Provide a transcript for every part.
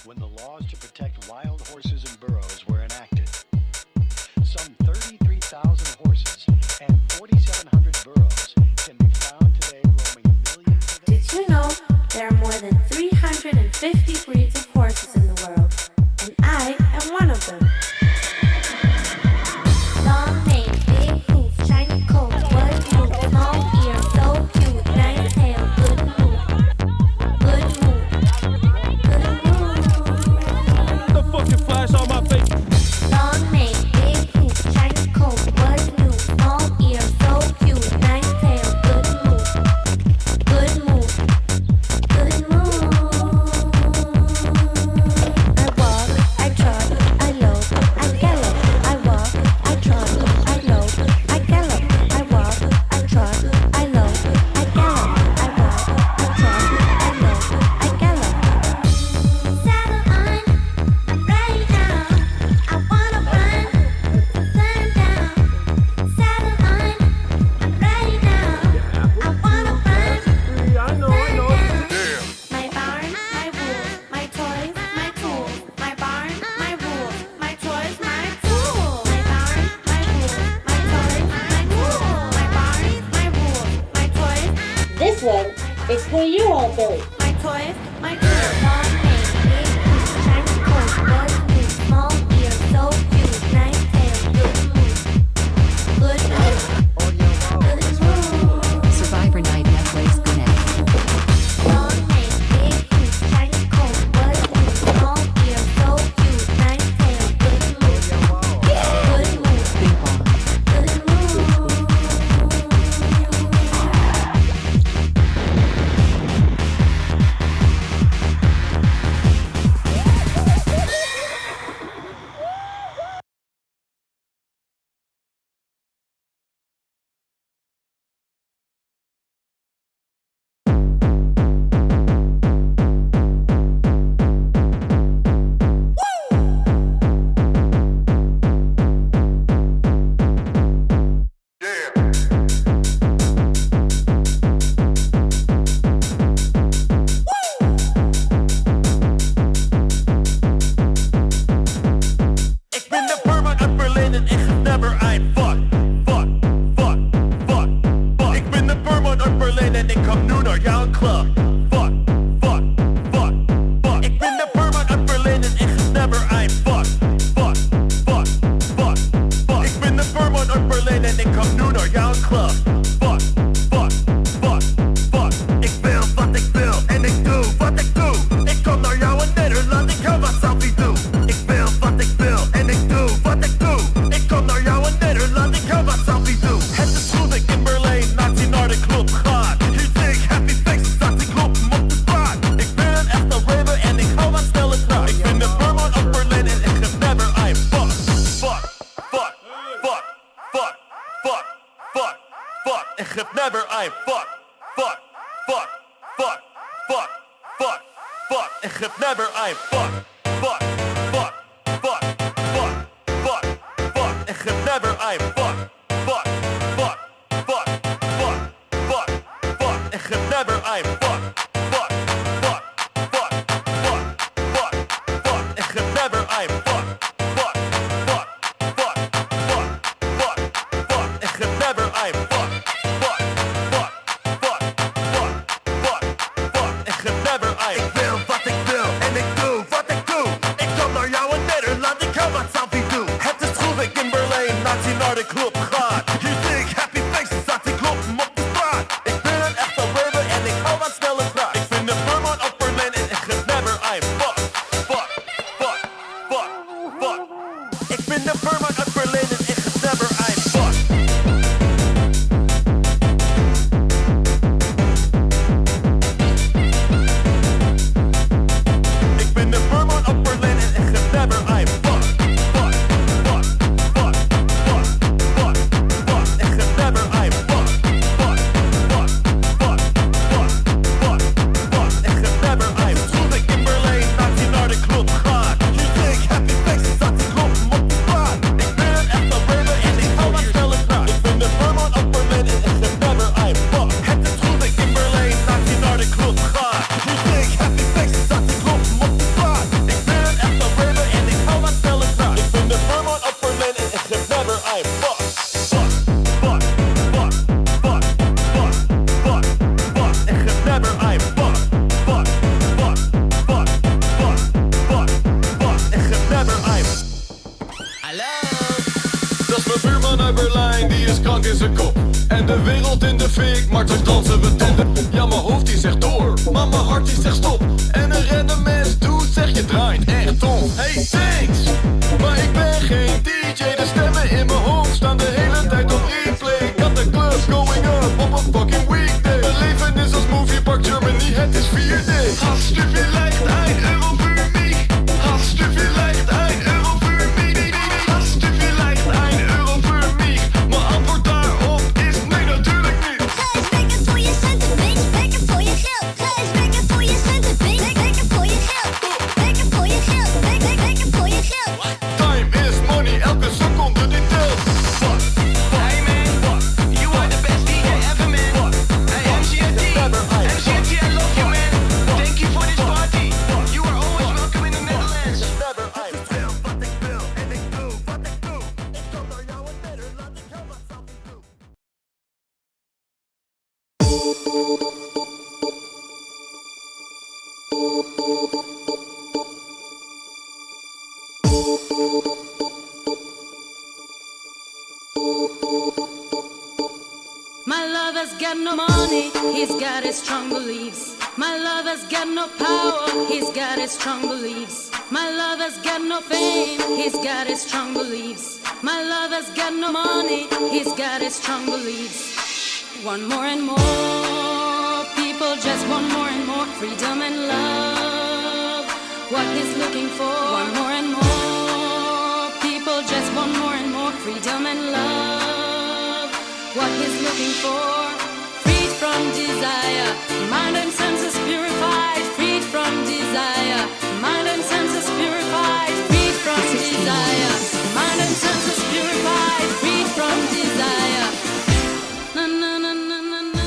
when the laws to protect wild horses and burros were enacted. Some 33,000 horses and 4,700 burros can be found today roaming millions of acres. Did you know there are more than 350 breeds of horses in the world? And I am one of them. Long mane, big hoof, shiny coat, wood move, small ear, so cute, nice tail, good move. Good move. Good move. The fucking flash on my face. Long mane, big hoof, shiny coat, wood move, small ear, so cute, nice tail, good move. Good move. Good move. I walk, I trot, I lope, I gallop. I walk, I trot, I lope, I gallop. I walk, I trot, I lope, I gallop. I walk, I trot, I lope, I gallop. Saddle on, I'm ready now. I wanna run, sun down. Saddle on, I'm ready now. I wanna run, sun down. My barn, my rules, my toys, my tools. My barn, my rules, my toys, my tools. My barn, my rules, my toys, my tools. My barn, my rules, my toys, This one is for you, Aunt Billy. my toys, my tools. Long mane, big hoof, shiny coat, wood move, small ear, so cute, nice tail, good move. Good move. Good move. Survivor Night Netflix Connect. Long mane, big hoof, shiny coat, wood move, small ear, so cute, nice tail, good move. Good move. Ping pong. Good move. Ik ben de Burma uit Berlijn en ik geef never ein fuck, fuck, fuck, fuck, fuck. Ik ben de Burma uit Berlijn en ik kom nu naar jouw club. Fuck, fuck, fuck, fuck. Ik ben de Burma uit Berlijn en ik geef never ein fuck, fuck, fuck, fuck, fuck. Ik ben de Burma uit Berlijn en ik kom nu naar jouw club. Fuck, fuck, fuck, fuck. Ik wil wat ik wil en ik doe wat ik doe. Ik kom naar jou in Nederland, ik hou wat selfie doe. Ik wil wat ik wil en ik doe wat ik doe. Ik kom naar jou in Nederland, ik hou wat selfie doe. Het is goed dat ik in Berlijn naast die naar de club ga. Hier zie ik happy faces, dat ik loop op de straat. Ik ben een echte raver en ik hou wat snelle straat. Ik ben de Burman uit Berlijn en ik geef never ein fuck, fuck, fuck, fuck, fuck, fuck, fuck, fuck. Ik geef never ein fuck, fuck, fuck, fuck, fuck, fuck, fuck. Ik geef never ein fuck, fuck, fuck, fuck, fuck, fuck, fuck. Ik geef never ein fuck, fuck, fuck, fuck, fuck, fuck, fuck. Ik geef never ein fuck, fuck, fuck, fuck, fuck, fuck, fuck. Ik geef never ein fuck, fuck, fuck, fuck, fuck, fuck, fuck. Ik geef never ein fuck, fuck, fuck, fuck, fuck, fuck, fuck. Ik geef never ein. Ik wil wat ik wil en ik doe wat ik doe. Ik kom naar jou in Nederland, ik hou wat selfie doe. Het is goed ik in Berlijn naast die naar de club ga. Hier zie ik happy faces, dat ik loop op de straat. Ik ben een echte raver en ik hou wat snelle straat. Ik ben de Burman uit Berlijn en ik geef never ein fuck, fuck, fuck, fuck, fuck. Ik ben de Burman uit Berlijn en ik geef never ein fuck. Ik ben de Burman uit Berlijn en ik geef never ein fuck, fuck, fuck, fuck, fuck, fuck, Berlijn, die is krank in zijn kop. En de wereld in de fik, maar toch dansen we top. Ja, mijn hoofd die zegt door, maar mijn hart die zegt stop. En een random mens doet, zeg je draait echt tof. Hey, thanks, maar ik ben geen DJ. De stemmen in mijn hoofd staan de hele tijd op replay. Got the club going up op een fucking weekday. Mijn leven is als Movie Park Germany, het is 4D. Hast du vielleicht 1 Euro für mich? Hast du vielleicht 1 Euro für mich? Hast du vielleicht 1 Euro für mich? Mijn antwoord daarop is nee, natuurlijk niet. Ga eens werken voor je centen, bitch. Werken voor je geld. Ga eens werken voor je centen, bitch. Werken voor je geld. Werken voor je geld. Werken voor je geld. Time is money, elke seconde die telt. Fuck. Hey man, you are the best DJ ever, man. Hey MCRT, MCRT, I love you, man. Thank you for this party. You are always welcome in the Netherlands. Ik wil wat ik wil en ik doe wat ik doe. Ik kan naar jou en verder, laat ik jou wat something doen. My lover's got no money, he's got his strong beliefs. My lover's got no power, he's got his strong beliefs. My lover's got no fame, he's got his strong beliefs. My lover's got no money, he's got his strong beliefs. Want more and more, people just want more and more freedom and love. What he's looking for, want more and more, people just want more and more freedom and love. What he's looking for, freed from desire, mind and senses purified, freed from desire, mind and senses purified, freed from desire, mind and senses purified, freed from desire. Na na na na na na.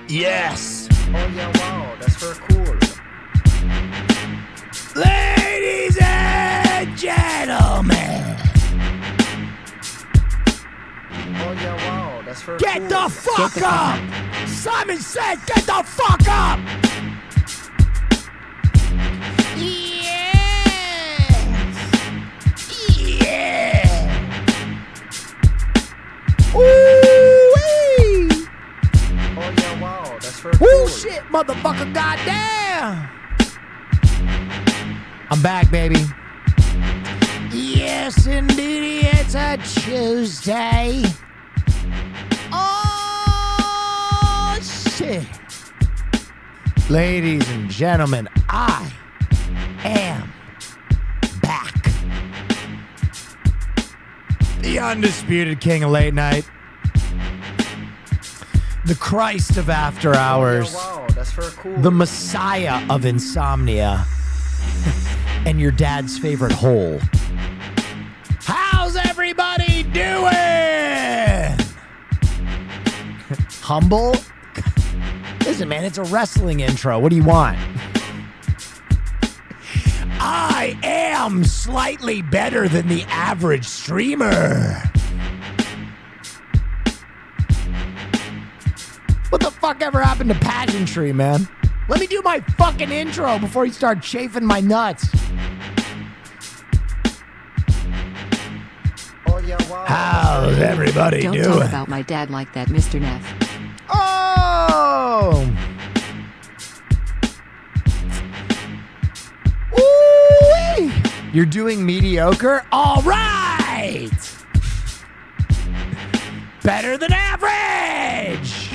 Yes. Oh yeah, wow, that's very cool. Ladies and gentlemen, Oh yeah, wow, that's very get cool. the fuck up! Simon said, get the fuck up! Yeah! Ooh-wee! Oh yeah, wow, that's very Woo cool. shit, motherfucker, goddamn! I'm back, baby. Yes, indeed, it's a Tuesday. Oh, shit. Ladies and gentlemen, I am back. The undisputed king of late night. The Christ of after hours. Oh, yeah, wow, that's very cool. The Messiah of insomnia. And your dad's favorite hole. How's everybody doing? Humble? Listen, man, it's a wrestling intro. What do you want? I am slightly better than the average streamer. What the fuck ever happened to pageantry, man? Let me do my fucking intro before you start chafing my nuts. Oh yeah, wow. How's everybody Don't doing? talk about my dad like that, Mr. Neff. Oh! Woo-wee! You're doing mediocre? All right! Better than average!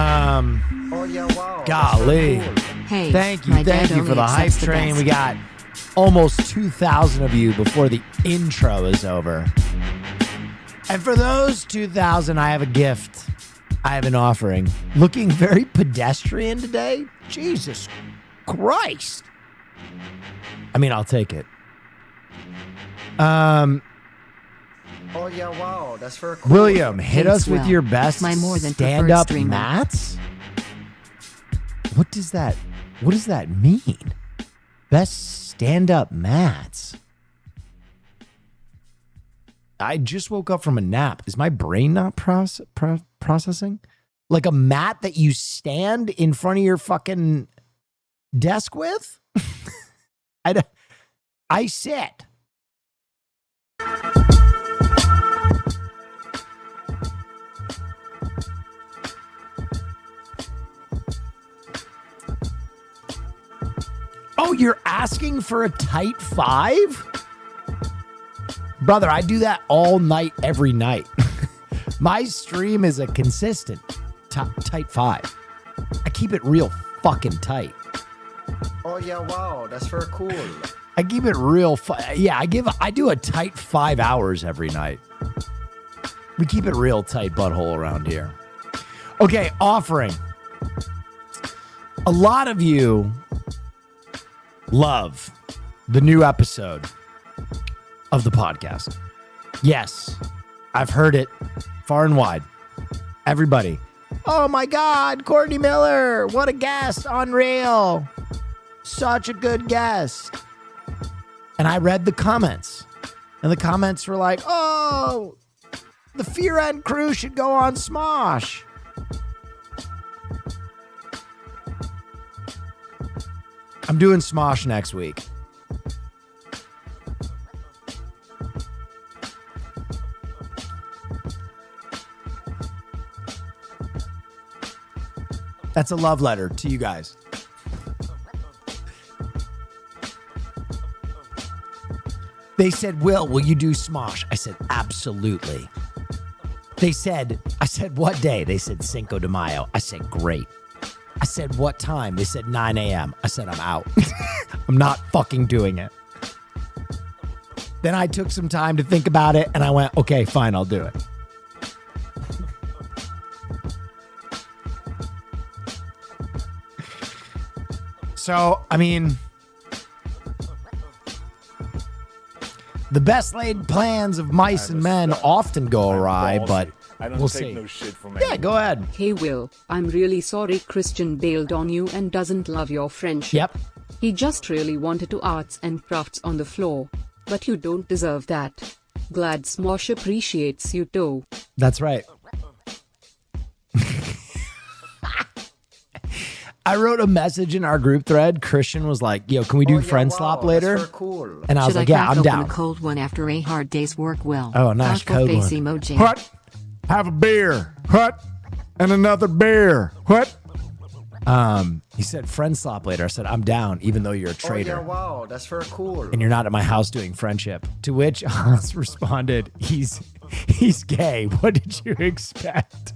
Oh yeah, wow. Golly. That's very cool. Hey, Thank my you dad for only the hype accepts the train. best. We got almost 2,000 of you before the intro is over. And for those 2,000, I have a gift. I have an offering. Looking very pedestrian today. Jesus Christ. I mean, I'll take it. Oh yeah, wow, that's very cool. William, hit Hey, us with swell. your best My more than preferred stand-up streamer. mats. What does that mean? Best stand-up mats. I just woke up from a nap. Is my brain not processing? Like a mat that you stand in front of your fucking desk with? I sit. Oh, you're asking for a tight 5? Brother, I do that all night, every night. My stream is a consistent tight 5. I keep it real fucking tight. Oh yeah, wow, that's very cool. I keep it real. I do a tight 5 hours every night. We keep it real tight butthole around here. Okay, offering. A lot of you love the new episode of the podcast. Yes, I've heard it far and wide. Everybody. Oh my God, Courtney Miller. What a guest. Unreal. Such a good guest. And I read the comments. And the comments were like, oh, the Fear End crew should go on Smosh. I'm doing Smosh next week. That's a love letter to you guys. They said, will you do Smosh? I said, absolutely. I said, what day? They said, Cinco de Mayo. I said, great. I said, what time? They said, 9 a.m. I said, I'm out. I'm not fucking doing it. Then I took some time to think about it, and I went, okay, fine, I'll do it. So, I mean, the best laid plans of mice and men often go awry, but I don't We'll take see. no shit from Yeah, go ahead. Hey Will, I'm really sorry Christian bailed on you and doesn't love your friendship. Yep. He just really wanted to arts and crafts on the floor. But you don't deserve that. Glad Smosh appreciates you too. That's right. I wrote a message in our group thread. Christian was like, yo, can we do Oh, yeah, friend wow, slop that's later? very cool. And I was Should like, I yeah, crack I'm open down. a cold one after a hard day's work? Well, Oh, nice thoughtful code face one. emoji. What? Have a beer. What? And another beer. What? He said friend slop later. I said, I'm down, even though you're a Oh, traitor. yeah, wow, that's very cool. And you're not at my house doing friendship. To which Hans responded, he's gay. What did you expect?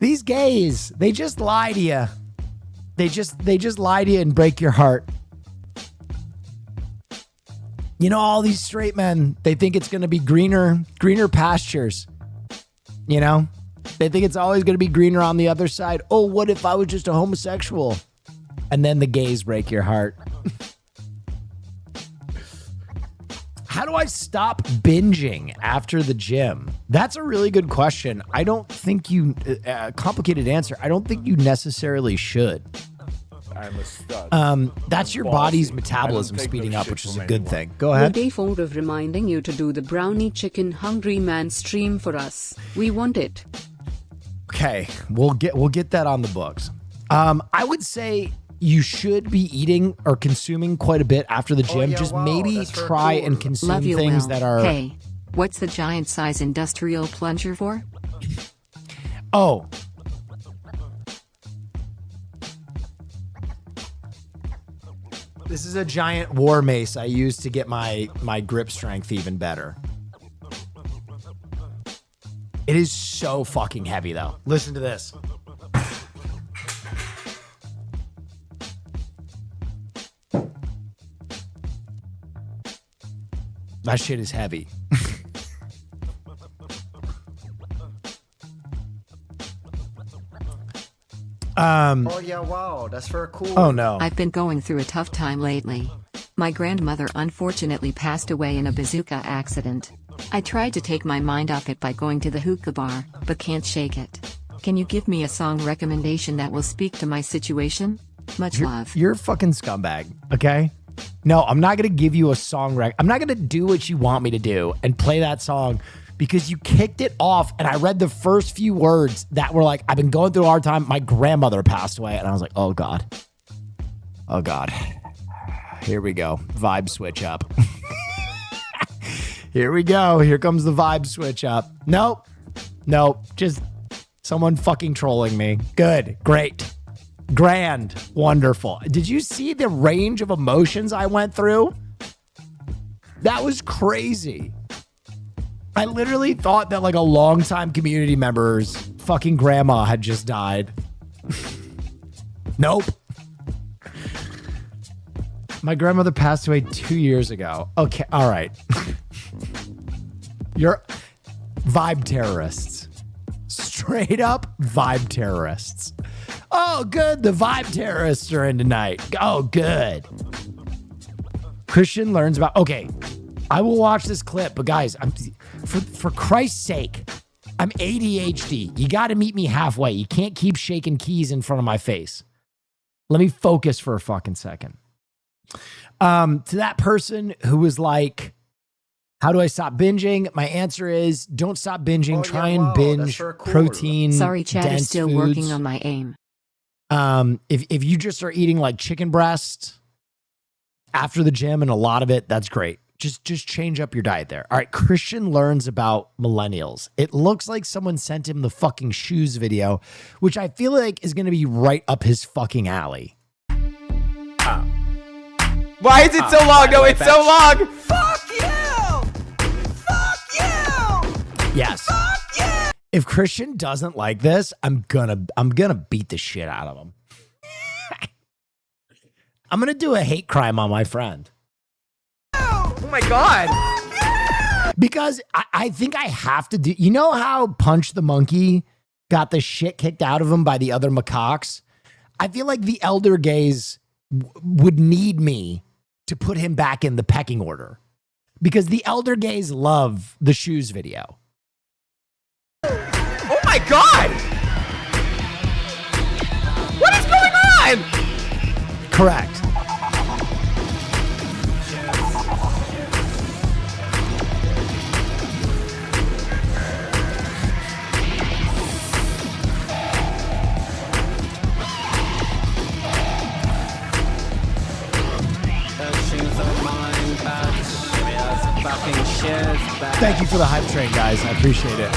These gays, they just lie to you. They just lie to you and break your heart. You know, all these straight men, they think it's going to be greener pastures. You know? They think it's always going to be greener on the other side. Oh, what if I was just a homosexual? And then the gays break your heart. How do I stop binging after the gym? That's a really good question. I don't think you, complicated answer. I don't think you necessarily should. I'm a stud. That's your Bossy. body's I don't metabolism take no speeding up, shit which is from a good anyone. thing. Go We're ahead. day fond of reminding you to do the brownie chicken hungry man stream for us. We want it. Okay, we'll get that on the books. I would say you should be eating or consuming quite a bit after the gym. yeah, Just wow, maybe that's very try cool. and consume Love you, things Will. that are. Hey, what's the giant size industrial plunger for? Oh. This is a giant war mace I use to get my grip strength even better. It is so fucking heavy though. Listen to this. That shit is heavy. Oh, yeah, wow, that's very cool. Oh no. I've been going through a tough time lately. My grandmother unfortunately passed away in a bazooka accident. I tried to take my mind off it by going to the hookah bar, but can't shake it. Can you give me a song recommendation that will speak to my situation? Much love. You're a fucking scumbag, okay? No, I'm not gonna give you a song I'm not gonna do what you want me to do and play that song because you kicked it off and I read the first few words that were like, I've been going through a hard time. My grandmother passed away. And I was like, oh God. Oh God. Here we go. Vibe switch up. Here we go. Here comes the vibe switch up. Nope. Just someone fucking trolling me. Good. Great. Grand. Wonderful. Did you see the range of emotions I went through? That was crazy. I literally thought that like a longtime community member's fucking grandma had just died. Nope. My grandmother passed away 2 years ago. Okay. All right. You're vibe terrorists. Straight up vibe terrorists. Oh, good. The vibe terrorists are in tonight. Oh, good. Christian learns about. Okay, I will watch this clip, but guys, for Christ's sake, I'm ADHD. You got to meet me halfway. You can't keep shaking keys in front of my face. Let me focus for a fucking second. To that person who was like, how do I stop binging? My answer is don't stop binging. Oh, Try yeah, and wow, binge that's very cool. protein. Sorry, Chad dense is still foods. working on my aim. If you just are eating like chicken breast after the gym and a lot of it, that's great. Just change up your diet there. All right, Christian learns about millennials. It looks like someone sent him the fucking shoes video, which I feel like is going to be right up his fucking alley. Why is it so long? No, it's so long. Yes. If Christian doesn't like this, I'm gonna beat the shit out of him. I'm gonna do a hate crime on my friend. Oh my God. Because I think I have to do. You know how Punch the Monkey got the shit kicked out of him by the other macaques? I feel like the elder gays would need me to put him back in the pecking order. because the elder gays love the shoes video. Oh my god! What is going on? Correct. Thank you for the hype train, guys. I appreciate it.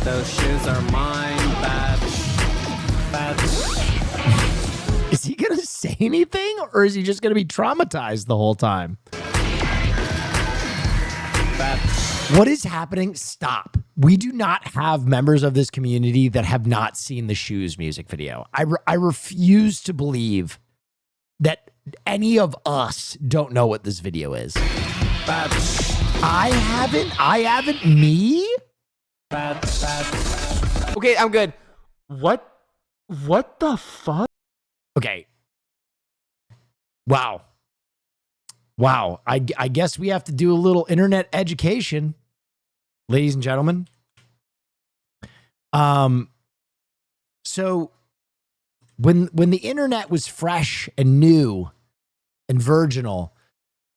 Those shoes are mine, batch. Is he going to say anything, or is he just going to be traumatized the whole time? What is happening? Stop. We do not have members of this community that have not seen the Shoes music video. I refuse to believe that any of us don't know what this video is. I haven't. Me? Okay, I'm good. What the fuck? Okay. Wow. I guess we have to do a little internet education, ladies and gentlemen. So when the internet was fresh and new and virginal,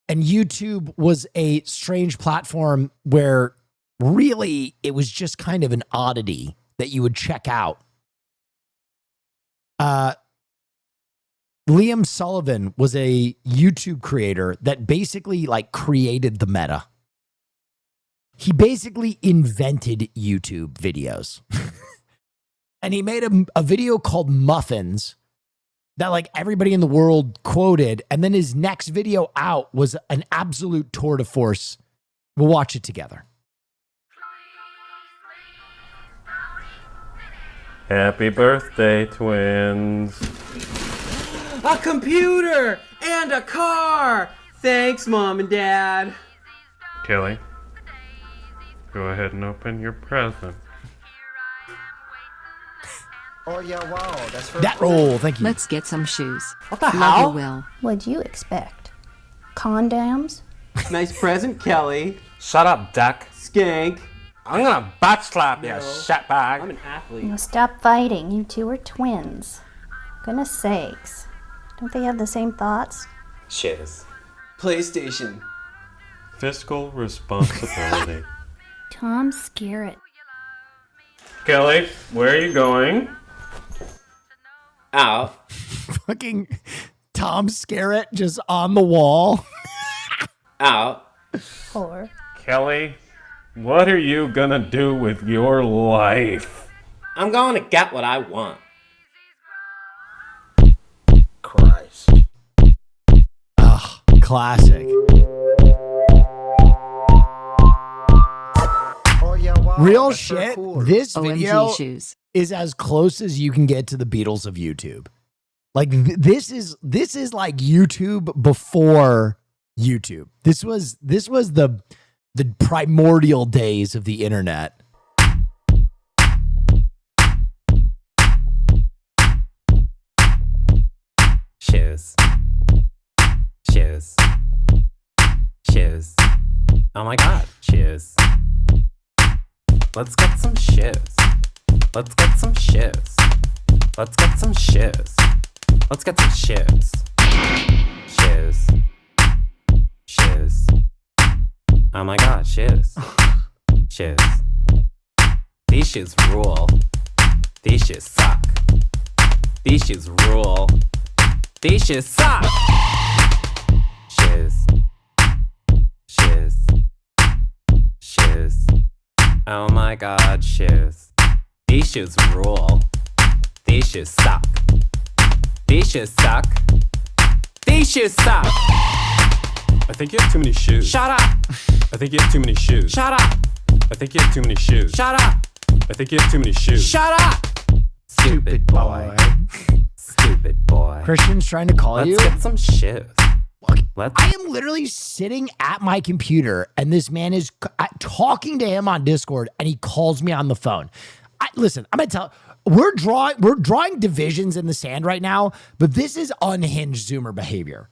and YouTube was a strange platform where really it was just kind of an oddity that you would check out. Liam Sullivan was a YouTube creator that basically like created the meta. He basically invented YouTube videos. And he made a video called Muffins that like everybody in the world quoted. And then his next video out was an absolute tour de force. We'll watch it together. Happy birthday, twins. A computer and a car. Thanks, Mom and Dad. Kelly, go ahead and open your present. Oh yeah, wow, that's for that roll. Thank you. Let's get some shoes. What the Love hell? you, Will. What'd you expect? Condoms? Nice present, Kelly. Shut up, Duck. Skank. I'm gonna butt slap you, No. shitbag. I'm an athlete. Now stop fighting. You two are twins. Goodness sakes. Don't they have the same thoughts? Shiz. PlayStation. Fiscal responsibility. Tom Skerritt. Kelly, where are you going? Out. Fucking Tom Skerritt just on the wall. Out. Or Kelly, what are you gonna do with your life? I'm going to get what I want. Christ. Ugh, classic. Oh yeah, wow. Real that's for shit. cool. This OMG video shoes. is as close as you can get to the Beatles of YouTube. Like this is like YouTube before YouTube. This was the primordial days of the internet. Shoes. Shoes. Shoes. Oh my god, shoes. Let's get some shoes. Let's get some shoes. Let's get some shoes. Let's get some shoes. Shoes. Shoes. Oh my god, shoes. Shoes. These shoes rule. These shoes suck. These shoes rule. These shoes suck. Shoes. Shoes. Shoes. Oh my god, shoes. These shoes rule. These shoes suck. These shoes suck. These shoes suck. I think you have too many shoes. Shut up. I think you have too many shoes. Shut up. I think you have too many shoes. Shut up. I think you have too many shoes. Shut up. Stupid boy. Stupid boy. Christian's trying to call you. Let's get some shoes. Let's. I am literally sitting at my computer and this man is talking to him on Discord and he calls me on the phone. Listen, I'm going to tell we're drawing divisions in the sand right now, but this is unhinged Zoomer behavior.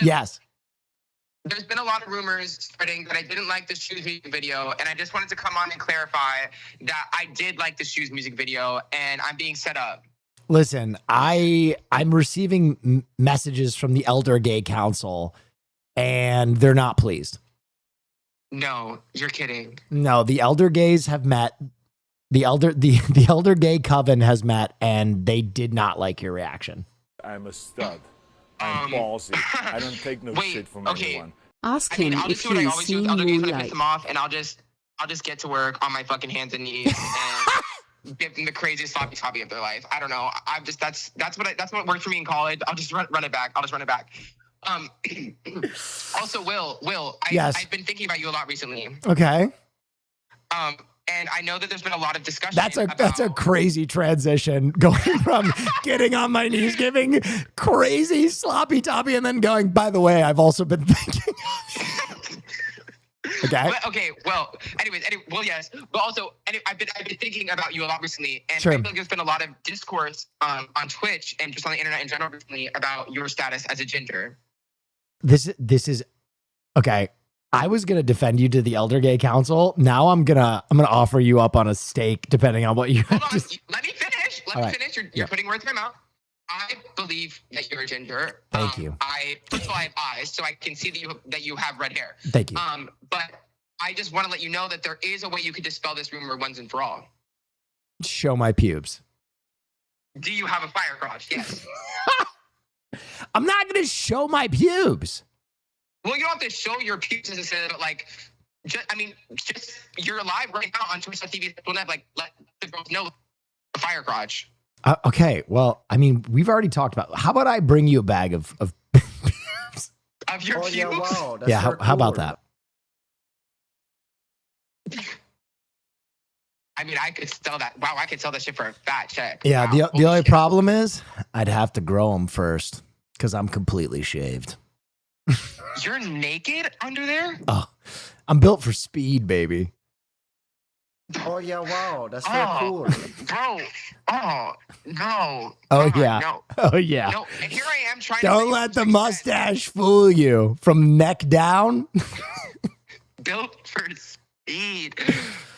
Yes. There's been a lot of rumors spreading that I didn't like the Shoes music video, and I just wanted to come on and clarify that I did like the Shoes music video, and I'm being set up. Listen, I'm receiving messages from the Elder Gay Council, and they're not pleased. No, you're kidding. No, the Elder Gays have met. The Elder Gay Coven has met, and they did not like your reaction. I'm a stud. I'm ballsy. I don't take no shit from anyone. Ask I mean, him I'll just if do what I he's always do with seen Elder Gays when I piss Moonlight. them off, and I'll just get to work on my fucking hands and knees and give them the craziest sloppy toppy of their life. I don't know. I'm just that's what worked for me in college. I'll just run it back. I'll just run it back. Also, Will, Yes. I've been thinking about you a lot recently. Okay. And I know that there's been a lot of discussion. That's a crazy transition, going from getting on my knees, giving crazy sloppy toppy, and then going, by the way, I've also been thinking. Okay. But, okay. Well, anyways, well, yes, but also, I've been thinking about you a lot recently, and Sure. I feel like there's been a lot of discourse on Twitch and just on the internet in general recently about your status as a ginger. This is okay. I was gonna defend you to the Elder Gay Council. Now I'm gonna offer you up on a stake, depending on what you. Hold on, let me finish. All right. You're putting words in my mouth. I believe that you're a ginger. Thank you. First of all, I have eyes, so I can see that you have red hair. Thank you. But I just want to let you know that there is a way you could dispel this rumor once and for all. Show my pubes. Do you have a fire crotch? Yes. I'm not gonna show my pubes. Well, you don't have to show your pubes necessarily, but like, just you're live right now on Twitch.tv. Like, let the girls know the fire crotch. Okay. Well, I mean, we've already talked about. How about I bring you a bag of pubes? Of your pubes? Yeah, wow, that's Yeah. How about cool. that? I mean, I could sell that. Wow, I could sell that shit for a fat check. Yeah. Wow, The only problem is I'd have to grow them first because I'm completely shaved. You're naked under there? Oh, I'm built for speed, baby. Oh yeah, wow, that's very cool. Bro. Oh, no. Oh God, yeah. No. Oh yeah. No, and here I am trying Don't to let the mustache fool you. From neck down. built for speed.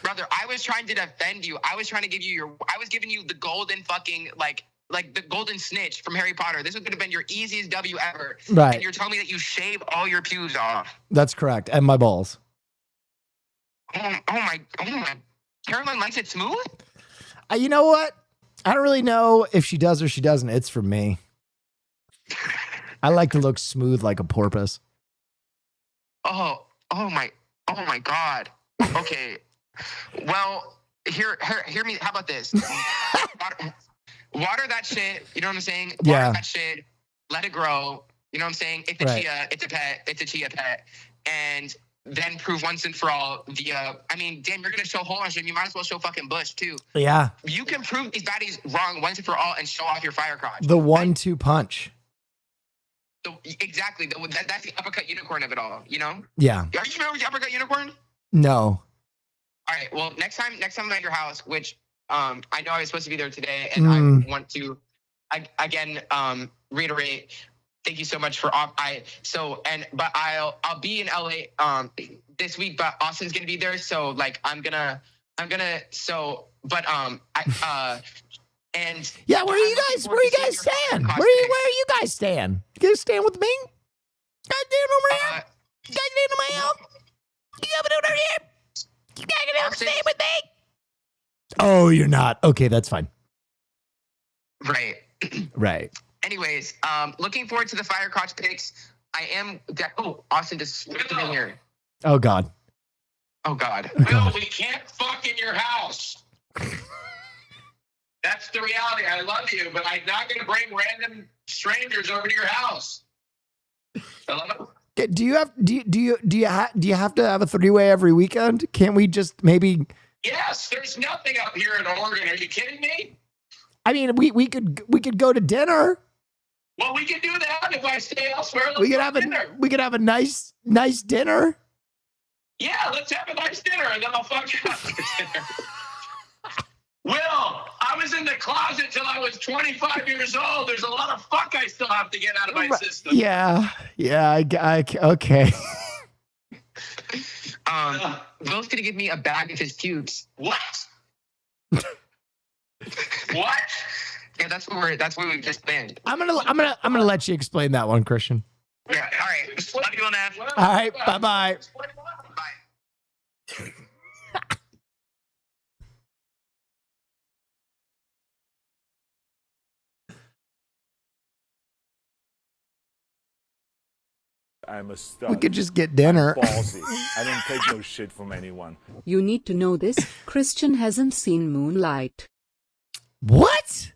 Brother, I was trying to defend you. I was trying to give you I was giving you the golden fucking, like the golden snitch from Harry Potter. This would have been your easiest W ever. Right. And you're telling me that you shave all your pubes off. That's correct. And my balls. Oh my. Caroline likes it smooth? You know what? I don't really know if she does or she doesn't. It's for me. I like to look smooth like a porpoise. Oh my God. Okay. Well, hear me. How about this? Water that shit. You know what I'm saying? Water Yeah. that shit. Let it grow. You know what I'm saying? It's a Right. chia. It's a pet. It's a chia pet. And then prove once and for all I mean, damn, you're gonna show hole on stream. You might as well show fucking Bush too. Yeah. You can prove these baddies wrong once and for all and show off your fire crotch. The 1-2 punch. Exactly. That's the uppercut unicorn of it all. You know? Yeah. Are you familiar with the uppercut unicorn? No. All right. Well, next time I'm at your house, which I know I was supposed to be there today, and I want to again reiterate. Thank you so much for but I'll be in LA this week, but Austin's gonna be there, so like I'm gonna and Yeah, where are you guys staying? Where are you guys staying? You guys staying with me? Goddamn over here. Goddamn over here. You coming over here? You gotta stay with me. Oh, you're not. Okay, that's fine. Right. Right. Anyways, looking forward to the fire crotch pics. I am. Austin just slipped in here. Oh God. Oh God. Will, we can't fuck in your house. That's the reality. I love you, but I'm not going to bring random strangers over to your house. Hello? Do you have to have a 3-way every weekend? Can't we just maybe? Yes, there's nothing up here in Oregon. Are you kidding me? I mean, we could go to dinner. Well, we can do that if I stay elsewhere. Let's We could go have to dinner. a nice dinner. Yeah, let's have a nice dinner, and then I'll fuck you up. Will, I'm was in the closet till I was 25 years old. There's a lot of fuck I still have to get out of my system. Yeah. Okay. Will's gonna give me a bag of his pubes. What? What? Yeah, that's where we just been. I'm gonna let you explain that one, Christian. Yeah, all right. Love you on that. All right, bye. I'm a stud. We could just get dinner. I'm ballsy. I don't take no shit from anyone. You need to know this. Christian hasn't seen Moonlight. What?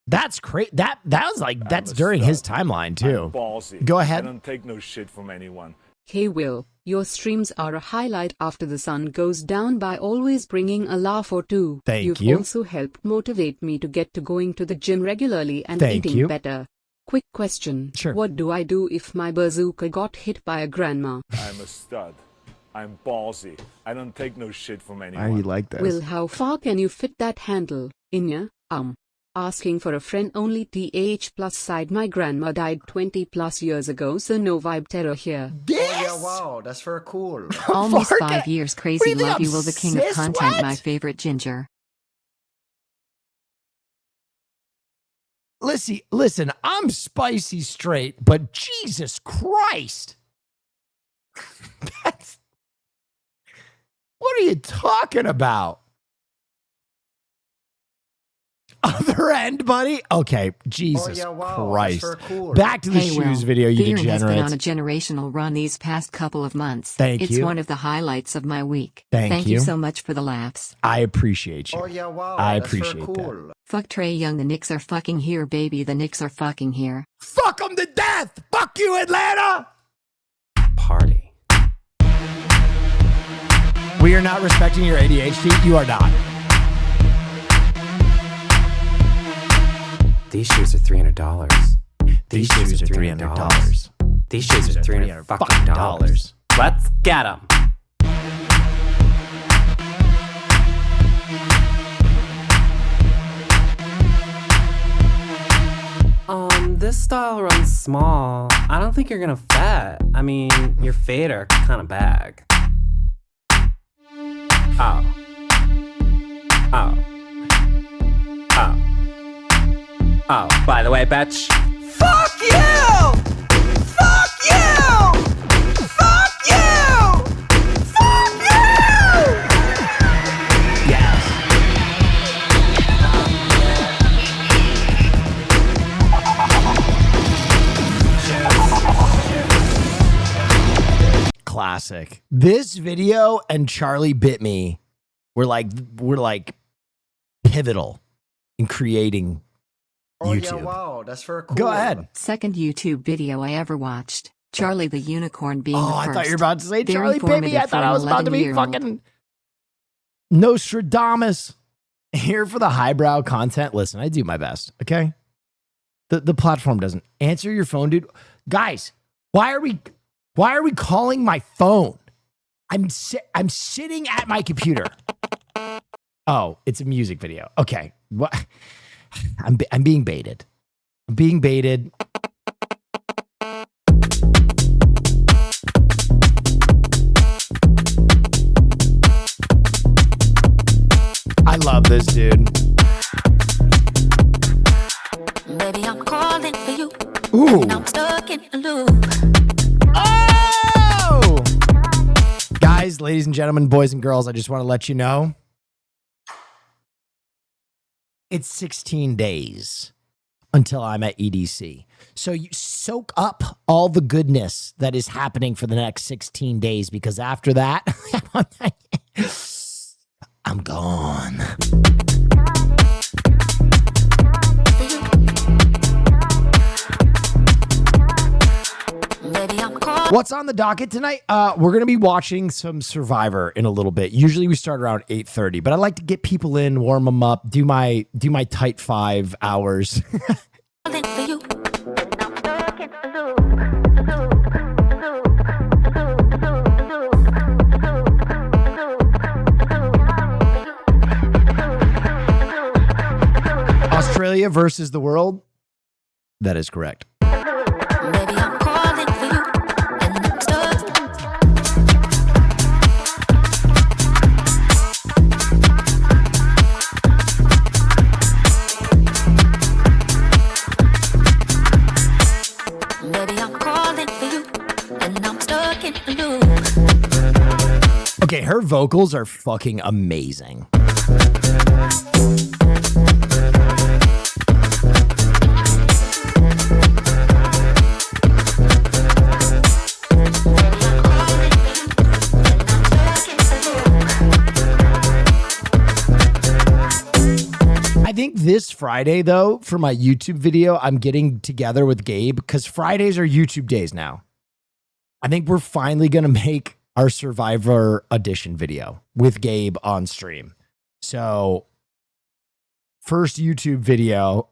That's crazy. That was like that's during his timeline too. I'm ballsy. Go ahead. I don't take no shit from anyone. Hey Will, your streams are a highlight after the sun goes down by always bringing a laugh or two. Thank You've you. also helped motivate me to get to going to the gym regularly and Thank eating you. better. Quick question. Sure. What do I do if my bazooka got hit by a grandma? I'm a stud. I'm ballsy. I don't take no shit from Why anyone. are you like this? Will, how far can you fit that handle in ya? Asking for a friend only th plus side. My grandma died 20 plus years ago, so no vibe terror here. Oh yeah, wow, that's very cool. Almost Fuck 5 it. years. What Crazy do you think, love I'm you. Will the king of cis? content. What? My favorite ginger. Listen, I'm spicy straight, but Jesus Christ. What are you talking about? Other end, buddy? Okay, Jesus yeah, wow, Christ. that's very cool. Back to the Hey, shoes Will, video, you Theron has been on a degenerate. generational run these past couple of months. Thank it's you. one of the highlights of my week. Thank you you. so much for the laughs. I appreciate you. Oh yeah, wow, I that's very appreciate cool. that. Fuck Trey Young. The Knicks are fucking here, baby. The Knicks are fucking here. Fuck them to death! Fuck you, Atlanta! Party. We are not respecting your ADHD. You are not. These shoes are $300. These shoes are $300. These shoes are $300 fucking dollars. Let's get them. This style runs small. I don't think you're gonna fit. I mean, your fade are kind of bag. Oh. Oh, by the way, bitch. Fuck you! Fuck you! Fuck you! Fuck you! Yes. Classic. This video and Charlie Bit Me were like pivotal in creating Oh yeah, YouTube. wow, that's very cool. Go ahead. Second YouTube video I ever watched. Charlie the Unicorn being the Oh, first. I thought you were about to say Very Charlie Bit Me. I formative thought for I an was about to be 11-year-old. fucking Nostradamus. Here for the highbrow content. Listen, I do my best, okay? The platform doesn't answer your phone, dude. Guys, why are we calling my phone? I'm sitting at my computer. Oh, it's a music video. Okay. What? I'm being baited. I'm being baited. I love this dude. Baby, I'm calling for you. Ooh. And I'm stuck in a loop. Oh! Guys, ladies and gentlemen, boys and girls, I just want to let you know it's 16 days until I'm at EDC. So you soak up all the goodness that is happening for the next 16 days because after that, I'm gone. What's on the docket tonight? We're going to be watching some Survivor in a little bit. Usually we start around 8:30, but I like to get people in, warm them up, do my tight 5 hours. Australia versus the world. That is correct. Okay, her vocals are fucking amazing. I think this Friday, though, for my YouTube video, I'm getting together with Gabe because Fridays are YouTube days now. I think we're finally going to make our Survivor audition video with Gabe on stream. So, first YouTube video,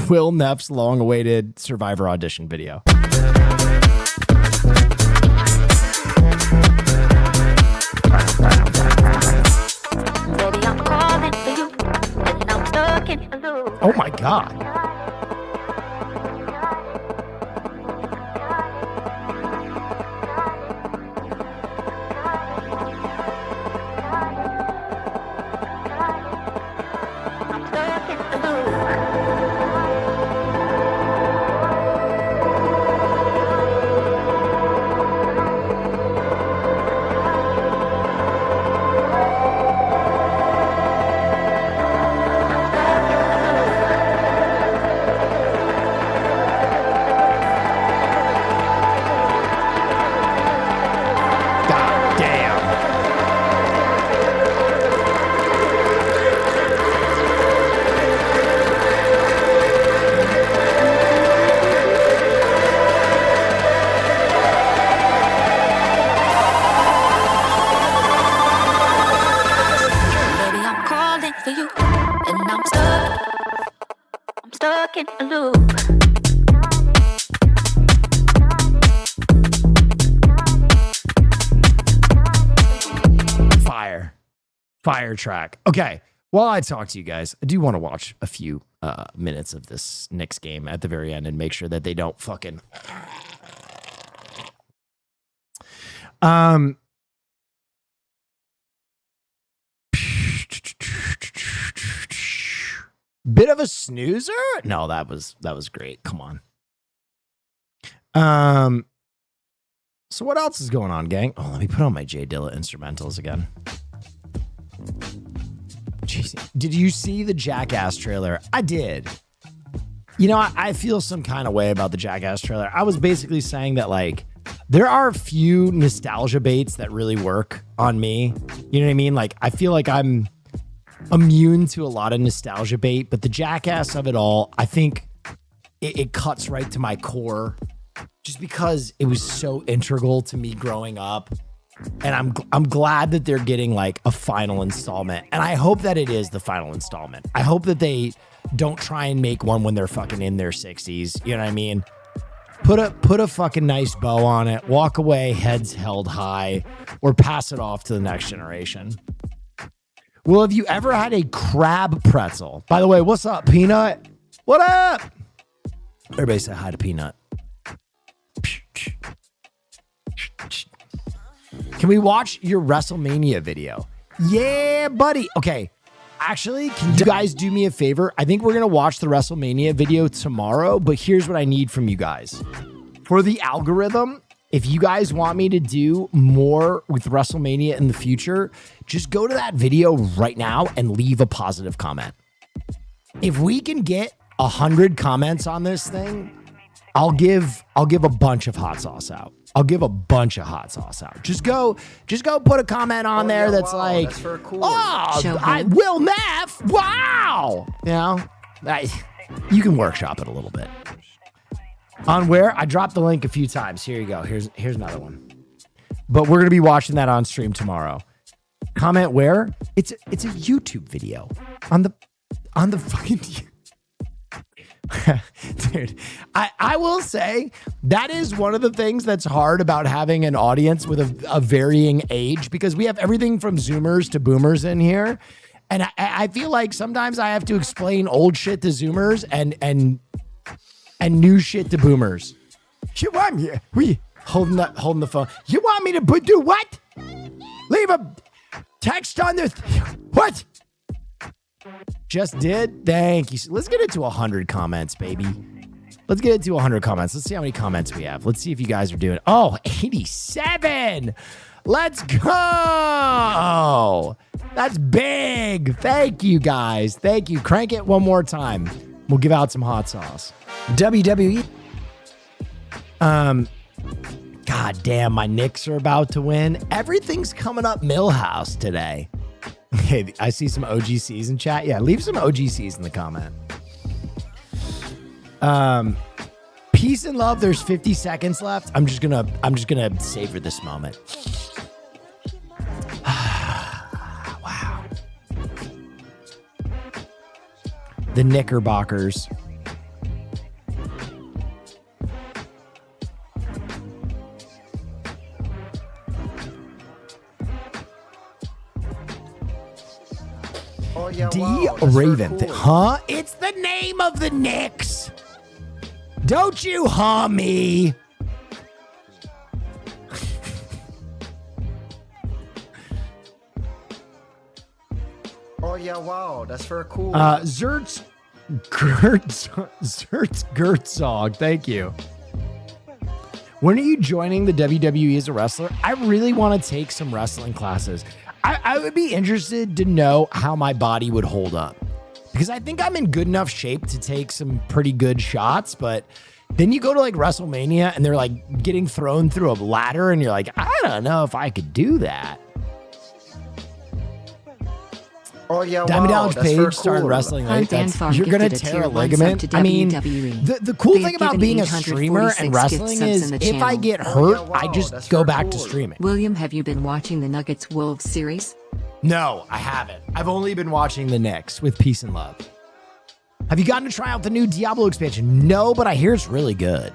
Will Neff's long-awaited Survivor audition video. Oh my God. Fire track. Okay. While I talk to you guys, I do want to watch a few minutes of this Knicks game at the very end and make sure that they don't fucking. Bit of a snoozer? No, that was great. Come on. So what else is going on, gang? Oh, let me put on my J Dilla instrumentals again. Jeez. Did you see the Jackass trailer? I did. You know, I feel some kind of way about the Jackass trailer. I was basically saying that, like, there are a few nostalgia baits that really work on me. You know what I mean? Like, I feel like I'm immune to a lot of nostalgia bait, but the Jackass of it all, I think it cuts right to my core just because it was so integral to me growing up. And I'm glad that they're getting like a final installment. And I hope that it is the final installment. I hope that they don't try and make one when they're fucking in their 60s. You know what I mean? Put a fucking nice bow on it, walk away, heads held high, or pass it off to the next generation. Well, have you ever had a crab pretzel? By the way, what's up, Peanut? What up? Everybody say hi to Peanut. Can we watch your WrestleMania video? Yeah, buddy. Okay. Actually, can you guys do me a favor? I think we're going to watch the WrestleMania video tomorrow, but here's what I need from you guys. For the algorithm, if you guys want me to do more with WrestleMania in the future, just go to that video right now and leave a positive comment. If we can get 100 comments on this thing, I'll give a bunch of hot sauce out. I'll give a bunch of hot sauce out. Just go put a comment on there that's like, that's very cool. Will Neff, wow. You know, you can workshop it a little bit. On where? I dropped the link a few times. Here you go. Here's another one. But we're going to be watching that on stream tomorrow. Comment where? It's a YouTube video on the fucking dude, I will say that is one of the things that's hard about having an audience with a varying age, because we have everything from Zoomers to Boomers in here. And I feel like sometimes I have to explain old shit to Zoomers and new shit to Boomers. You want me? We holding the phone. You want me to do what? Leave a text on the what? Just did. Thank you. Let's get it to 100 comments, baby. Let's get it to 100 comments. Let's see how many comments we have. Let's see if you guys are doing. Oh, 87. Let's go. That's big. Thank you, guys. Thank you. Crank it one more time. We'll give out some hot sauce. WWE. God damn, my Knicks are about to win. Everything's coming up Millhouse today. Hey, I see some OGCs in chat. Yeah, leave some OGCs in the comment. Peace and love. There's 50 seconds left. I'm just gonna savor this moment. Wow. The Knickerbockers. Oh, yeah, D. wow, that's Raven. very cool. Huh? It's the name of the Knicks. Don't you huh me? Oh yeah, wow, that's very cool. Zertz Gertzog. Thank you. When are you joining the WWE as a wrestler? I really want to take some wrestling classes. I would be interested to know how my body would hold up, because I think I'm in good enough shape to take some pretty good shots, but then you go to like WrestleMania and they're like getting thrown through a ladder and you're like, I don't know if I could do that. Oh yeah, Diamond wow, Dallas that's very Page started cool. wrestling late. Dan That's- Farr You're gonna gifted a tear a tier 1 ligament. sub to I mean, WWE. the cool They thing have about given being a streamer 846 and gift wrestling subs is in the if I channel. get hurt, Oh, yeah, I wow, just that's go very back to cool. streaming. William, have you been watching the Nuggets Wolves series? No, I haven't. I've only been watching the Knicks with Peace and Love. Have you gotten to try out the new Diablo expansion? No, but I hear it's really good.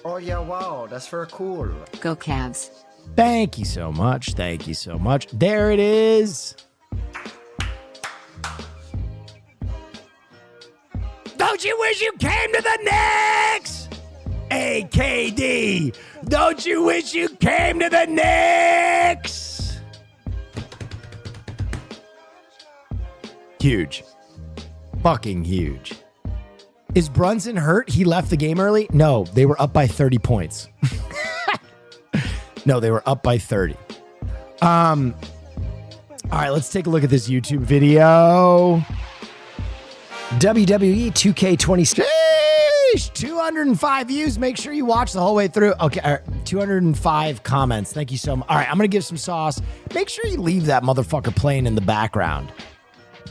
Oh yeah, wow, that's very cool. Go Cavs. Thank you so much. Thank you so much. There it is. Don't you wish you came to the Knicks? AKD. Don't you wish you came to the Knicks? Huge. Fucking huge. Is Brunson hurt? He left the game early? No, they were up by 30 points. No, they were up by 30. All right, let's take a look at this YouTube video. WWE 2K20. Sheesh, 205 views. Make sure you watch the whole way through. Okay, 205 comments. Thank you so much. All right, I'm going to give some sauce. Make sure you leave that motherfucker playing in the background.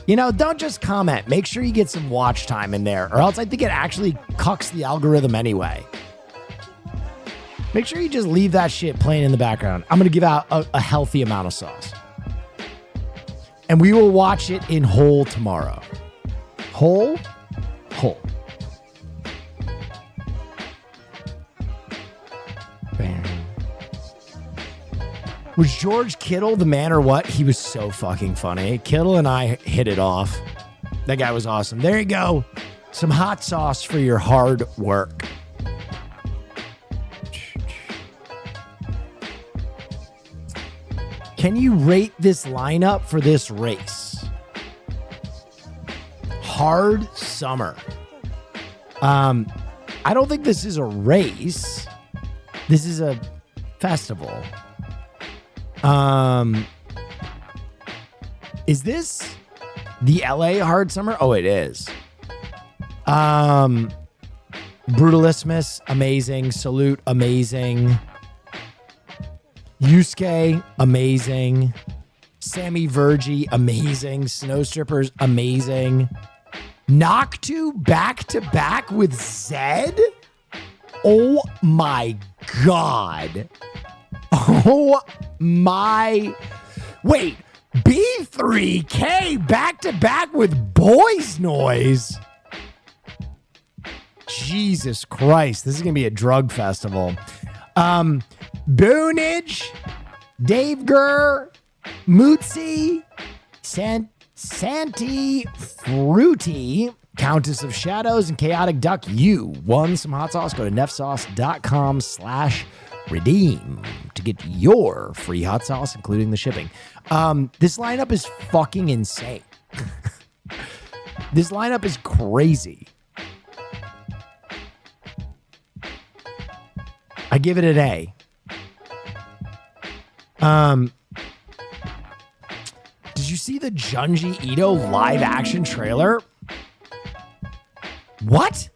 You know, don't just comment. Make sure you get some watch time in there, or else I think it actually cucks the algorithm anyway. Make sure you just leave that shit playing in the background. I'm going to give out a healthy amount of sauce. And we will watch it in whole tomorrow. Whole? Whole. Bam. Was George Kittle the man or what? He was so fucking funny. Kittle and I hit it off. That guy was awesome. There you go. Some hot sauce for your hard work. Can you rate this lineup for this race? Hard Summer. I don't think this is a race. This is a festival. Is this the LA Hard Summer? Oh, it is. Brutalismus, amazing. Salute, amazing. Yusuke, amazing. Sammy Vergi, amazing. Snow Strippers, amazing. Noctu back to back with Zed? Oh my God. Oh my. Wait, B3K back to back with Boys Noise. Jesus Christ, this is going to be a drug festival. Boonage, Dave Gurr, Mootsie, Santi Fruity, Countess of Shadows, and Chaotic Duck. You won some hot sauce. Go to nefsauce.com/redeem to get your free hot sauce, including the shipping. This lineup is fucking insane. This lineup is crazy. I give it an A. Did you see the Junji Ito live action trailer? What?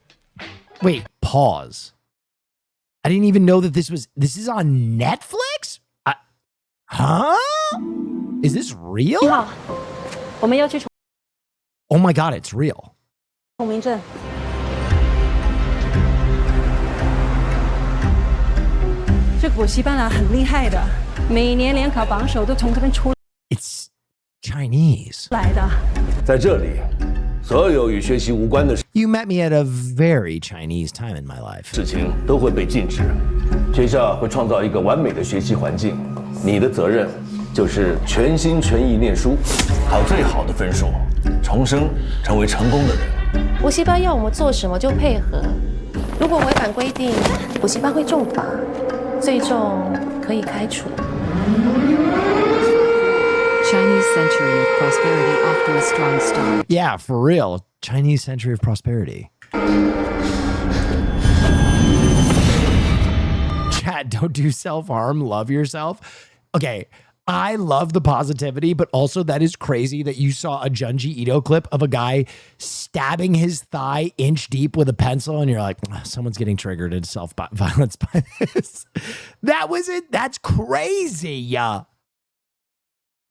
Wait, pause. I didn't even know that this is on Netflix? Huh? Is this real? Oh my God, it's real. 孔明镇。这个补习班啊，很厉害的，每年联考榜首都从这边出 It's Chinese. 来的。在这里，所有与学习无关的 You met me at a very Chinese time in my life. 事情都会被禁止。学校会创造一个完美的学习环境，你的责任就是全心全意念书，考最好的分数，重生成为成功的人。补习班要我们做什么就配合，如果违反规定，补习班会重罚，最重可以开除。 Chinese Century of Prosperity off to a strong start. Yeah, for real. Chinese Century of Prosperity. Chat, don't do self-harm. Love yourself. Okay, I love the positivity, but also that is crazy that you saw a Junji Ito clip of a guy stabbing his thigh inch deep with a pencil, and you're like, someone's getting triggered in self-violence by this. That was it. That's crazy.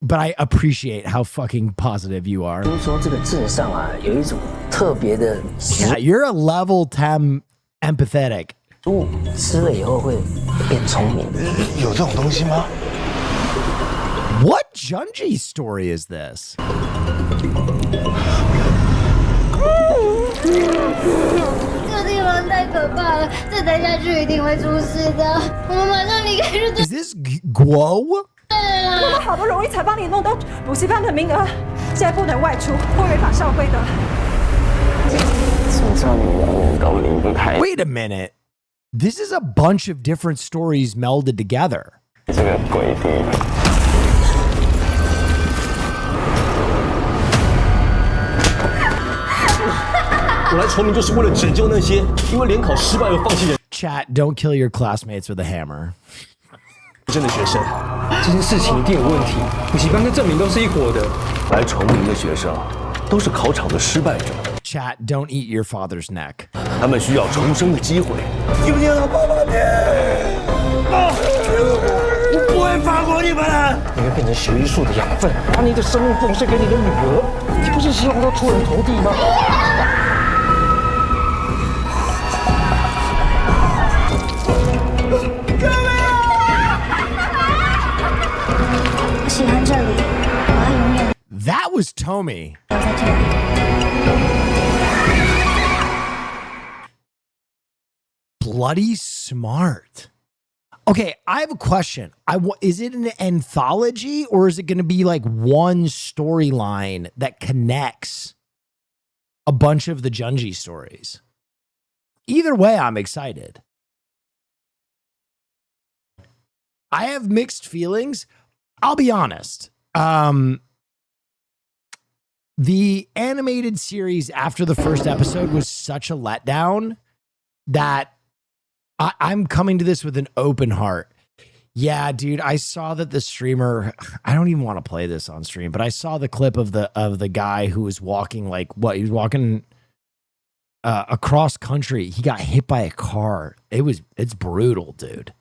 But I appreciate how fucking positive you are. 都说这个镇上啊，有一种特别的 Yeah, you're a level 10 empathetic. 食物，吃了以后会变聪明。有这种东西吗？ What Junji story is this? 这地方太可怕了，再待下去一定会出事的。我们马上离开这。 Is this Guo? 我们好不容易才帮你弄到补习班的名额，现在不能外出，会违反校规的。 Wait a minute. This is a bunch of different stories melded together. 这个规定。 我来崇明就是为了拯救那些因为联考失败而放弃人 Chat, don't kill your classmates with a hammer. 生的学生。这件事情一定有问题，补习班跟证明都是一伙的。来崇明的学生都是考场的失败者。 Chat, don't eat your father's neck. 他们需要重生的机会。听不听啊，爸爸爹？我不会放过你们。你会变成学艺术的养分，把你的生命奉献给你的女儿，你不是希望她出人头地吗？ 喜欢这里，我要永远 That was Tommy. 留在这里。 Bloody smart. Okay, I have a question. Is it an anthology or is it going to be like one storyline that connects a bunch of the Junji stories? Either way, I'm excited. I have mixed feelings. I'll be honest. The animated series after the first episode was such a letdown that I'm coming to this with an open heart. Yeah, dude, I saw that the streamer, I don't even want to play this on stream, but I saw the clip of the guy who was walking he was walking across country. He got hit by a car. It's brutal, dude.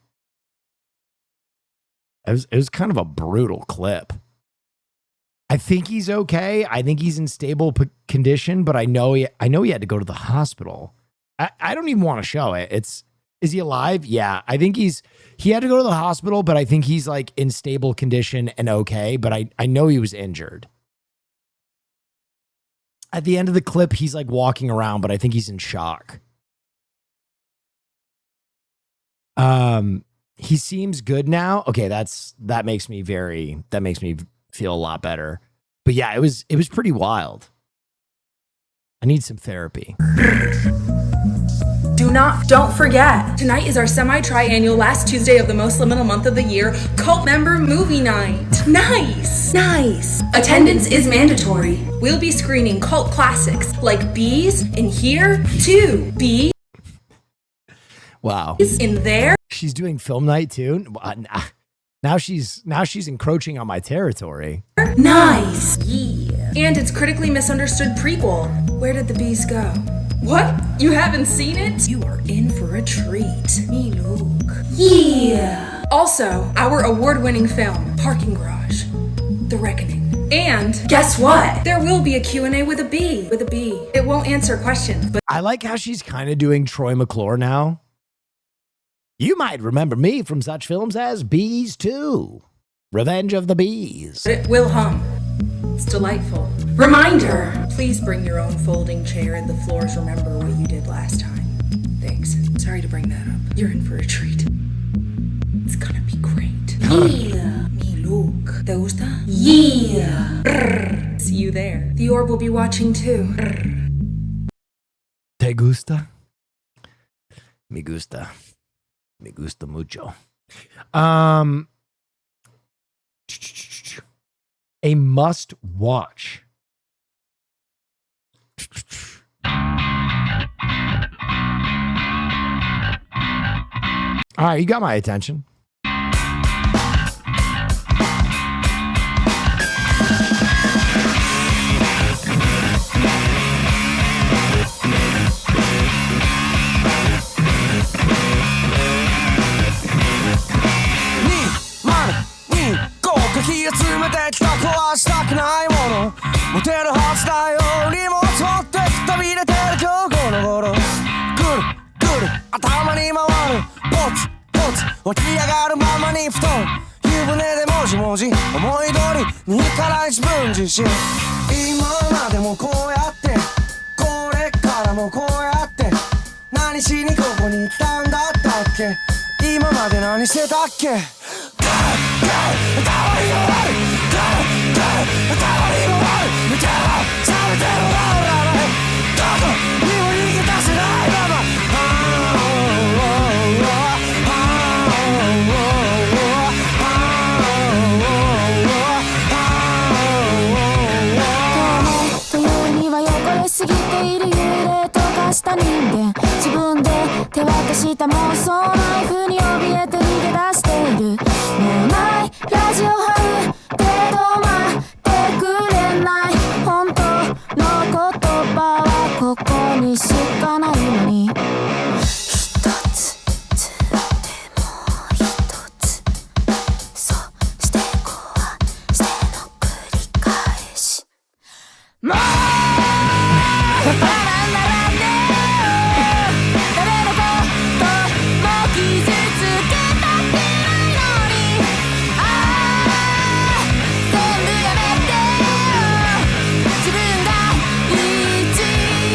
It was kind of a brutal clip. I think he's okay. I think he's in stable condition, but I know he had to go to the hospital. I don't even want to show it. Is he alive? Yeah, I think he had to go to the hospital, but I think he's like in stable condition and okay, but I know he was injured. At the end of the clip, he's like walking around, but I think he's in shock. he seems good now. Okay, that makes me feel a lot better. But yeah, it was pretty wild. I need some therapy. Don't forget, tonight is our semi-triannual last Tuesday of the most liminal month of the year, cult member movie night. Nice. Attendance is mandatory. We'll be screening cult classics like Bees in here too. Bees. Wow. In there. She's doing film night too. Now she's encroaching on my territory. Nice. Yeah. And it's critically misunderstood prequel. Where did the bees go? What? You haven't seen it? You are in for a treat. Me look. Yeah. Also, our award-winning film, Parking Garage, The Reckoning. And guess what? There will be a Q&A with a bee. It won't answer questions, but I like how she's kind of doing Troy McClure now. You might remember me from such films as Bees 2, Revenge of the Bees. it will hum. It's delightful. Reminder, please bring your own folding chair. The floors remember what you did last time. Thanks. Sorry to bring that up. You're in for a treat. It's gonna be great. Yeah. Me look. ¿Te gusta? Yeah. Brr. See you there. The orb will be watching too. Brr. ¿Te gusta? Me gusta. Me gusta mucho. A must watch. All right, you got my attention.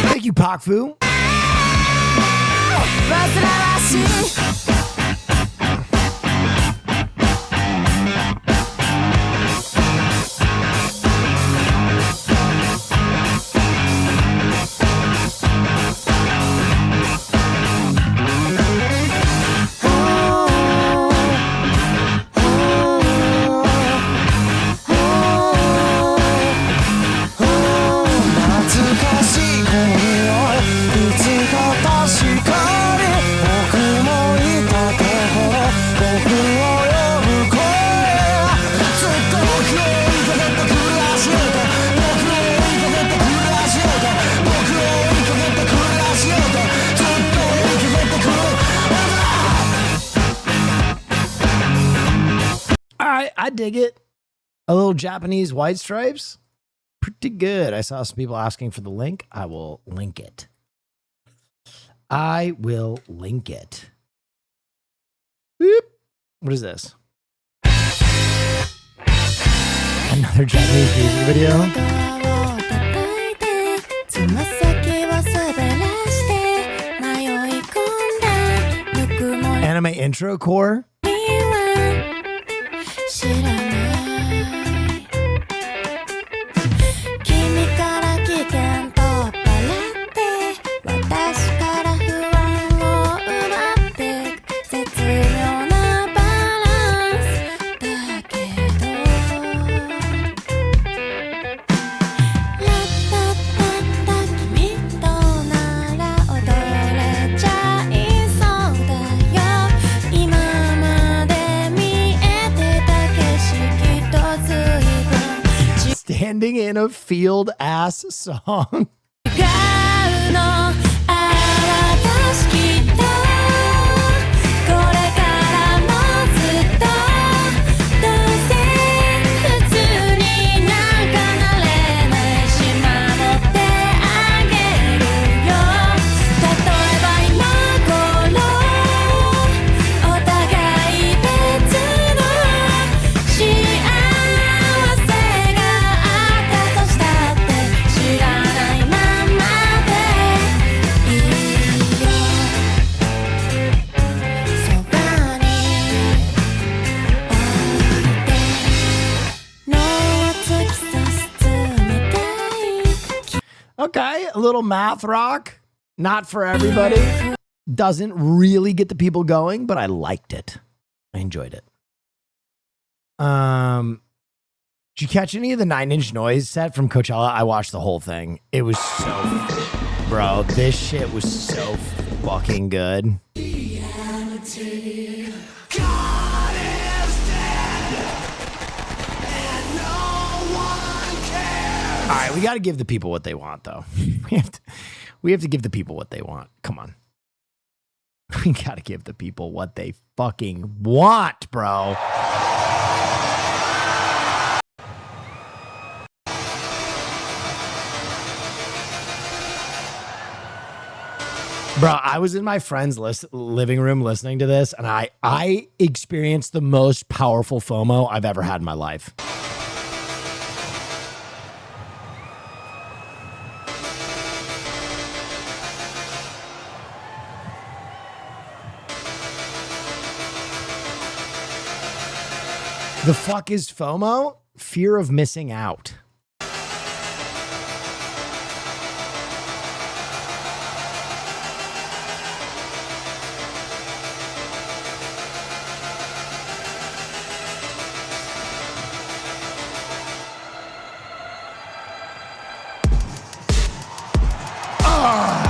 Thank you, Pakfu. I dig it. A little Japanese White Stripes. Pretty good. I saw some people asking for the link. I will link it. What is this? Another Japanese music video? Anime intro core? 知らない君から危険とバレて私から不安を奪ってく絶妙なバランスだけどラッタッタッタ君となら踊れちゃいそうだよ今まで見えてた景色と随分 Standing in a field ass song. 違うのあ私きっとこれからもずっとどうせ普通になんかなれないし守ってあげるよ例えば今頃お互い別の幸せがあったとしたって知らないままでいいよそばに置いて脳を突き刺す冷たい Okay, a little math rock. Not for everybody. Doesn't really get the people going, but I liked it. I enjoyed it. Did you catch any of the 9 Inch Noise set from Coachella? I watched the whole thing. It was so, bro, this shit was so fucking good. All right, we got to give the people what they want, though. We have to give the people what they want. Come on. We got to give the people what they fucking want, bro. Bro, I was in my friend's living room listening to this, and I experienced the most powerful FOMO I've ever had in my life. The fuck is FOMO? Fear of missing out. Ah!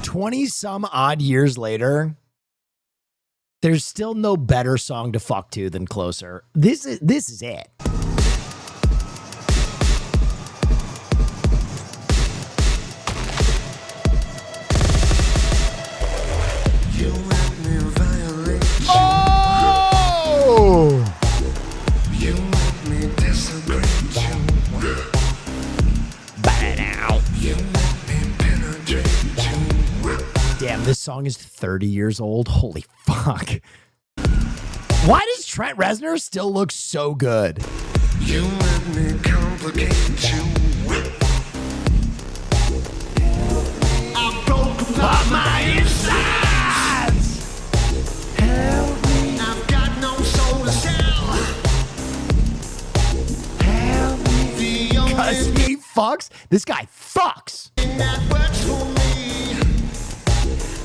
20 some odd years later, there's still no better song to fuck to than Closer. This is it. Oh! Damn, this song is 30 years old. Holy fuck. Why does Trent Reznor still look so good? You let me complicate you. I broke apart my insides. Help me. I've got no soul to sell. Help me. Because he fucks. This guy fucks. That works for me.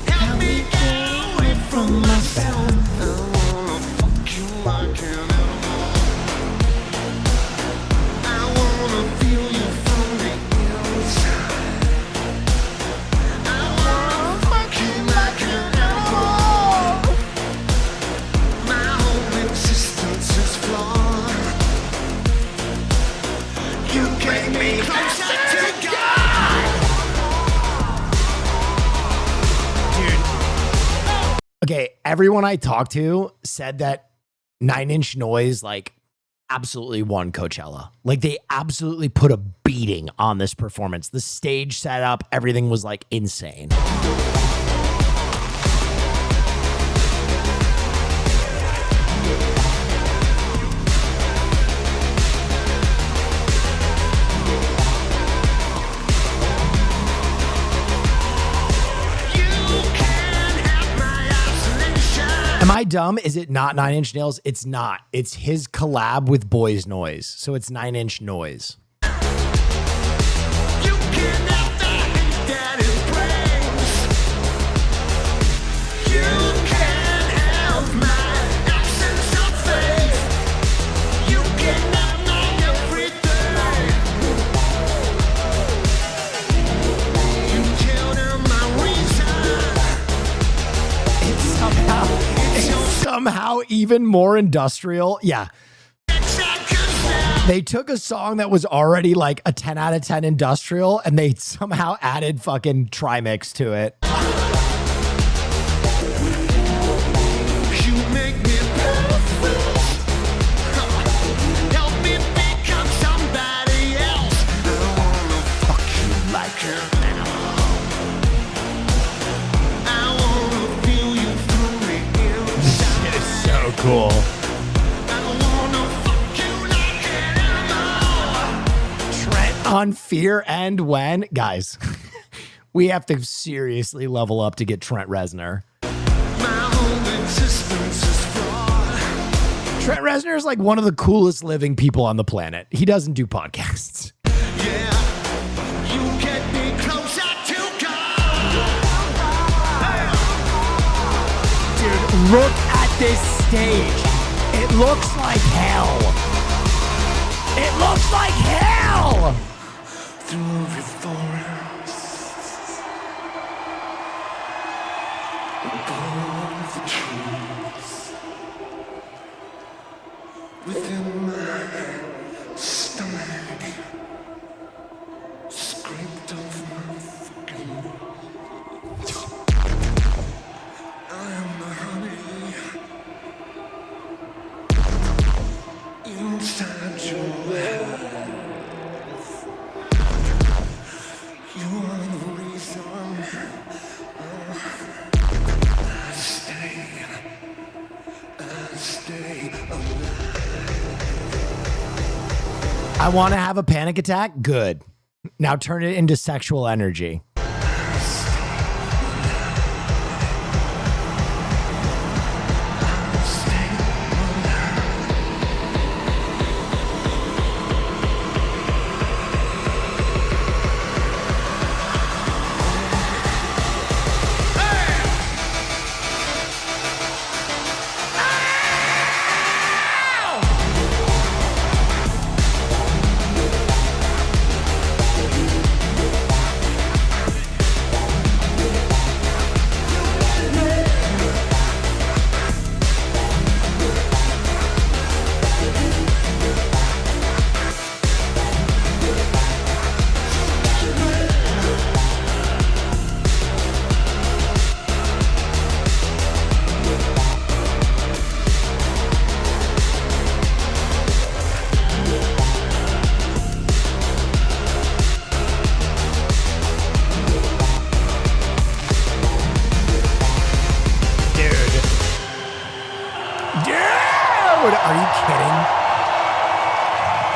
Help me get away from myself. I wanna fuck you like an animal. I wanna feel you from the inside. I wanna fuck you like an animal. My whole existence is flawed. You bring me closer to God. Okay, everyone I talked to said that 9 Inch Noise like absolutely won Coachella. Like they absolutely put a beating on this performance. The stage setup, everything was like insane. I dumb? Is it not 9 Inch Nails? It's not. It's his collab with Boys Noise. So it's 9 Inch Noise. Somehow even more industrial. Yeah. They took a song that was already like a 10 out of 10 industrial and they somehow added fucking Trimix to it. You make me perfect. Help me become somebody else. I wanna fuck you like her now. I wanna feel you through the inside. It is so cool. Trent on Fear and When. Guys, we have to seriously level up to get Trent Reznor. Trent Reznor is like one of the coolest living people on the planet. He doesn't do podcasts. Dude, look at this stage. It looks like hell. It looks like hell. Through the forest, above the trees, within my stomach, scraped off my fucking. I am the honey inside your life. You are the reason I stay alive. I want to have a panic attack? Good. Now turn it into sexual energy.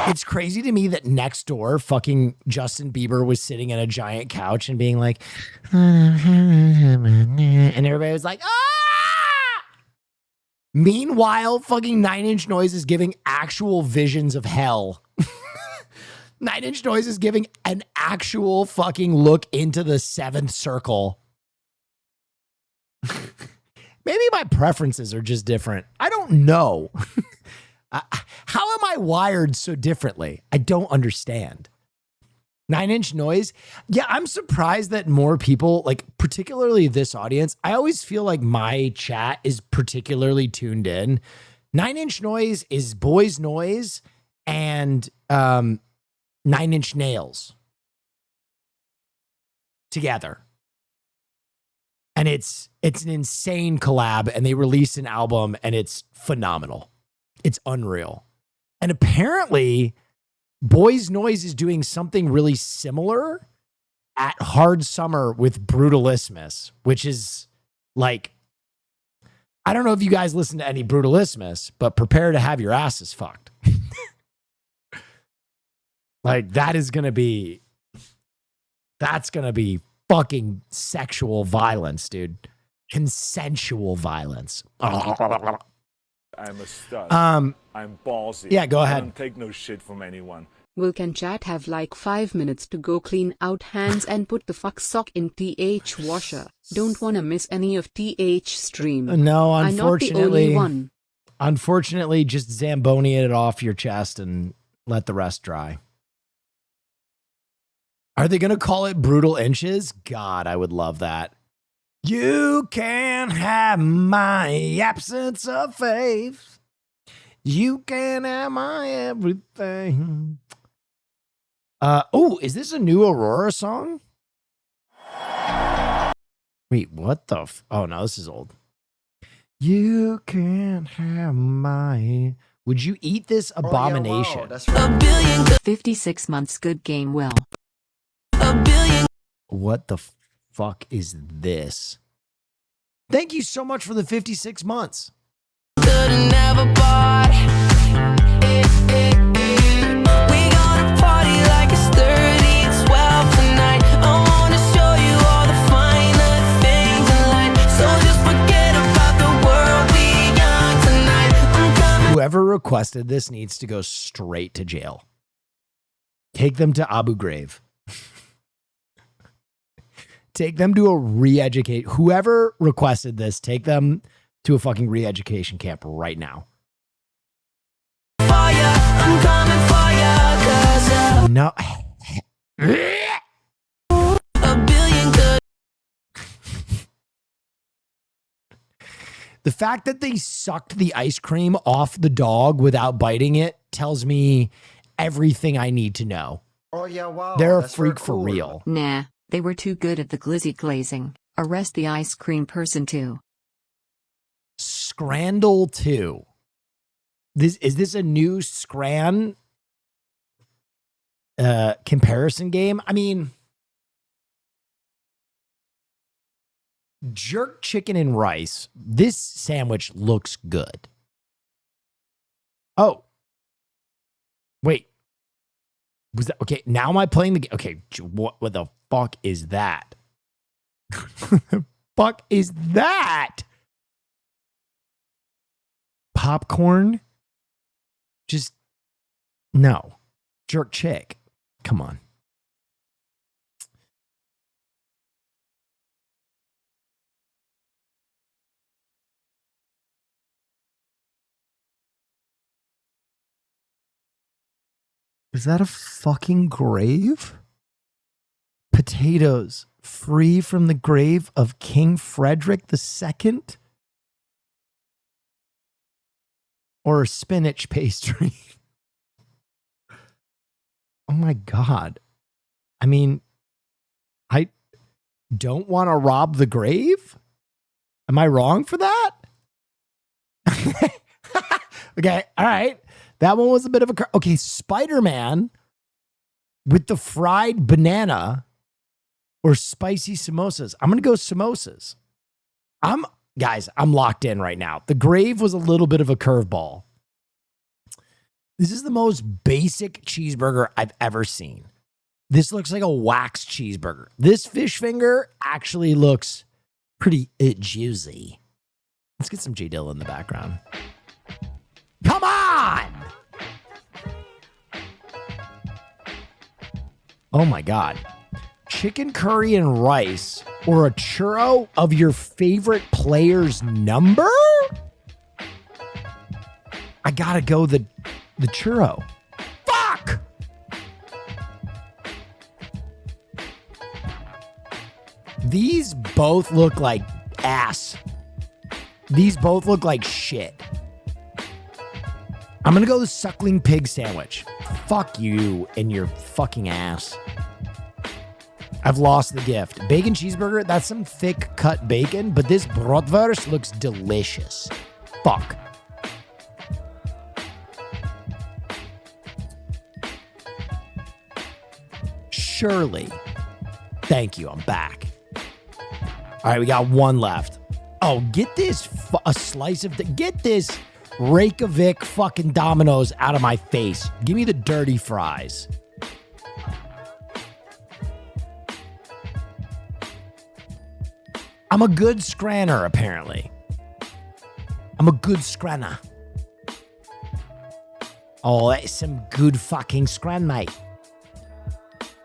It's crazy to me that next door, fucking Justin Bieber was sitting on a giant couch and being like, and everybody was like, ah! Meanwhile, fucking 9 Inch Noise is giving actual visions of hell. 9 Inch Noise is giving an actual fucking look into the seventh circle. Maybe my preferences are just different. I don't know. How am I wired so differently? I don't understand. 9 Inch Noise. Yeah, I'm surprised that more people, like particularly this audience, I always feel like my chat is particularly tuned in. 9 Inch Noise is Boys Noise and 9 Inch Nails together. And it's an insane collab, and they released an album and it's phenomenal. It's unreal. And apparently Boys Noise is doing something really similar at Hard Summer with Brutalismus, which is like, I don't know if you guys listen to any Brutalismus, but prepare to have your asses fucked. Like that's going to be fucking sexual violence, dude. consensual violence. I'm a stud. Um, I'm ballsy. yeah, go I ahead. don't take no shit from anyone. Will can chat have like 5 minutes to go clean out hands and put the fuck sock in TH washer? Don't wanna miss any of TH stream. No, I'm not the unfortunately. only one. Unfortunately, just Zamboni it off your chest and let the rest dry. Are they going to call it Brutal Inches? God, I would love that. You can have my absence of faith. You can have my everything. Oh, is this a new Aurora song? Wait, what the? Oh, no, this is old. You can have my. Would you eat this abomination? Oh, yeah, wow, that's right. 56 months good game, Will. What the fuck is this? Thank you so much for the 56 months. Whoever requested this needs to go straight to jail. Take them to Abu Ghraib. Take them to a re-educate. Whoever requested this, take them to a fucking re-education camp right now. No. The fact that they sucked the ice cream off the dog without biting it tells me everything I need to know. Oh yeah, wow. They're a that's freak very for cool. real. Nah, they were too good at the glizzy glazing. Arrest the ice cream person too. Scrandle 2. Is this a new Scran comparison game? I mean, jerk chicken and rice. This sandwich looks good. Oh. Wait. Was that okay? Now am I playing the game? Okay, what the fuck is that? What the fuck is that? Popcorn? Just no. Jerk chick. Come on. Is that a fucking grave? Potatoes free from the grave of King Frederick II? Or a spinach pastry? Oh my God. I mean, I don't want to rob the grave? Am I wrong for that? Okay, all right. That one was a bit of a... Okay, Spider-Man with the fried banana or spicy samosas. I'm going to go samosas. Guys, I'm locked in right now. The grave was a little bit of a curveball. This is the most basic cheeseburger I've ever seen. This looks like a wax cheeseburger. This fish finger actually looks pretty juicy. Let's get some J Dilla in the background. Come on! Oh my God. Chicken curry and rice or a churro of your favorite player's number? I gotta go the churro. Fuck! These both look like ass. These both look like shit. I'm gonna go the suckling pig sandwich. Fuck you and your fucking ass. I've lost the gift. Bacon cheeseburger, that's some thick cut bacon, but this bratwurst looks delicious. Fuck. Surely. Thank you, I'm back. All right, we got one left. Oh, get this, a slice of, get this Reykjavik fucking Domino's out of my face. Give me the dirty fries. I'm a good scranner, apparently. I'm a good scranner. Oh, that's some good fucking scran, mate.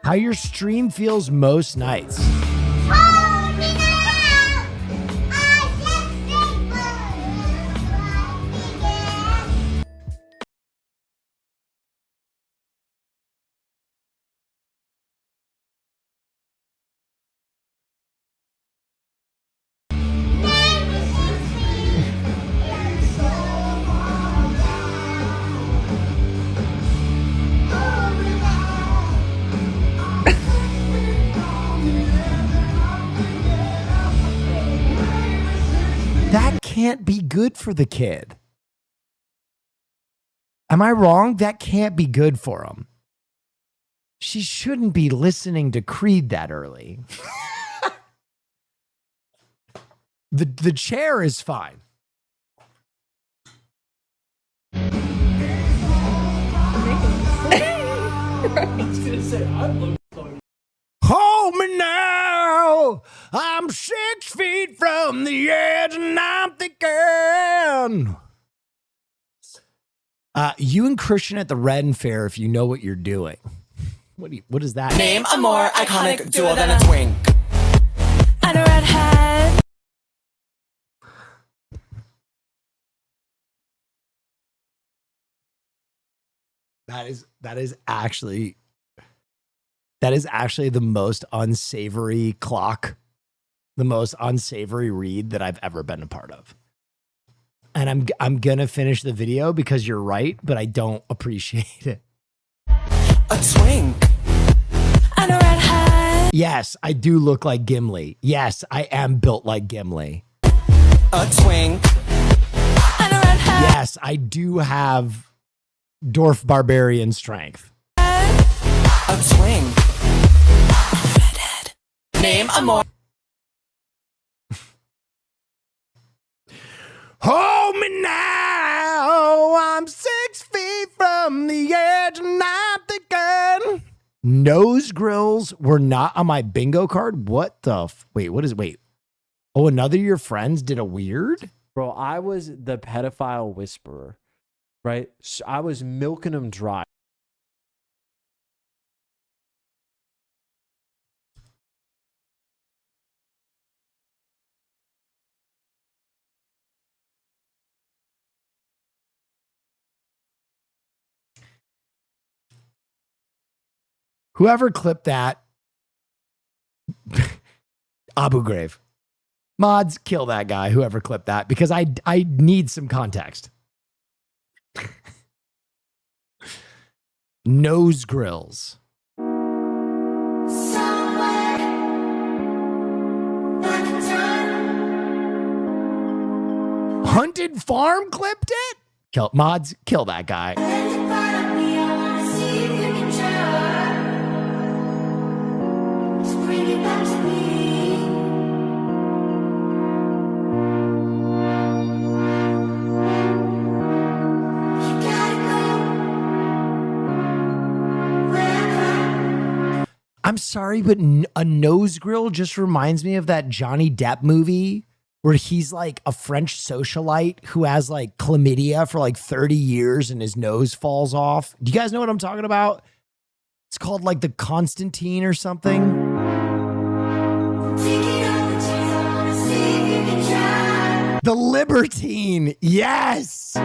How your stream feels most nights. That can't be good for the kid. Am I wrong? That can't be good for him. She shouldn't be listening to Creed that early. The chair is fine. Hold me now. I'm 6 feet from the edge and I'm thinking. You and Christian at the Ren Fair, if you know what you're doing. What is that? Name a more iconic duo than a twink. And a redhead. That is actually the most unsavory clock, the most unsavory read that I've ever been a part of. And I'm gonna finish the video because you're right, but I don't appreciate it. A twink. And a redhead. Yes, I do look like Gimli. Yes, I am built like Gimli. A twink. And a redhead. Yes, I do have dwarf barbarian strength. A twink. Redhead. Name a more. Hold me now. I'm 6 feet from the edge and I'm thinking. Nose grills were not on my bingo card. What the? Wait. Oh, another of your friends did a weird? Bro, I was the pedophile whisperer, right? So I was milking them dry. Whoever clipped that, Abu Grave. Mods, kill that guy, whoever clipped that, because I need some context. Nose grills. Hunted Farm clipped it? Mods, kill that guy. I'm sorry, but a nose grill just reminds me of that Johnny Depp movie where he's like a French socialite who has like chlamydia for like 30 years and his nose falls off. Do you guys know what I'm talking about? It's called like the Constantine or something. The Libertine. Yes.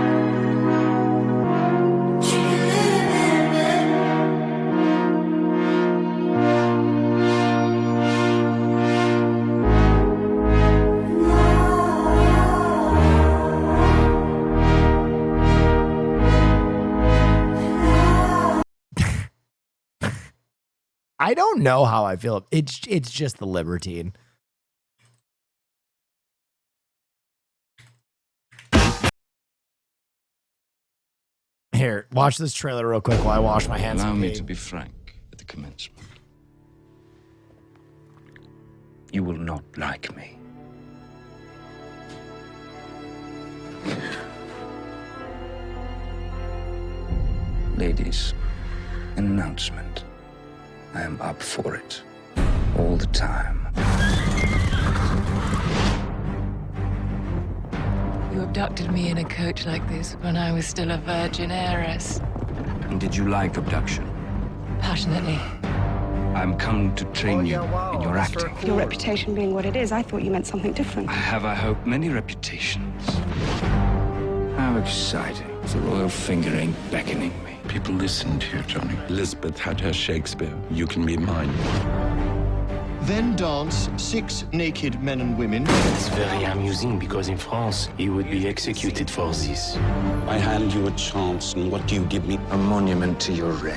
I don't know how I feel. It's just the Libertine. Here, watch this trailer real quick while I wash my hands. Allow me to be frank at the commencement. You will not like me. Ladies, an announcement. I am up for it. All the time. You abducted me in a coach like this when I was still a virgin heiress. And did you like abduction? Passionately. I'm come to train you in your acting. Your reputation being what it is, I thought you meant something different. I have, I hope, many reputations. How exciting. The royal finger ain't beckoning me. People listen to you, Johnny. Elizabeth had her Shakespeare. You can be mine. Then dance 6 naked men and women. It's very amusing because in France, he would be executed for this. I hand you a chance, and what do you give me? A monument to your reign.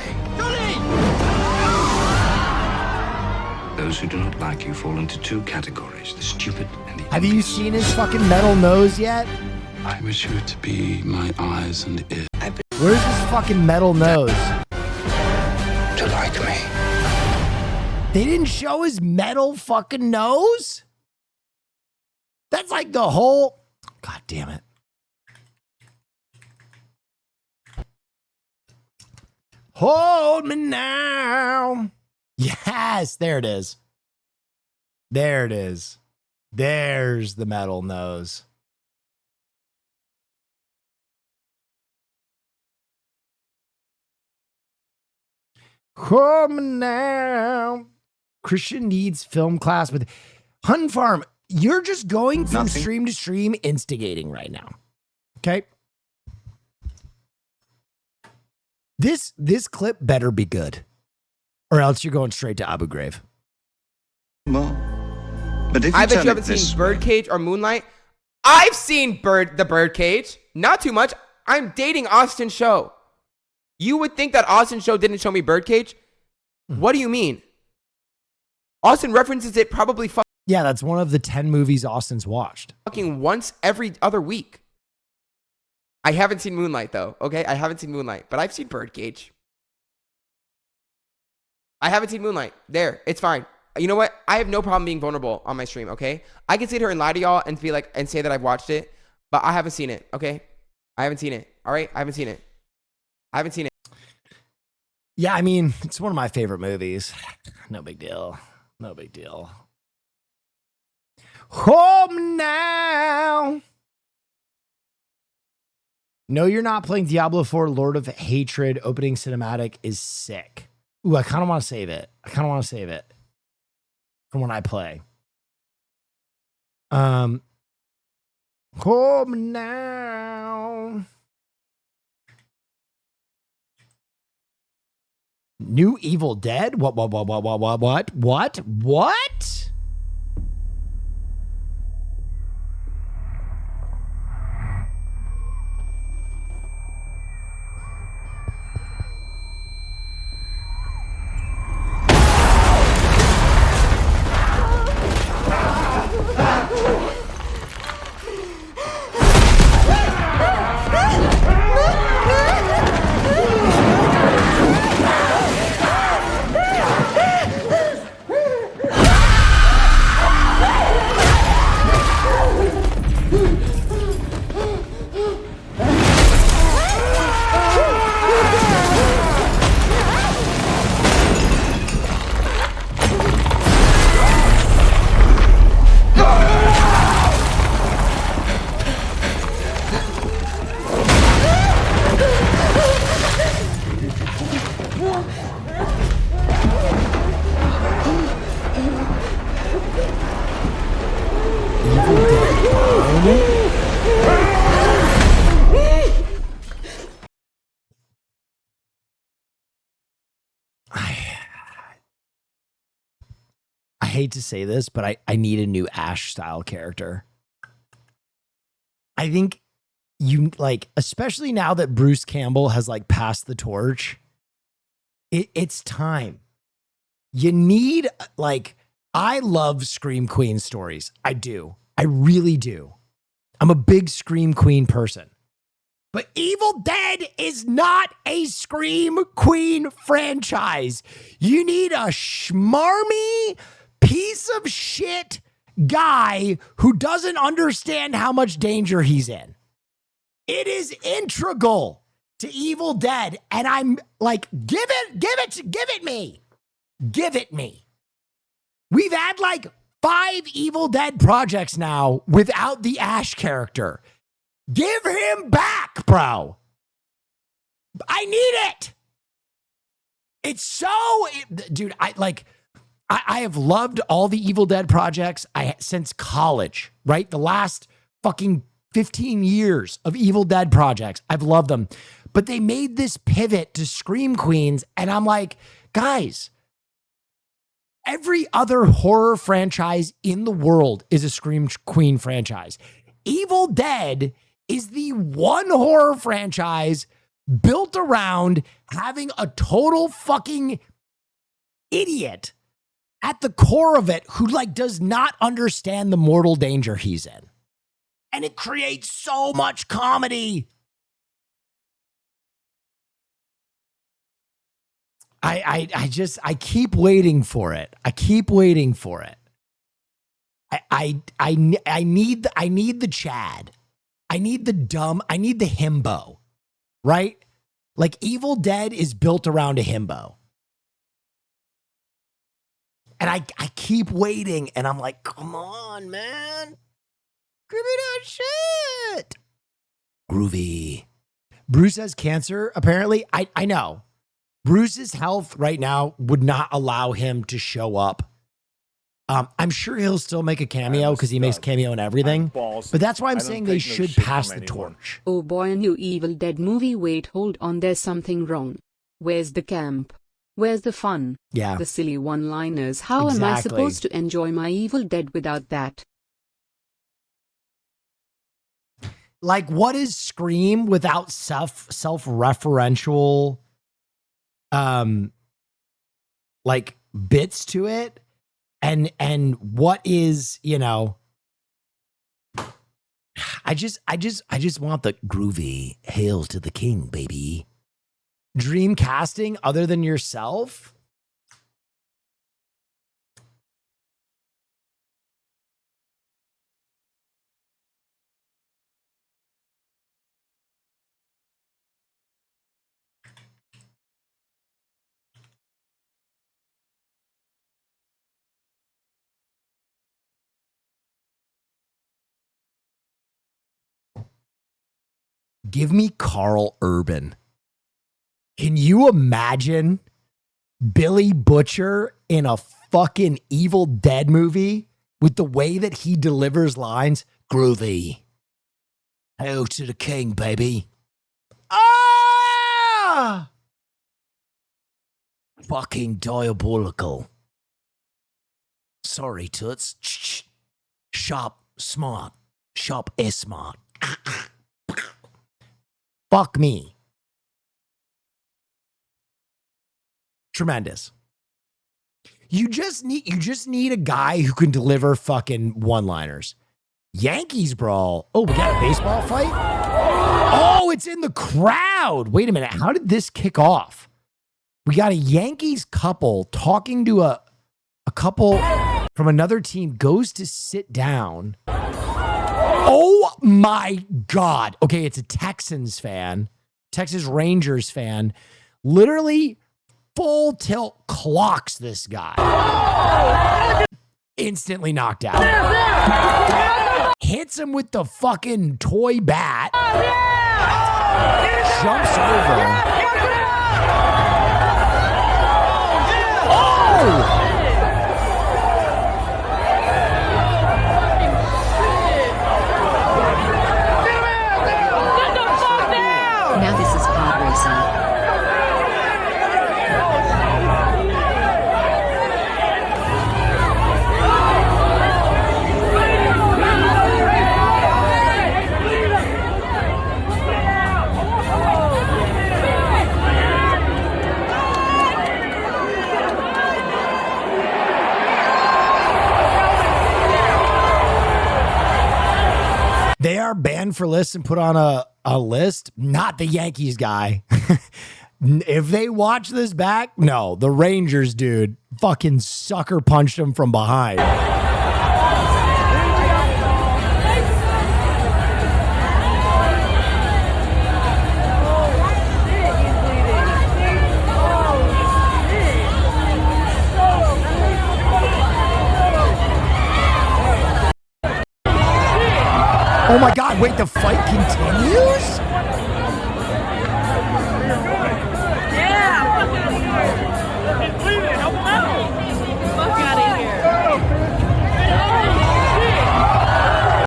Those who do not like you fall into 2 categories, the stupid and the Have you seen his fucking metal nose yet? I wish you to be my eyes and ears. Where's his fucking metal nose? To like me. They didn't show his metal fucking nose? That's like the whole... God damn it. Hold me now. Yes, there it is. There it is. There's the metal nose. Hold me now. Christian needs film class with Hun Farm. You're just going from stream to stream, instigating right now. Okay. This clip better be good, or else you're going straight to Abu Ghraib. Well, but if I bet you haven't seen Birdcage or Moonlight. I've seen the Birdcage. Not too much. I'm dating Austin Show. You would think that Austin Show didn't show me Birdcage? What do you mean? Austin references it probably yeah, that's one of the 10 movies Austin's watched. Fucking once every other week. I haven't seen Moonlight though, okay? I haven't seen Moonlight, but I've seen Birdcage. I haven't seen Moonlight. There, it's fine. You know what? I have no problem being vulnerable on my stream, okay? I can sit here and lie to y'all and be like and say that I've watched it, but I haven't seen it, okay? I haven't seen it. All right? I haven't seen it. I haven't seen it. Yeah, I mean, it's one of my favorite movies. No big deal. No big deal. Home now. No, you're not playing Diablo 4 Lord of Hatred. Opening cinematic is sick. Ooh, I kind of want to save it. From when I play. Home now. New Evil Dead? What? I hate to say this, but I need a new Ash style character. I think you like, especially now that Bruce Campbell has like passed the torch, it's time. You need like, I love Scream Queen stories. I do. I really do. I'm a big Scream Queen person. But Evil Dead is not a Scream Queen franchise. You need a schmarmy piece of shit guy who doesn't understand how much danger he's in. It is integral to Evil Dead. And I'm like, give it me. We've had like 5 Evil Dead projects now without the Ash character. Give him back, bro. I need it. It's so, dude, I have loved all the Evil Dead projects since college, right? The last fucking 15 years of Evil Dead projects. I've loved them. But they made this pivot to Scream Queens, and I'm like, guys, every other horror franchise in the world is a Scream Queen franchise. Evil Dead is the one horror franchise built around having a total fucking idiot at the core of it who does not understand the mortal danger he's in. And it creates so much comedy. I keep waiting for it. I keep waiting for it. I need the Chad. I need the dumb. I need the himbo, right? Like Evil Dead is built around a himbo. And I keep waiting and I'm like, come on, man. Give me that shit. Groovy. Bruce has cancer, apparently. I know. Bruce's health right now would not allow him to show up. I'm sure he'll still make a cameo because he makes cameo in everything. But that's why I'm saying they should pass the torch. Oh boy, a new Evil Dead movie. Wait, hold on, there's something wrong. Where's the camp? Where's the fun? Yeah. The silly one-liners. How am I supposed to enjoy my Evil Dead without that? Like, what is Scream without self-referential like bits to it? And what is, I just want the groovy hails to the king, baby. Dream casting other than yourself? Give me Carl Urban. Can you imagine Billy Butcher in a fucking Evil Dead movie with the way that he delivers lines? Groovy. Hail to the king, baby. Ah! Fucking diabolical. Sorry, Toots. Sharp, smart. Sharp is smart. Fuck me. Tremendous. You just need a guy who can deliver fucking one-liners. Yankees brawl. Oh, we got a baseball fight? Oh, it's in the crowd. Wait a minute. How did this kick off? We got a Yankees couple talking to a couple from another team goes to sit down. Oh my God. Okay, it's a Texans fan, Texas Rangers fan, literally full tilt clocks this guy. Instantly knocked out. Hits him with the fucking toy bat. Jumps over. Oh! Now this is pod racing. They are banned for lists and put on a list. Not the Yankees guy. If they watch this back, no, the Rangers dude fucking sucker punched him from behind. Oh my God, wait, the fight continues?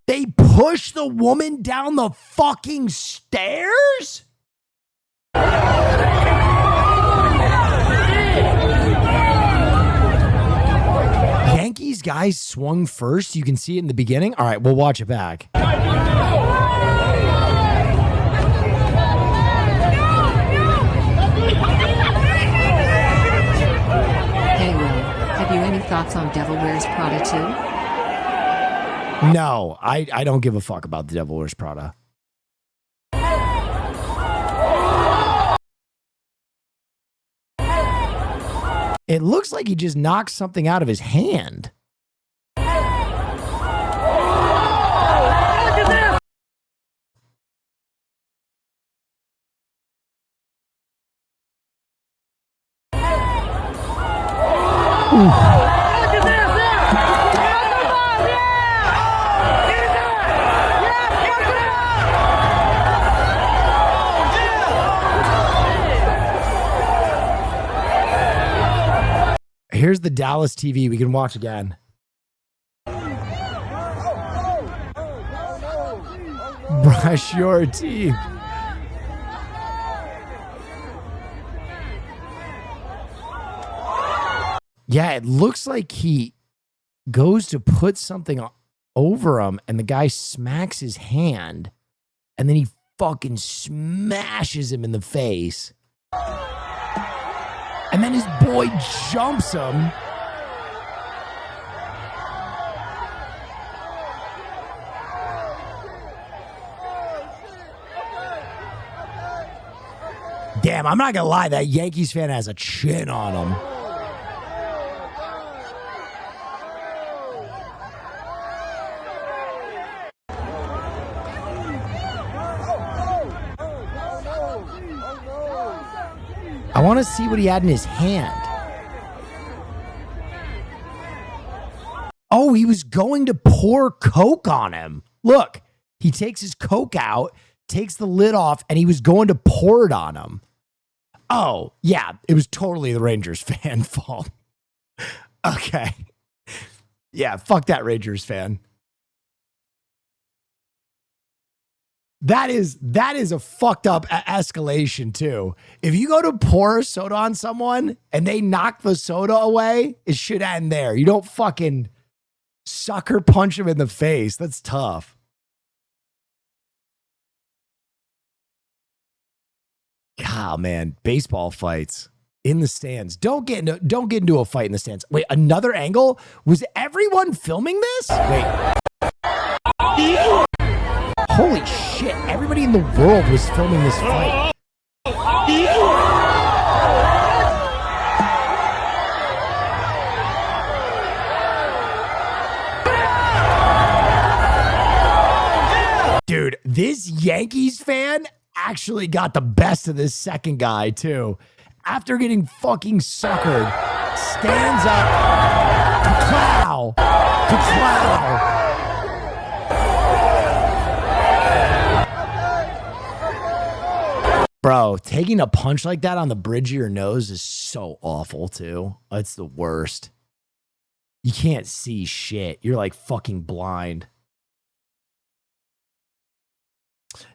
They push the woman down the fucking stairs? Yankees guys swung first. You can see it in the beginning. All right, we'll watch it back. Hey Will, have you any thoughts on Devil Wears Prada 2? No, I don't give a fuck about the Devil Wears Prada. It looks like he just knocked something out of his hand. Here's the Dallas TV. We can watch again. Brush your teeth. Yeah, it looks like he goes to put something over him and the guy smacks his hand and then he fucking smashes him in the face. And then his boy jumps him. Damn, I'm not gonna lie, that Yankees fan has a chin on him. I want to see what he had in his hand. Oh, he was going to pour Coke on him. Look, he takes his Coke out, takes the lid off, and he was going to pour it on him. Oh, yeah, it was totally the Rangers fan fault. Okay. Yeah, fuck that Rangers fan. That is a fucked up escalation too. If you go to pour soda on someone and they knock the soda away, it should end there. You don't fucking sucker punch him in the face. That's tough. God, man, baseball fights in the stands. Don't get into a fight in the stands. Wait, another angle? Was everyone filming this? Wait. Holy shit, everybody in the world was filming this fight. Dude, this Yankees fan actually got the best of this second guy, too. After getting fucking suckered, stands up. Ka-clow. Ka-clow. Bro, taking a punch like that on the bridge of your nose is so awful, too. It's the worst. You can't see shit. You're like fucking blind.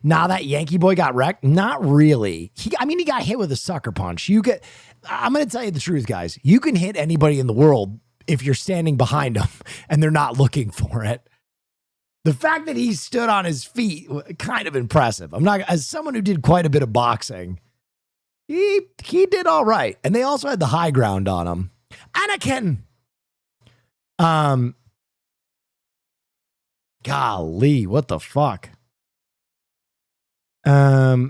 Nah, that Yankee boy got wrecked? Not really. He got hit with a sucker punch. I'm going to tell you the truth, guys. You can hit anybody in the world if you're standing behind them and they're not looking for it. The fact that he stood on his feet, kind of impressive. As someone who did quite a bit of boxing, he did all right. And they also had the high ground on him. Anakin. Golly, what the fuck? Yeah,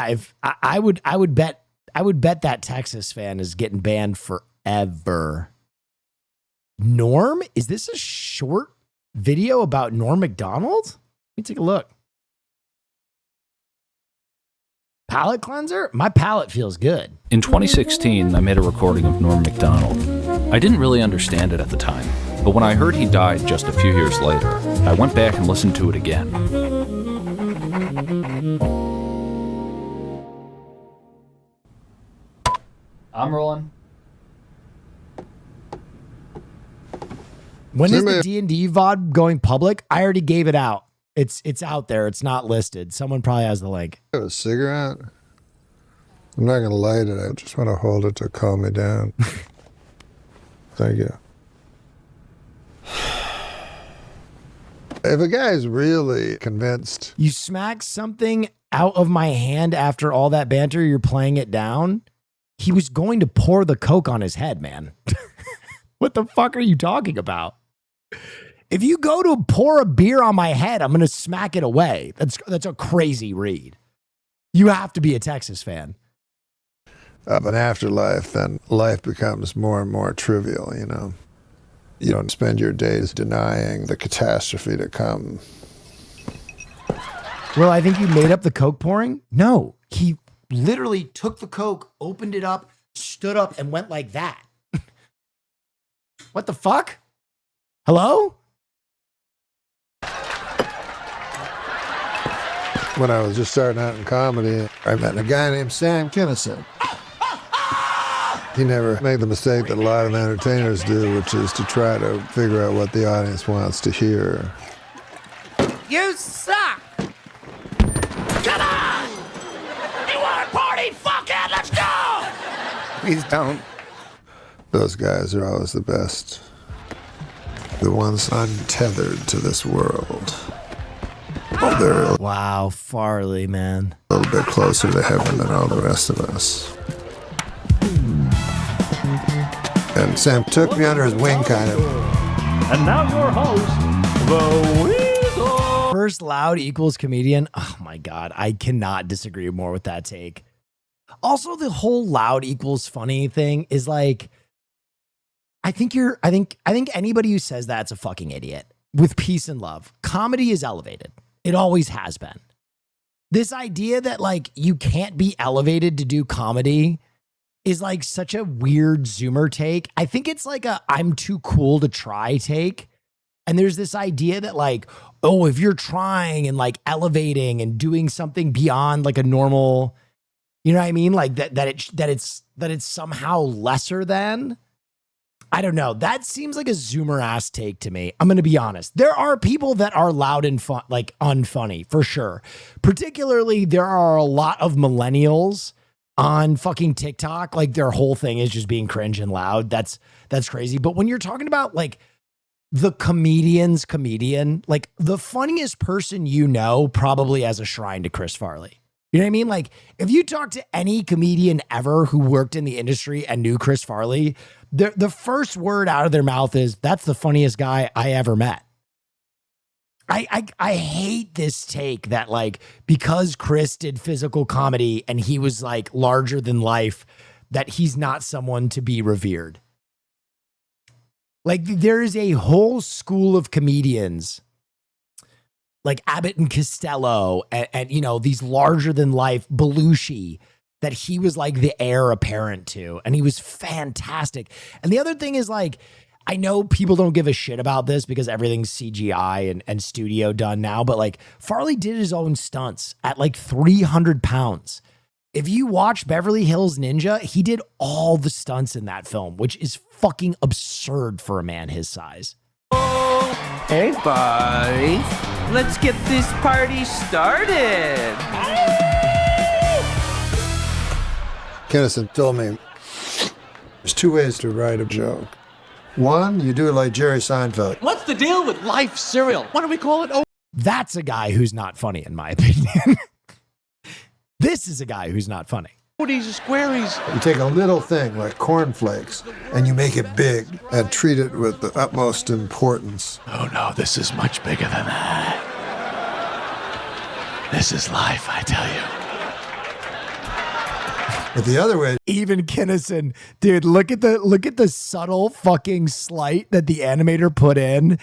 if I would bet that Texas fan is getting banned forever. Norm? Is this a short video about Norm Macdonald? Let me take a look. Palate cleanser? My palate feels good. In 2016, I made a recording of Norm Macdonald. I didn't really understand it at the time, but when I heard he died just a few years later, I went back and listened to it again. I'm rolling. When is the D&D VOD going public? I already gave it out. It's out there. It's not listed. Someone probably has the link. I have a cigarette. I'm not going to light it. I just want to hold it to calm me down. Thank you. If a guy's really convinced. You smack something out of my hand after all that banter, you're playing it down. He was going to pour the Coke on his head, man. What the fuck are you talking about? If you go to pour a beer on my head, I'm going to smack it away. That's a crazy read. You have to be a Texas fan. Of an afterlife, then life becomes more and more trivial, you know. You don't spend your days denying the catastrophe to come. Well, I think you made up the Coke pouring. No, he literally took the Coke, opened it up, stood up, and went like that. What the fuck? Hello? When I was just starting out in comedy, I met a guy named Sam Kinison. He never made the mistake that a lot of entertainers do, which is to try to figure out what the audience wants to hear. You suck! Come on! You want to party? Fuck it, let's go! Please don't. Those guys are always the best. The ones untethered to this world. They're wow, Farley, man. A little bit closer to heaven than all the rest of us. And Sam took me under his wing, kind of. And now your host, the Weasel. First loud equals comedian. Oh my God, I cannot disagree more with that take. Also, the whole loud equals funny thing is like, I think anybody who says that's a fucking idiot. With peace and love, comedy is elevated. It always has been. This idea that like you can't be elevated to do comedy is like such a weird Zoomer take. I think it's like a I'm too cool to try take. And there's this idea that like, oh, if you're trying and like elevating and doing something beyond like a normal, you know what I mean? Like that it's somehow lesser than. I don't know. That seems like a Zoomer ass take to me. I'm going to be honest. There are people that are loud and fun, like unfunny for sure. Particularly, there are a lot of millennials on fucking TikTok. Like their whole thing is just being cringe and loud. That's crazy. But when you're talking about like the comedian's comedian, like the funniest person you know probably has a shrine to Chris Farley. You know what I mean? Like if you talk to any comedian ever who worked in the industry and knew Chris Farley, the first word out of their mouth is, that's the funniest guy I ever met. I hate this take that like, because Chris did physical comedy and he was like larger than life, that he's not someone to be revered. Like there is a whole school of comedians like Abbott and Costello and you know, these larger than life, Belushi, that he was like the heir apparent to, and he was fantastic. And the other thing is like, I know people don't give a shit about this because everything's CGI and studio done now, but like Farley did his own stunts at like 300 pounds. If you watch Beverly Hills Ninja, he did all the stunts in that film, which is fucking absurd for a man his size. Hey, boys. Let's get this party started. Kinison told me there's two ways to write a joke. One, you do it like Jerry Seinfeld. What's the deal with life cereal? Why don't we call it? That's a guy who's not funny, in my opinion. This is a guy who's not funny. These are squaries. You take a little thing like cornflakes and you make it big and treat it with the utmost importance. Oh no, this is much bigger than that. This is life, I tell you. But the other way, even Kinison, dude, look at the subtle fucking slight that the animator put in.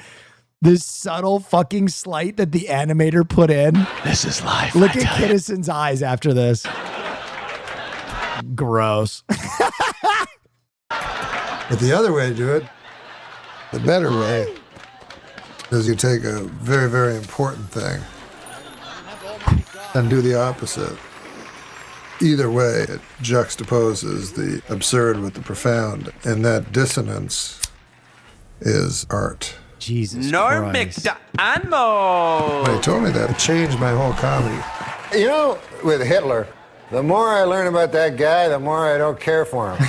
This subtle fucking slight that the animator put in. This is life. Look at Kinnison's eyes after this. Gross. But the other way to do it, the better way, is you take a very, very important thing and do the opposite. Either way, it juxtaposes the absurd with the profound, and that dissonance is art. Jesus Norm McDonald. When he told me that, it changed my whole comedy. You know, with Hitler, the more I learn about that guy, the more I don't care for him.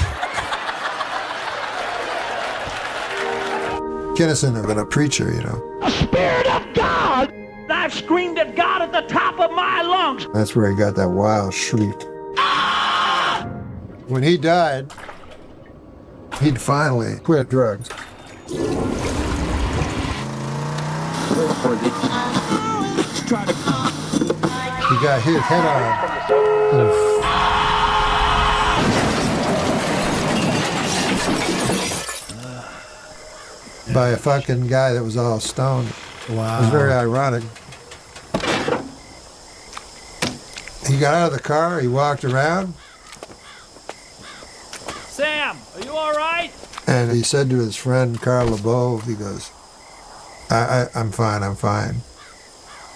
Kinnison had been a preacher, you know. A spirit of God! I've screamed at God at the top of my lungs. That's where he got that wild shriek. When he died, he'd finally quit drugs. He got hit head on. By a fucking guy that was all stoned. Wow. It was very ironic. He got out of the car, he walked around, Sam, are you all right? and he said to his friend Carl LeBeau, he goes, I'm fine, I'm fine.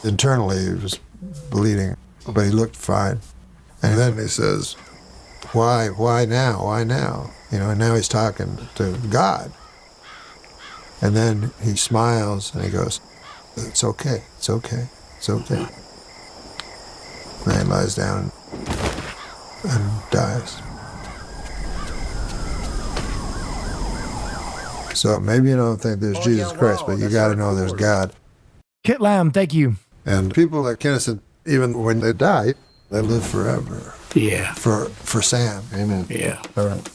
Internally, he was bleeding, but he looked fine. And then he says, why now, why now? You know, and now he's talking to God. And then he smiles and he goes, it's okay, it's okay, it's okay. Man lies down and dies. So maybe you don't think there's Jesus Christ, but you got to know there's God. Kit Lamb, thank you. And people like Kinnison, even when they die, they live forever. Yeah. For Sam. Amen. Yeah. All right.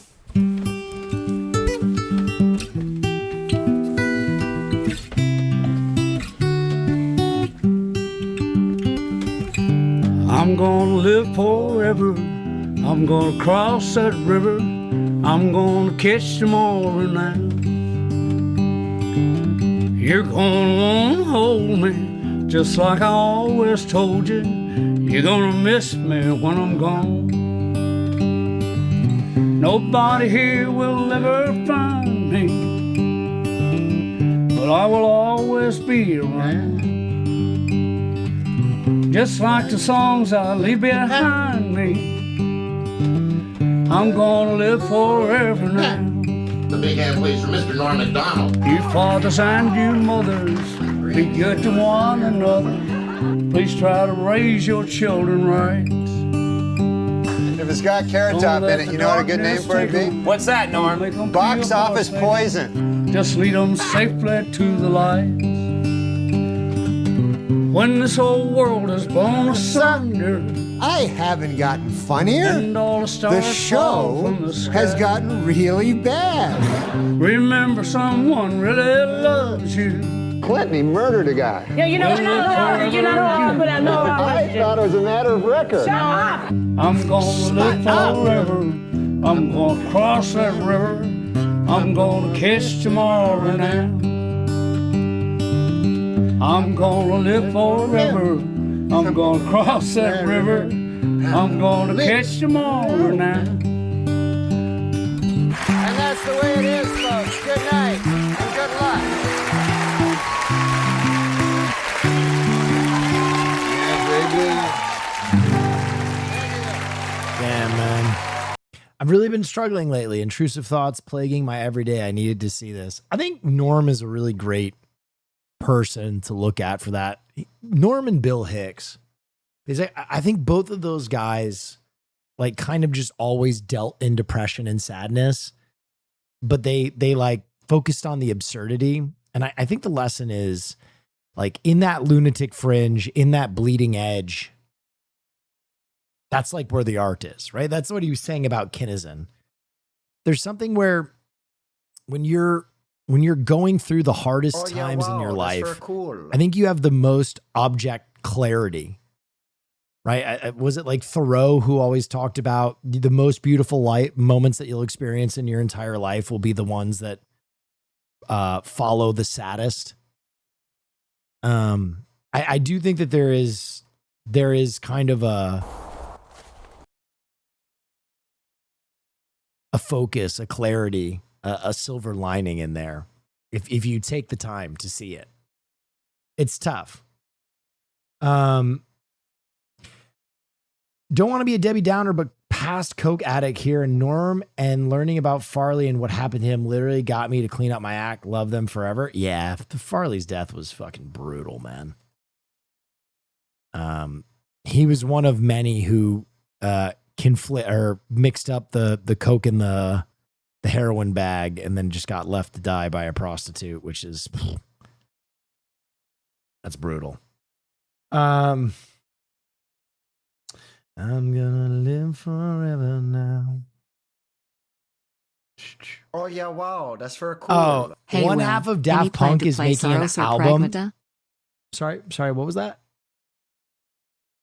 I'm gonna live forever. I'm gonna cross that river. I'm gonna catch tomorrow now. You're gonna wanna hold me just like I always told you. You're gonna miss me when I'm gone. Nobody here will ever find me, but I will always be around. Just like the songs I leave behind me, I'm gonna live forever now. The big hand, please, for Mr. Norm McDonald. You fathers and you mothers, be good to one another. Please try to raise your children right. If it's got Carrot Top in it, you know what a good name for it would be? What's that, Norm? Box Office Poison. Just lead them safely to the light. When this whole world is blown asunder, I haven't gotten funnier. and all the The stars fall show from the sky, has gotten really bad. remember someone really loves you. Clinton, he murdered a guy. Yeah, you know, you're not allowed, but I know I thought it was a matter of record. Shut up! I'm gonna live forever. I'm gonna cross that river. I'm gonna catch tomorrow now. I'm gonna live forever. I'm gonna cross that river. I'm gonna catch tomorrow now. And that's the way it is, folks. Good night and good luck. Damn, man. I've really been struggling lately. Intrusive thoughts plaguing my everyday. I needed to see this. I think Norm is a really great person to look at for that. Norm and Bill Hicks. Because I think both of those guys like kind of just always dealt in depression and sadness, but they like focused on the absurdity. And I think the lesson is like in that lunatic fringe, in that bleeding edge, that's like where the art is, right? That's what he was saying about Kinnison. There's something where when you're going through the hardest times in your life, Cool. I think you have the most object clarity, right? Was it like Thoreau who always talked about the most beautiful moments that you'll experience in your entire life will be the ones that follow the saddest? I do think that there is kind of a focus, a clarity a silver lining in there if you take the time to see it. It's tough. Don't want to be a Debbie Downer, but past coke addict here in Norm, and learning about Farley and what happened to him literally got me to clean up my act. Love them forever. Yeah, the Farley's death was fucking brutal, man. He was one of many who mixed up the coke in the heroin bag and then just got left to die by a prostitute, which is that's brutal. I'm gonna live forever now. Oh yeah, wow, that's very cool. Oh, Hey, one Will, half of any Daft plan Punk to is play making an Soros or album. Pragmata? Sorry, what was that?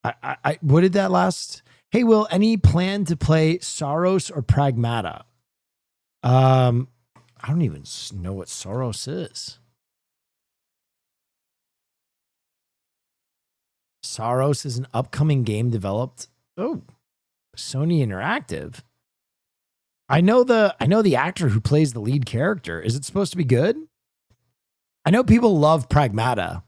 I what did that last? Hey, Will, any plan to play Soros or Pragmata? I don't even know what Soros is. Soros is an upcoming game developed. Oh, Sony Interactive. I know the actor who plays the lead character. Is it supposed to be good? I know people love Pragmata.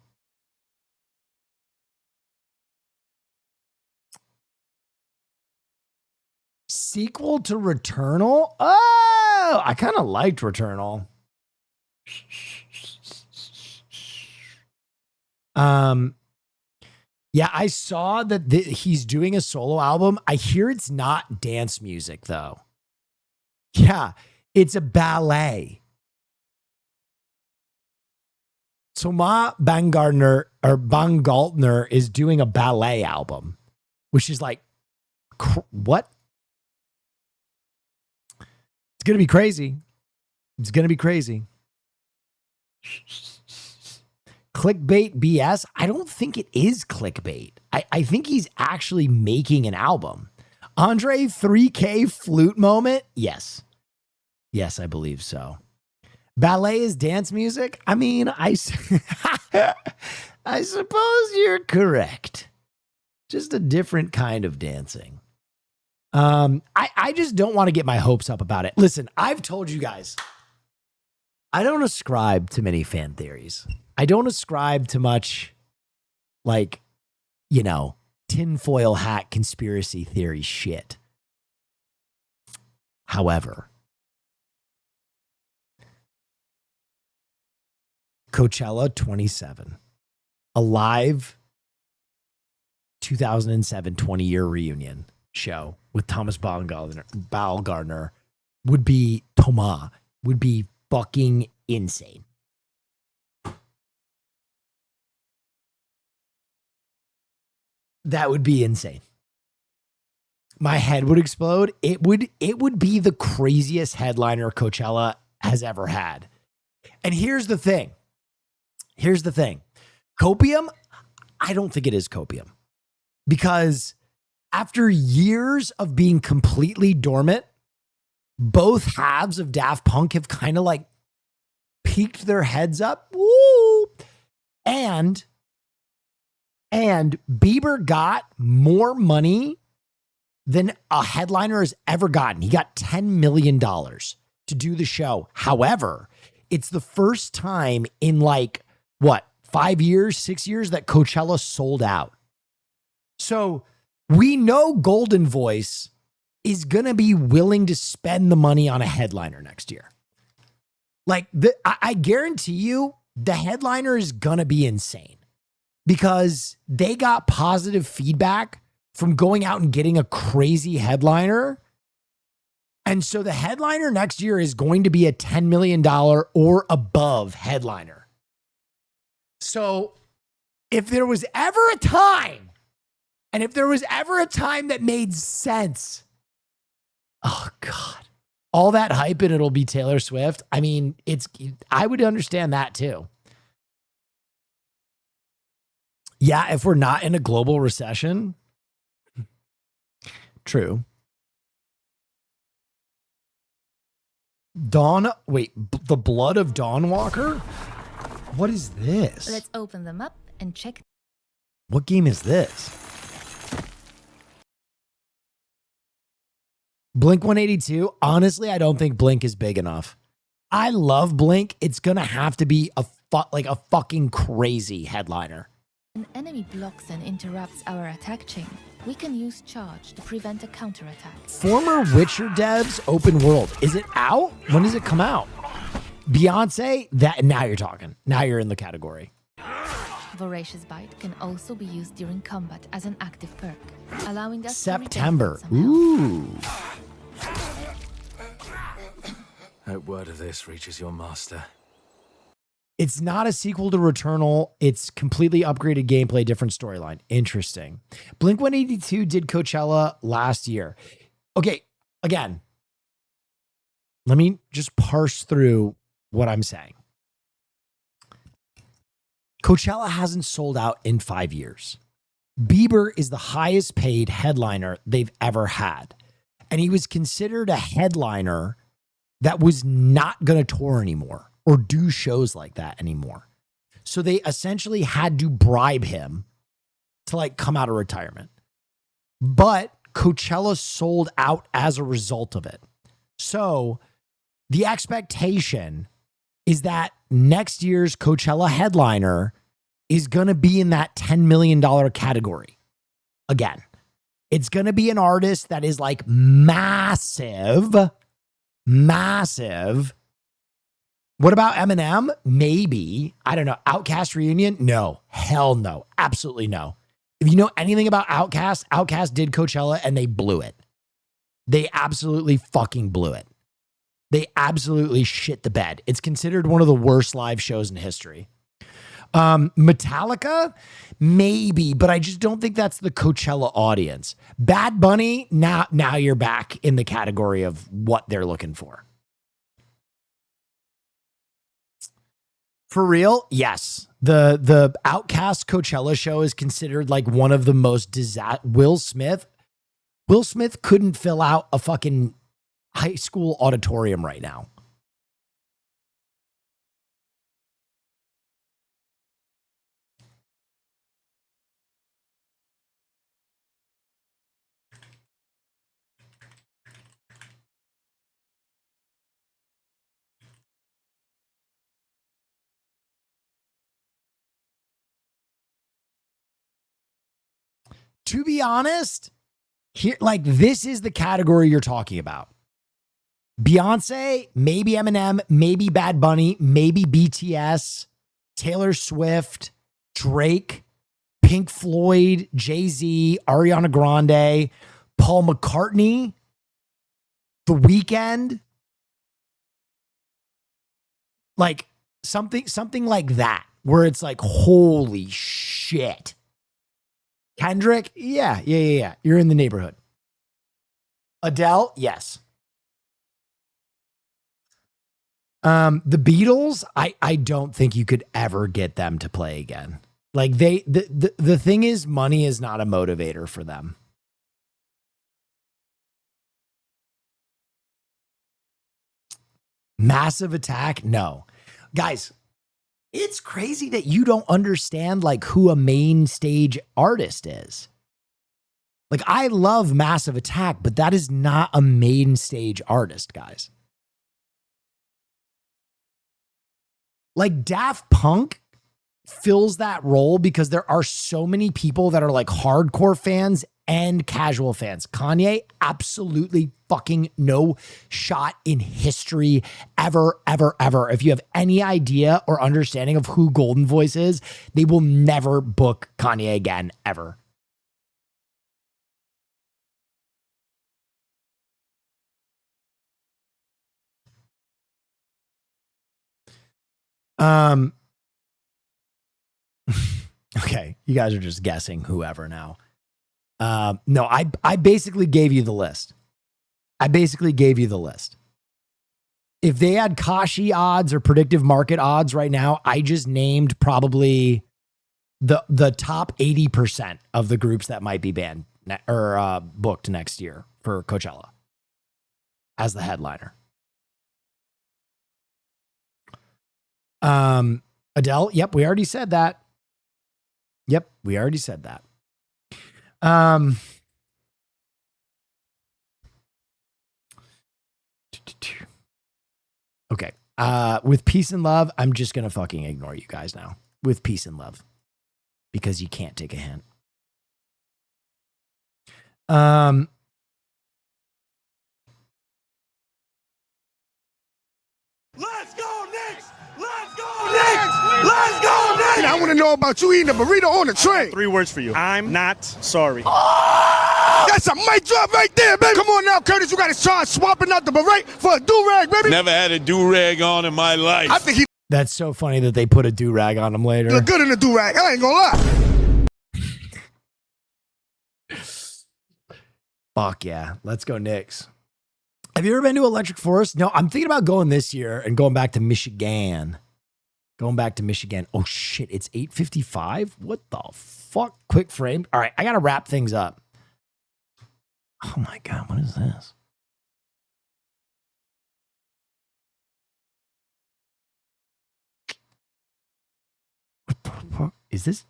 Sequel to Returnal? Oh, I kind of liked Returnal. Yeah, I saw that he's doing a solo album. I hear it's not dance music though. Yeah, it's a ballet. Thomas Bangalter is doing a ballet album, which is like, what? It's going to be crazy. It's going to be crazy. Clickbait BS? I don't think it is clickbait. I think he's actually making an album. Andre 3K flute moment? Yes. Yes, I believe so. Ballet is dance music? I mean, I suppose you're correct. Just a different kind of dancing. I just don't want to get my hopes up about it. Listen, I've told you guys, I don't ascribe to many fan theories. I don't ascribe to much, like, you know, tinfoil hat conspiracy theory shit. However, Coachella 27, a live 2007 20-year reunion show with Thomas Baumgartner would be fucking insane. That would be insane. My head would explode. It would be the craziest headliner Coachella has ever had. And here's the thing. Copium, I don't think it is Copium. Because after years of being completely dormant, both halves of Daft Punk have kind of like peeked their heads up. Woo! And Bieber got more money than a headliner has ever gotten. He got $10 million to do the show. However, it's the first time in like, 5 years, 6 years that Coachella sold out. So we know Golden Voice is going to be willing to spend the money on a headliner next year. Like, I guarantee you the headliner is going to be insane because they got positive feedback from going out and getting a crazy headliner. And so the headliner next year is going to be a $10 million or above headliner. So if there was ever a time, and if there was ever a time that made sense, oh God, all that hype and it'll be Taylor Swift. I mean, I would understand that too. Yeah, if we're not in a global recession. True. The blood of Dawn Walker? What is this? Let's open them up and check. What game is this? Blink 182. Honestly, I don't think Blink is big enough. I love Blink. It's gonna have to be a fucking crazy headliner. An enemy blocks and interrupts our attack chain. We can use charge to prevent a counterattack. Former Witcher devs open world. Is it out? When does it come out? Beyonce, that now you're talking. Now you're in the category. Voracious Bite can also be used during combat as an active perk, allowing us September. to retain some Ooh. Hope word of this reaches your master. It's not a sequel to Returnal. It's completely upgraded gameplay, different storyline. Interesting. Blink-182 did Coachella last year. Okay, again, let me just parse through what I'm saying. Coachella hasn't sold out in 5 years. Bieber is the highest paid headliner they've ever had. And he was considered a headliner that was not going to tour anymore or do shows like that anymore. So they essentially had to bribe him to like come out of retirement. But Coachella sold out as a result of it. So the expectation is that next year's Coachella headliner is going to be in that $10 million category. Again, it's going to be an artist that is like massive. What about Eminem? Maybe. I don't know. Outkast reunion? No. Hell no. Absolutely no. If you know anything about Outkast, Outkast did Coachella and they blew it. They absolutely fucking blew it. They absolutely shit the bed. It's considered one of the worst live shows in history. Metallica? Maybe, but I just don't think that's the Coachella audience. Bad Bunny? Now you're back in the category of what they're looking for. For real? Yes. The Outkast Coachella show is considered like one of the most Will Smith couldn't fill out a fucking high school auditorium right now. To be honest, here, like, this is the category you're talking about. Beyonce, maybe Eminem, maybe Bad Bunny, maybe BTS, Taylor Swift, Drake, Pink Floyd, Jay-Z, Ariana Grande, Paul McCartney, The Weeknd. Like something like that, where it's like, holy shit. Kendrick? Yeah. You're in the neighborhood. Adele? Yes. The Beatles? I don't think you could ever get them to play again. Like the thing is, money is not a motivator for them. Massive Attack? No. Guys, it's crazy that you don't understand like who a main stage artist is. Like, I love Massive Attack, but that is not a main stage artist, guys. Like, Daft Punk fills that role because there are so many people that are like hardcore fans and casual fans. Kanye, absolutely fucking no shot in history ever. If you have any idea or understanding of who Golden Voice is, they will never book Kanye again, ever. Okay, you guys are just guessing whoever now. No, I basically gave you the list. If they had Kashi odds or predictive market odds right now, I just named probably the top 80% of the groups that might be banned or booked next year for Coachella as the headliner. Adele, yep, we already said that. Okay, With peace and love, I'm just going to fucking ignore you guys now. With peace and love. Because you can't take a hint. Let's go Knicks! Let's go Knicks! Let's go Knicks! I want to know about you eating a burrito on the train. 3 words for you. I'm not sorry. That's a mic drop right there, baby. Come on now, Curtis. You got to try swapping out the beret for a do-rag, baby. Never had a do-rag on in my life. I think he That's so funny that they put a do-rag on him later. look good in the do-rag. I ain't gonna lie. Fuck yeah. Let's go Knicks. Have you ever been to Electric Forest? No, I'm thinking about going this year and going back to Michigan. Going back to Michigan. Oh shit, it's 8:55? What the fuck? Quick frame. All right, I gotta wrap things up. Oh my God, what is this? What the fuck is this?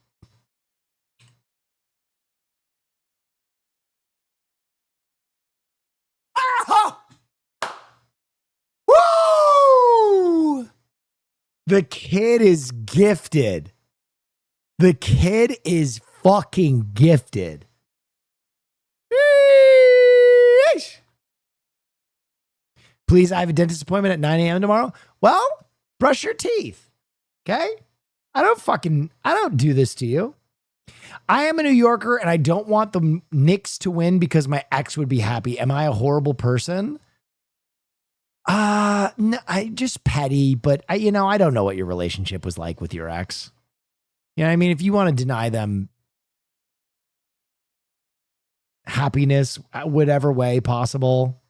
Woo! The kid is gifted. The kid is fucking gifted. Please, I have a dentist appointment at 9 a.m. tomorrow. Well, brush your teeth. Okay? I don't do this to you. I am a New Yorker and I don't want the Knicks to win because my ex would be happy. Am I a horrible person? No, I just petty, but I don't know what your relationship was like with your ex. You know what I mean? If you want to deny them happiness, whatever way possible,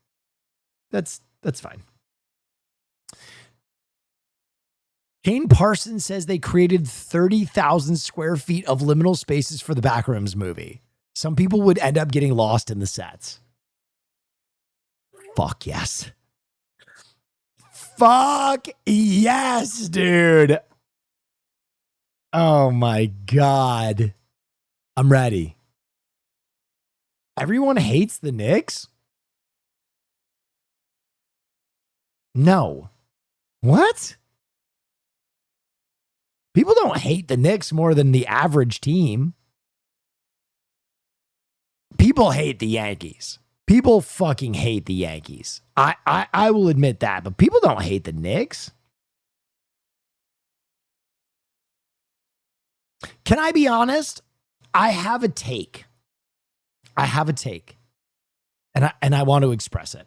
that's fine. Kane Parsons says they created 30,000 square feet of liminal spaces for the Backrooms movie. Some people would end up getting lost in the sets. Fuck yes. Fuck yes, dude. Oh my God. I'm ready. Everyone hates the Knicks? No. What? People don't hate the Knicks more than the average team. People hate the Yankees. People fucking hate the Yankees. I will admit that, but people don't hate the Knicks. Can I be honest? I have a take. And I want to express it.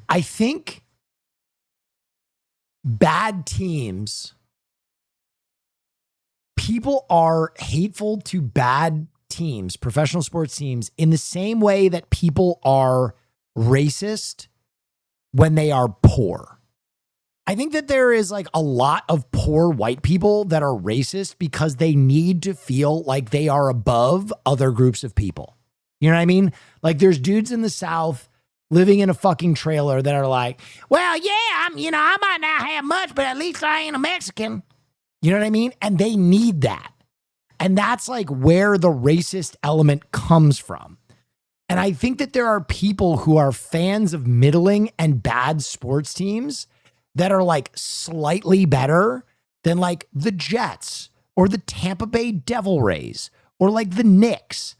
I think bad teams, people are hateful to bad teams, professional sports teams, in the same way that people are racist when they are poor. I think that there is like a lot of poor white people that are racist because they need to feel like they are above other groups of people. You know what I mean? Like there's dudes in the South living in a fucking trailer that are like, well, yeah, I might not have much, but at least I ain't a Mexican. You know what I mean? And they need that. And that's like where the racist element comes from. And I think that there are people who are fans of middling and bad sports teams that are like slightly better than like the Jets or the Tampa Bay Devil Rays or like the Knicks.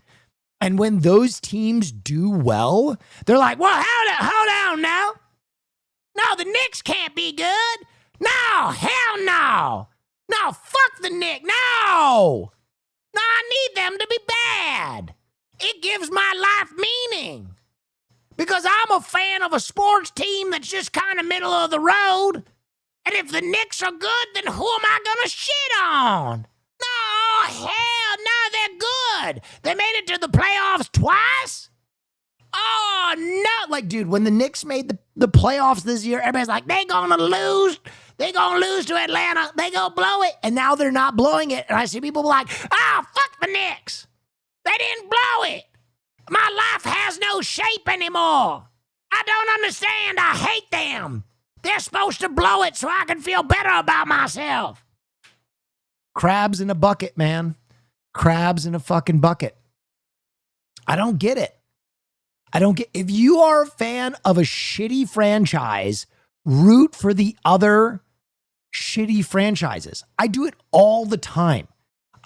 And when those teams do well, they're like, well, hold on now. No, the Knicks can't be good. No, hell no. No, fuck the Knicks. No, I need them to be bad. It gives my life meaning. Because I'm a fan of a sports team that's just kind of middle of the road. And if the Knicks are good, then who am I going to shit on? No, hell no, they're good. They made it to the playoffs twice? Oh, no. Like, dude, when the Knicks made the playoffs this year, everybody's like, they're going to lose. They're going to lose to Atlanta. They going to blow it. And now they're not blowing it. And I see people like, fuck the Knicks. They didn't blow it. My life has no shape anymore. I don't understand. I hate them. They're supposed to blow it so I can feel better about myself. Crabs in a bucket, man. Crabs in a fucking bucket. I don't get it. If you are a fan of a shitty franchise root for the other shitty franchises. I do it all the time.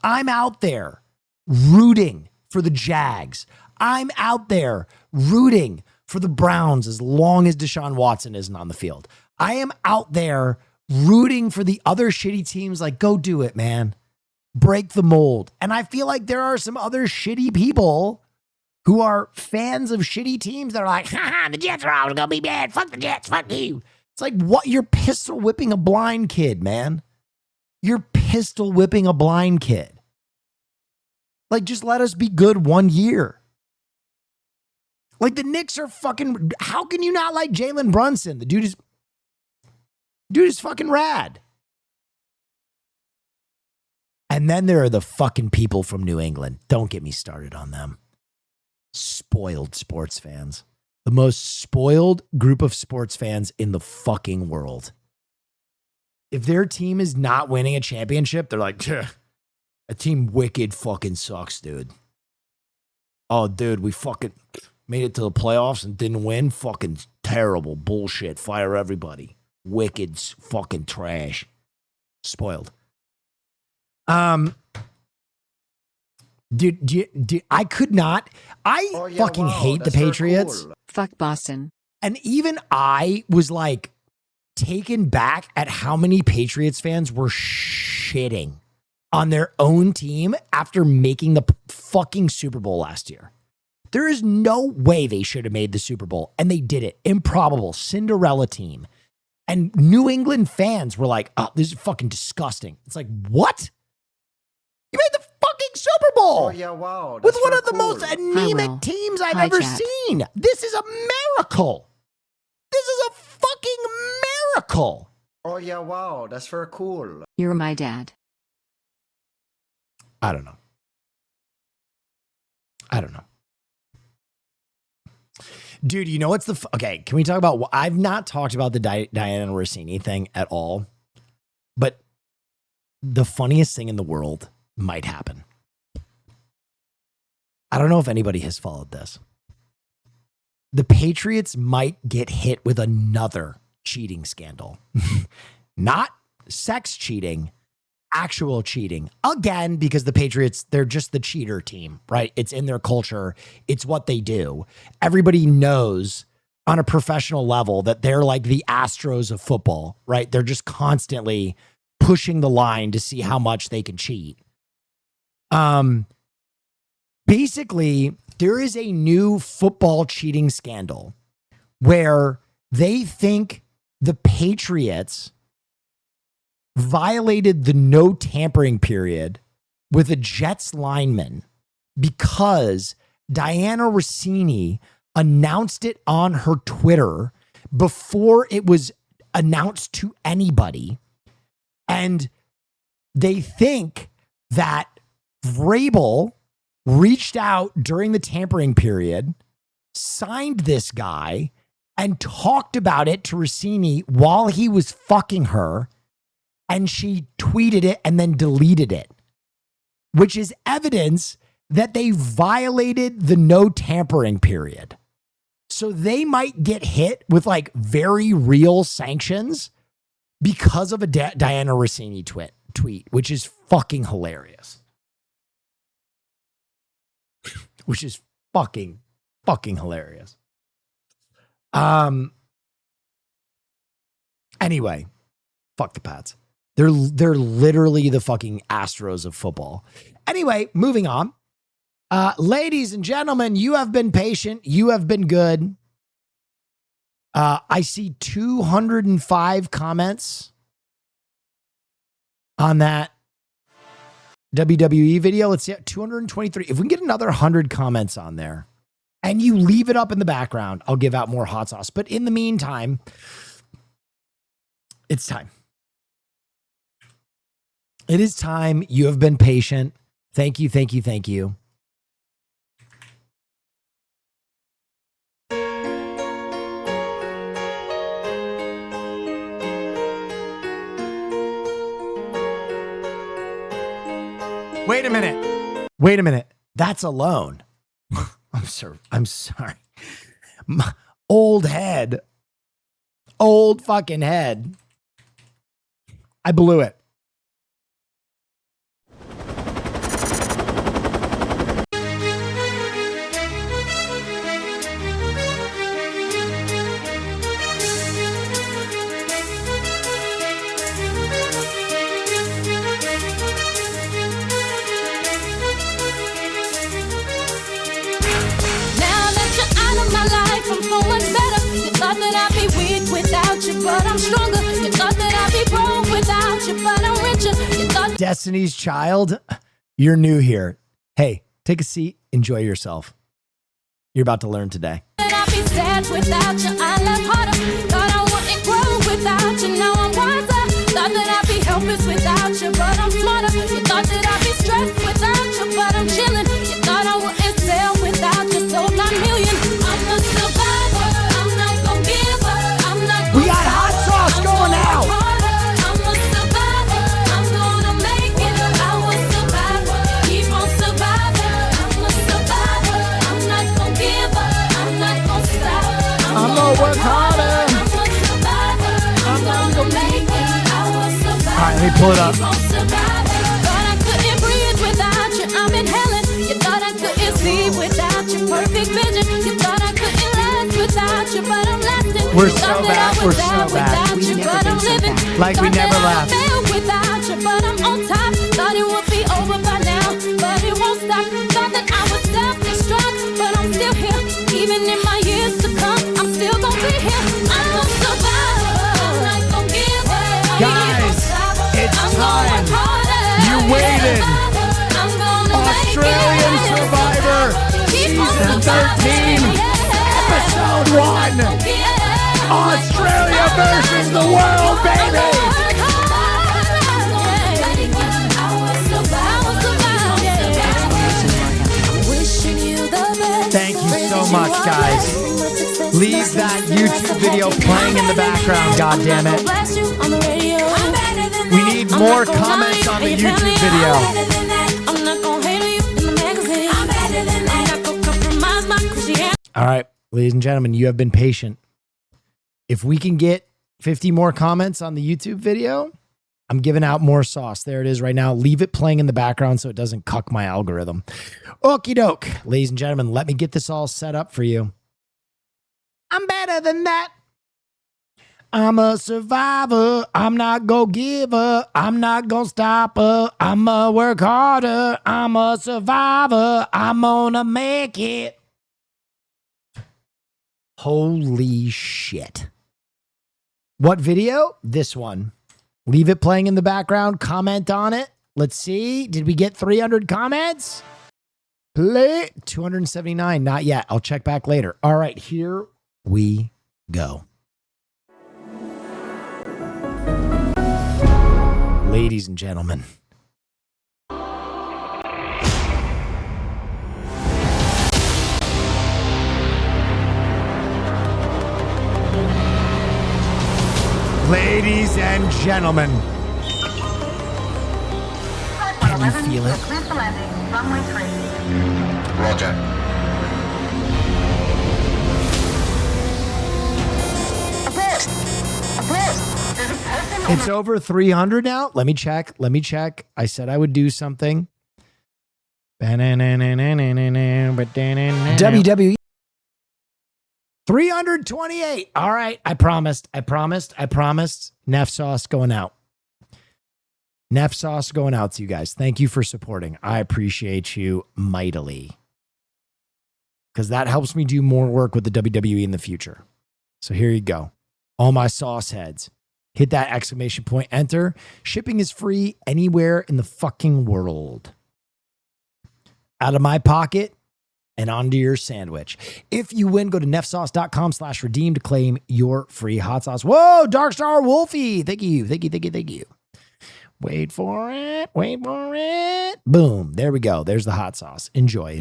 I'm out there rooting for the Jags. I'm out there rooting for the Browns as long as Deshaun Watson isn't on the field. I am out there rooting for the other shitty teams. Like, go do it, man. Break the mold. And I feel like there are some other shitty people who are fans of shitty teams that are like, haha, the Jets are always going to be bad. Fuck the Jets. Fuck you. It's like, what? You're pistol whipping a blind kid, man. You're pistol whipping a blind kid. Like, just let us be good 1 year. Like, the Knicks are fucking, how can you not like Jalen Brunson? The dude is fucking rad. And then there are the fucking people from New England. Don't get me started on them. Spoiled sports fans. The most spoiled group of sports fans in the fucking world. If their team is not winning a championship, they're like, a team wicked fucking sucks, dude. Oh, dude, we fucking made it to the playoffs and didn't win. Fucking terrible bullshit. Fire everybody. Wicked fucking trash. Spoiled. Dude, I could not. I fucking hate the Patriots. Cool. Fuck Boston. And even I was like taken back at how many Patriots fans were shitting on their own team after making the fucking Super Bowl last year. There is no way they should have made the Super Bowl, and they did it. Improbable Cinderella team. And New England fans were like, oh, this is fucking disgusting. It's like, what? You made the fucking Super Bowl. Oh, yeah, wow. With one of the most anemic teams I've ever seen. This is a miracle. This is a fucking miracle. Oh, yeah, wow. That's very cool. You're my dad. I don't know. Dude, you know what's the... Okay, can we talk about... I've not talked about the Diana Rossini thing at all, but the funniest thing in the world might happen. I don't know if anybody has followed this. The Patriots might get hit with another cheating scandal. Not sex cheating, actual cheating. Again, because the Patriots, they're just the cheater team, right? It's in their culture. It's what they do. Everybody knows on a professional level that they're like the Astros of football, right? They're just constantly pushing the line to see how much they can cheat. Basically, there is a new football cheating scandal where they think the Patriots violated the no tampering period with a Jets lineman because Diana Rossini announced it on her Twitter before it was announced to anybody. And they think that Vrabel reached out during the tampering period, signed this guy, and talked about it to Rossini while he was fucking her. And she tweeted it and then deleted it, which is evidence that they violated the no tampering period. So they might get hit with like very real sanctions because of a Diana Rossini tweet, which is fucking hilarious. Which is fucking hilarious. Anyway, fuck the Pats. They're literally the fucking Astros of football. Anyway, moving on. Ladies and gentlemen, you have been patient. You have been good. I see 205 comments on that WWE video. Let's see, 223. If we can get another 100 comments on there and you leave it up in the background, I'll give out more hot sauce. But in the meantime, it's time. It is time. You have been patient. Thank you, thank you, thank you. Wait a minute. That's alone. I'm sorry. My old head old fucking head. I blew it. But I'm stronger. You thought that I'd be broke without you, but I'm richer. You thought Destiny's Child, you're new here. Hey, take a seat. Enjoy yourself. You're about to learn today. that I'd be sad without you. I love harder. Thought I wouldn't grow without you. Now I'm wiser. Thought that I'd be helpless without you, but I'm smarter. You thought that I'd be stressed without you, but I'm chilling. You thought I wouldn't sell without you, sold 9 million. I'm a survivor. I'm not gonna give up. I'm not gonna We got hot sauce going out. I'm a survivor. I'm gonna make it. I was survivor. Keep on surviving. I'm a survivor. I'm not gonna give up. I'm not gonna stop. I'm gonna work harder. I'm a survivor. I'm gonna make it. I was survivor. All right, let me pull it up. Keep on surviving. Thought I couldn't breathe without you. I'm inhaling. You thought I couldn't see without your perfect vision. You thought I couldn't last without you, but I'm lasting. We're You thought so that I back. was We're so down back. without We've you, never but been I'm so living. back. Like we Thought never that I left. failed without you, but I'm on top. Thought it would be over by now, but it won't stop. Thought that I would self-destruct, but I'm still here. Even in my years to come, I'm still gonna be here. I'm a survivor. I'm not gonna give up. Guys, it's I'm gonna time. work harder. You waited. I'm gonna Australian make it. Survivor, Keep on Season 13, surviving. Episode 1. Australia versus the world, baby. Thank you so much, guys. Leave that YouTube video playing in the background, goddammit. We need more comments on the YouTube video. All right, ladies and gentlemen, you have been patient. If we can get 50 more comments on the YouTube video, I'm giving out more sauce. There it is right now. Leave it playing in the background so it doesn't cuck my algorithm. Okie doke. Ladies and gentlemen, let me get this all set up for you. I'm better than that. I'm a survivor. I'm not gonna give up. I'm not gonna stop her. I'ma work harder. I'm a survivor. I'm gonna make it. Holy shit. What video? This one. Leave it playing in the background. Comment on it. Let's see. Did we get 300 comments? Play. 279. Not yet. I'll check back later. All right. Here we go. Ladies and gentlemen. Ladies and gentlemen. Can you feel it? Roger. It's over 300 now. Let me check. Let me check. I said I would do something. WWE. 328. All right. I promised. Neff sauce going out. Neff sauce going out to you guys. Thank you for supporting. I appreciate you mightily. Because that helps me do more work with the WWE in the future. So here you go. All my sauce heads. Hit that exclamation point, enter. Shipping is free anywhere in the fucking world. Out of my pocket and onto your sandwich. If you win, go to neffsauce.com/redeem to claim your free hot sauce. Whoa, Darkstar Wolfie. Thank you. Wait for it. Boom. There we go. There's the hot sauce. Enjoy.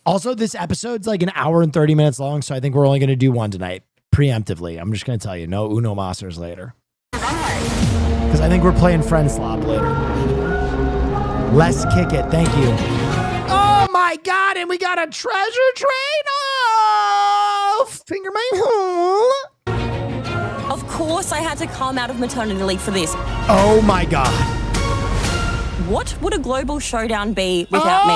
Also, this episode's like an hour and 30 minutes long, so I think we're only going to do one tonight, preemptively. I'm just going to tell you, no Uno Masters later. Because I think we're playing Friend Slop later. Let's kick it. Thank you. Oh my God, and we got a treasure train. Oh, finger my hole. Of course, I had to come out of maternity leave for this. Oh my God. What would a global showdown be without me?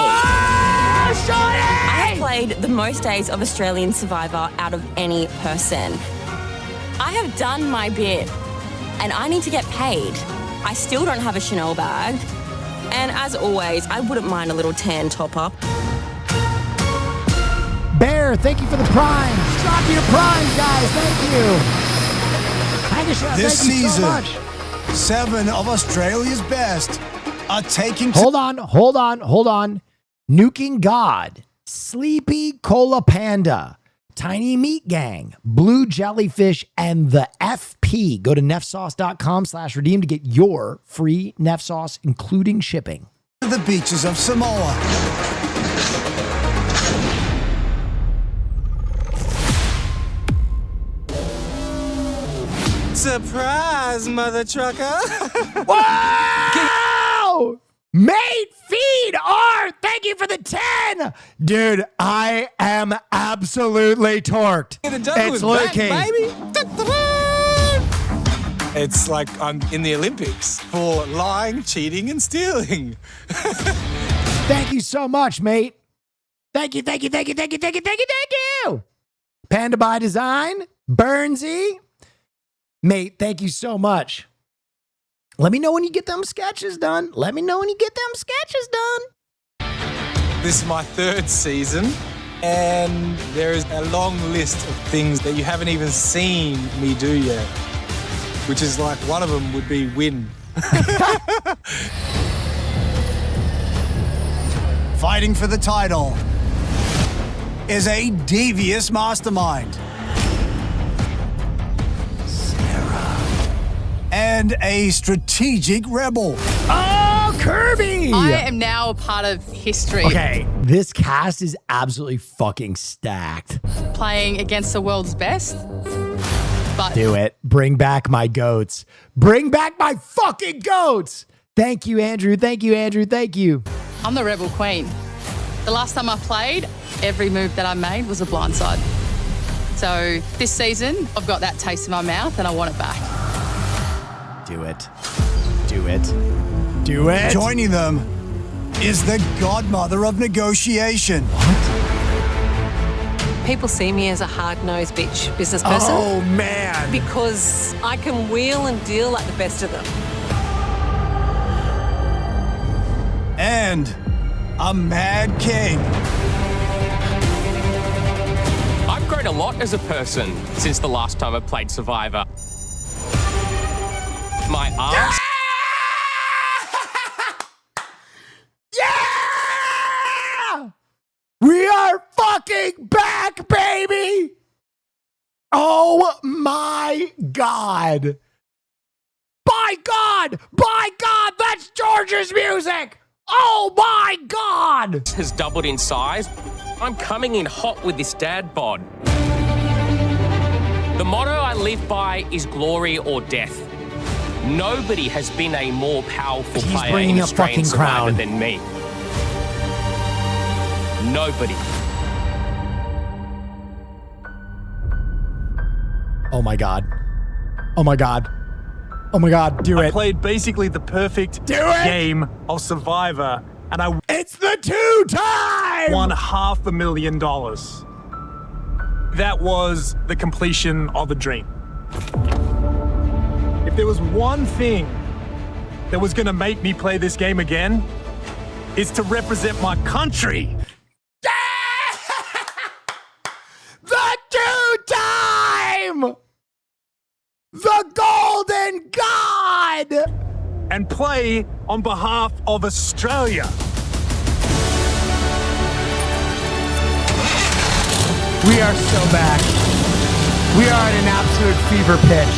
I have played the most days of Australian Survivor out of any person. I have done my bit, and I need to get paid. I still don't have a Chanel bag. And as always, I wouldn't mind a little tan top-up. Bear, thank you for the prime. Drop your prime, guys. Thank you. This thank you so season, much. 7 of Australia's best are taking... Hold on. Nuking God, Sleepy Cola Panda, Tiny Meat Gang, Blue Jellyfish, and the FP. Go to neffsauce.com/redeem to get your free Neff sauce, including shipping. The beaches of Samoa. Surprise, mother trucker. Wow! Mate Feed Art, thank you for the 10. Dude, I am absolutely torqued. It's Lukey. Baby. It's like I'm in the Olympics for lying, cheating, and stealing. Thank you so much, mate. Thank you. Panda by Design, Burnsy. Mate, thank you so much. Let me know when you get them sketches done. This is my 3rd season, and there is a long list of things that you haven't even seen me do yet, which is like one of them would be win. Fighting for the title is a devious mastermind. And a strategic rebel. Oh, Kirby! I am now a part of history. Okay, this cast is absolutely fucking stacked. Playing against the world's best. But Do it. Bring back my goats. Bring back my fucking goats. Thank you, Andrew. Thank you. I'm the rebel queen. The last time I played, every move that I made was a blindside. So this season, I've got that taste in my mouth and I want it back. Do it. Joining them is the godmother of negotiation. People see me as a hard-nosed bitch business person. Oh, man. Because I can wheel and deal like the best of them. And a mad king. I've grown a lot as a person since the last time I played Survivor. My arms. Yeah! We are fucking back, baby! Oh my God. By God, that's George's music! Oh my God! Has doubled in size. I'm coming in hot with this dad bod. The motto I live by is glory or death. Nobody has been a more powerful player in Australian Survivor than me. Nobody. Oh my God. Do it. I played basically the perfect game of Survivor, and It's the 2-time! won $500,000. That was the completion of a dream. If there was one thing that was going to make me play this game again, it's to represent my country. The 2-time! The Golden God! And play on behalf of Australia. We are so back. We are at an absolute fever pitch.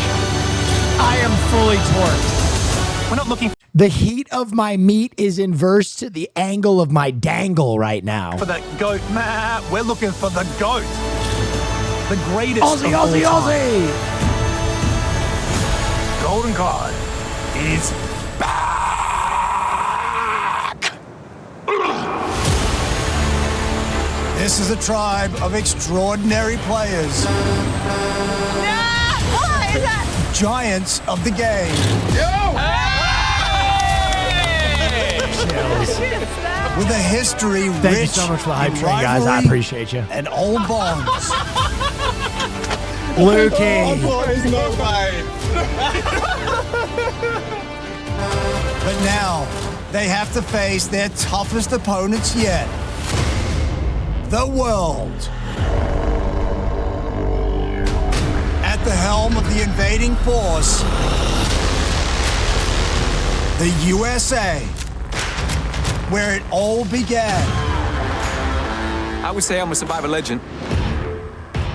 I am fully torqued. We're not looking The heat of my meat is inverse to the angle of my dangle right now. for the GOAT. We're looking for the GOAT. The greatest Aussie, of all Aussie, time. Aussie! Golden God is back. This is a tribe of extraordinary players. What is that? Giants of the game. With a history Thank you rich so much for the hype in train, guys. I rivalry appreciate you. and old bonds. Lukey. But now, they have to face their toughest opponents yet. The world. At the helm of the invading force, the USA, where it all began. I would say I'm a Survivor legend.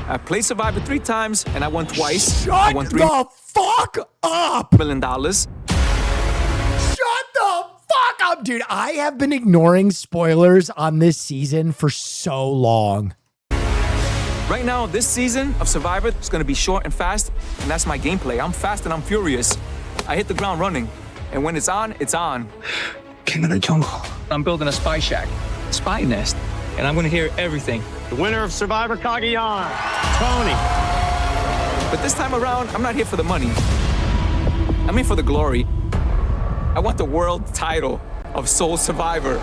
I played Survivor 3 times, and I won twice. I won Shut the fuck up! $3 million. Shut the fuck up, dude. I have been ignoring spoilers on this season for so long. Right now, this season of Survivor is going to be short and fast, and that's my gameplay. I'm fast and I'm furious. I hit the ground running, and when it's on, it's on. King of the jungle. I'm building a spy shack, spy nest, and I'm going to hear everything. The winner of Survivor Cagayan, Tony. But this time around, I'm not here for the money. I'm here for the glory. I want the world title of Sole Survivor.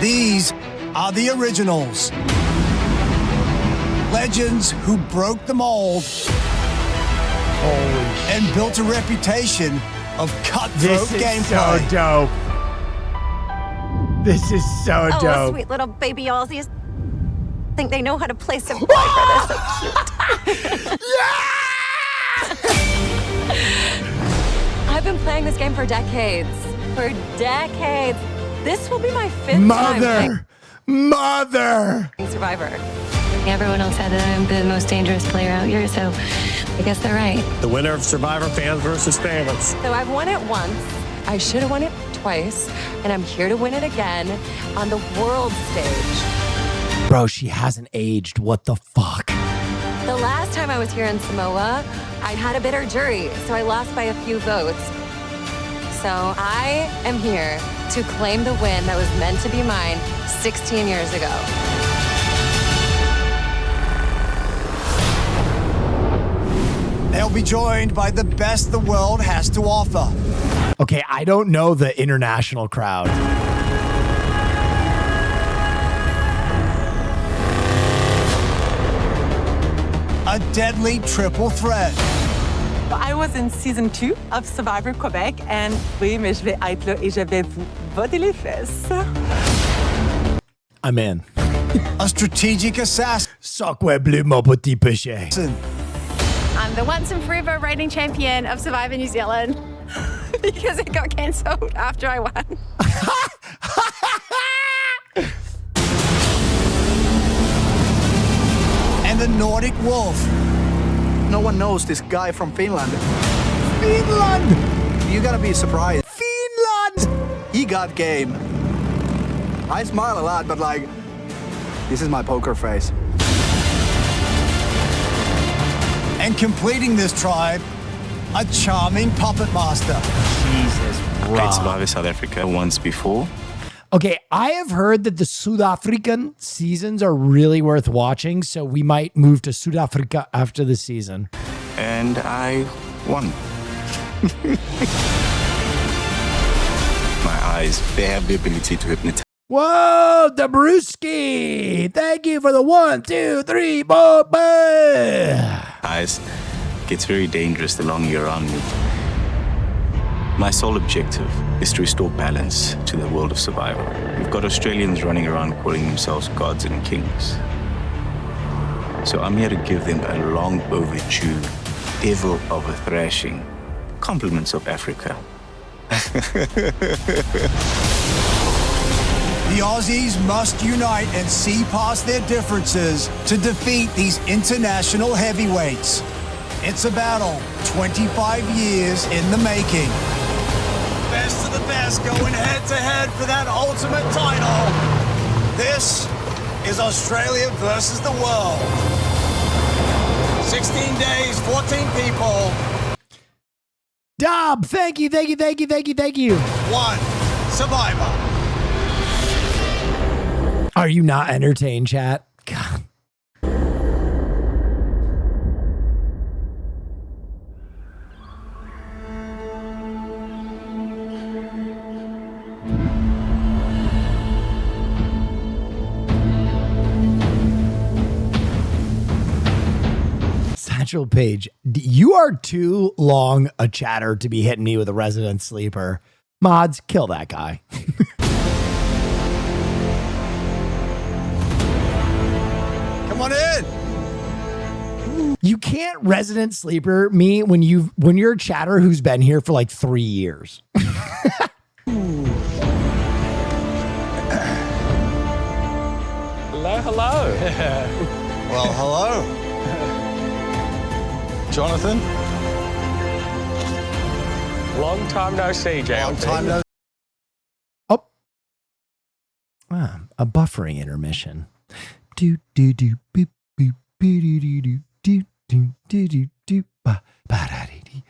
These are the originals. Legends who broke the mold and built a reputation of cutthroat gameplay. So dope. This is so Oh, dope. sweet little baby Aussies. Think they know how to play Survivor. They're so cute. I've been playing this game for decades. For decades. This will be my 5th time Mother! playing Survivor. Everyone else said that I'm the most dangerous player out here, so I guess they're right. The winner of Survivor Fans versus Favorites. So I've won it once. I should have won it twice. And I'm here to win it again on the world stage. Bro, she hasn't aged. What the fuck? The last time I was here in Samoa, I had a bitter jury, so I lost by a few votes. So I am here to claim the win that was meant to be mine 16 years ago. They'll be joined by the best the world has to offer. Okay, I don't know the international crowd. A deadly triple threat. I was in season 2 of Survivor Quebec, and oui, mais je vais être là et je vais vous botter les fesses. I'm in. A strategic assassin. Sacre bleu, mon petit péché. I'm the once and forever reigning champion of Survivor New Zealand because it got cancelled after I won. And the Nordic Wolf. No one knows this guy from Finland. Finland! You gotta be surprised. Finland! He got game. I smile a lot, but like, this is my poker face. And completing this tribe, a charming puppet master. Jesus, Played Survivor South Africa once before. Okay, I have heard that the South African seasons are really worth watching, so we might move to South Africa after the season. And I won. My eyes, they have the ability to hypnotize. Whoa, Dabrowski! Thank you for the 1, 2, 3, 4, Eyes gets very dangerous the longer you're around me. My sole objective is to restore balance to the world of Survivor. We've got Australians running around calling themselves gods and kings. So I'm here to give them a long overdue devil of a thrashing. Compliments of Africa. The Aussies must unite and see past their differences to defeat these international heavyweights. It's a battle 25 years in the making. Best of the best going head-to-head for that ultimate title. This is Australia versus the world. 16 days, 14 people. Dob, thank you. 1 survivor. Are you not entertained, chat? God. Satchel Paige, you are too long a chatter to be hitting me with a resident sleeper. Mods, kill that guy. Come on in. You can't resident sleeper me when you're a chatter who's been here for like 3 years. Hello. Well, hello. Jonathan? Long time no see, JLP. Long time no A buffering intermission. Do do do boop boop boo do do do do do do do do ba ba da dee dee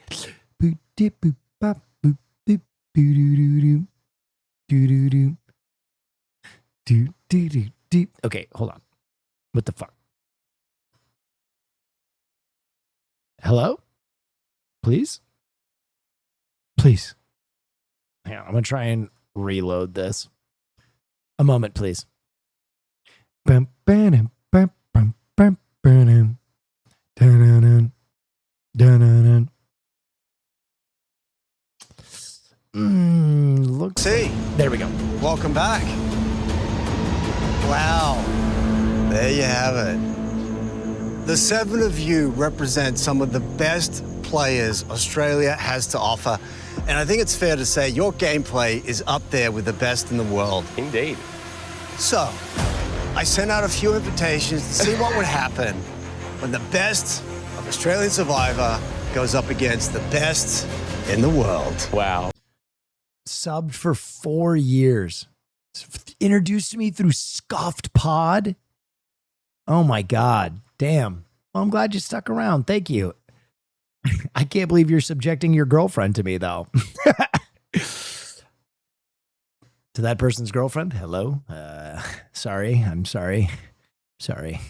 boop dip boop ba boop boop boo do do do do do do do do do do. Okay, hold on. What the fuck? Hello? Please? Please. Hang on, I'm gonna try and reload this. A moment, please. Bum, ba-dum, bum, bum, bum, ba-dum. Da-da-dun, da-da-dun. Look. See. There we go. Welcome back. Wow. There you have it. The 7 of you represent some of the best players Australia has to offer. And I think it's fair to say your gameplay is up there with the best in the world. Indeed. So, I sent out a few invitations to see what would happen when the best of Australian Survivor goes up against the best in the world. Wow. Subbed for 4 years. Introduced to me through Scuffed Pod. Oh my God. Damn. Well, I'm glad you stuck around. Thank you. I can't believe you're subjecting your girlfriend to me, though. To that person's girlfriend, hello. Sorry. I'm sorry. Sorry.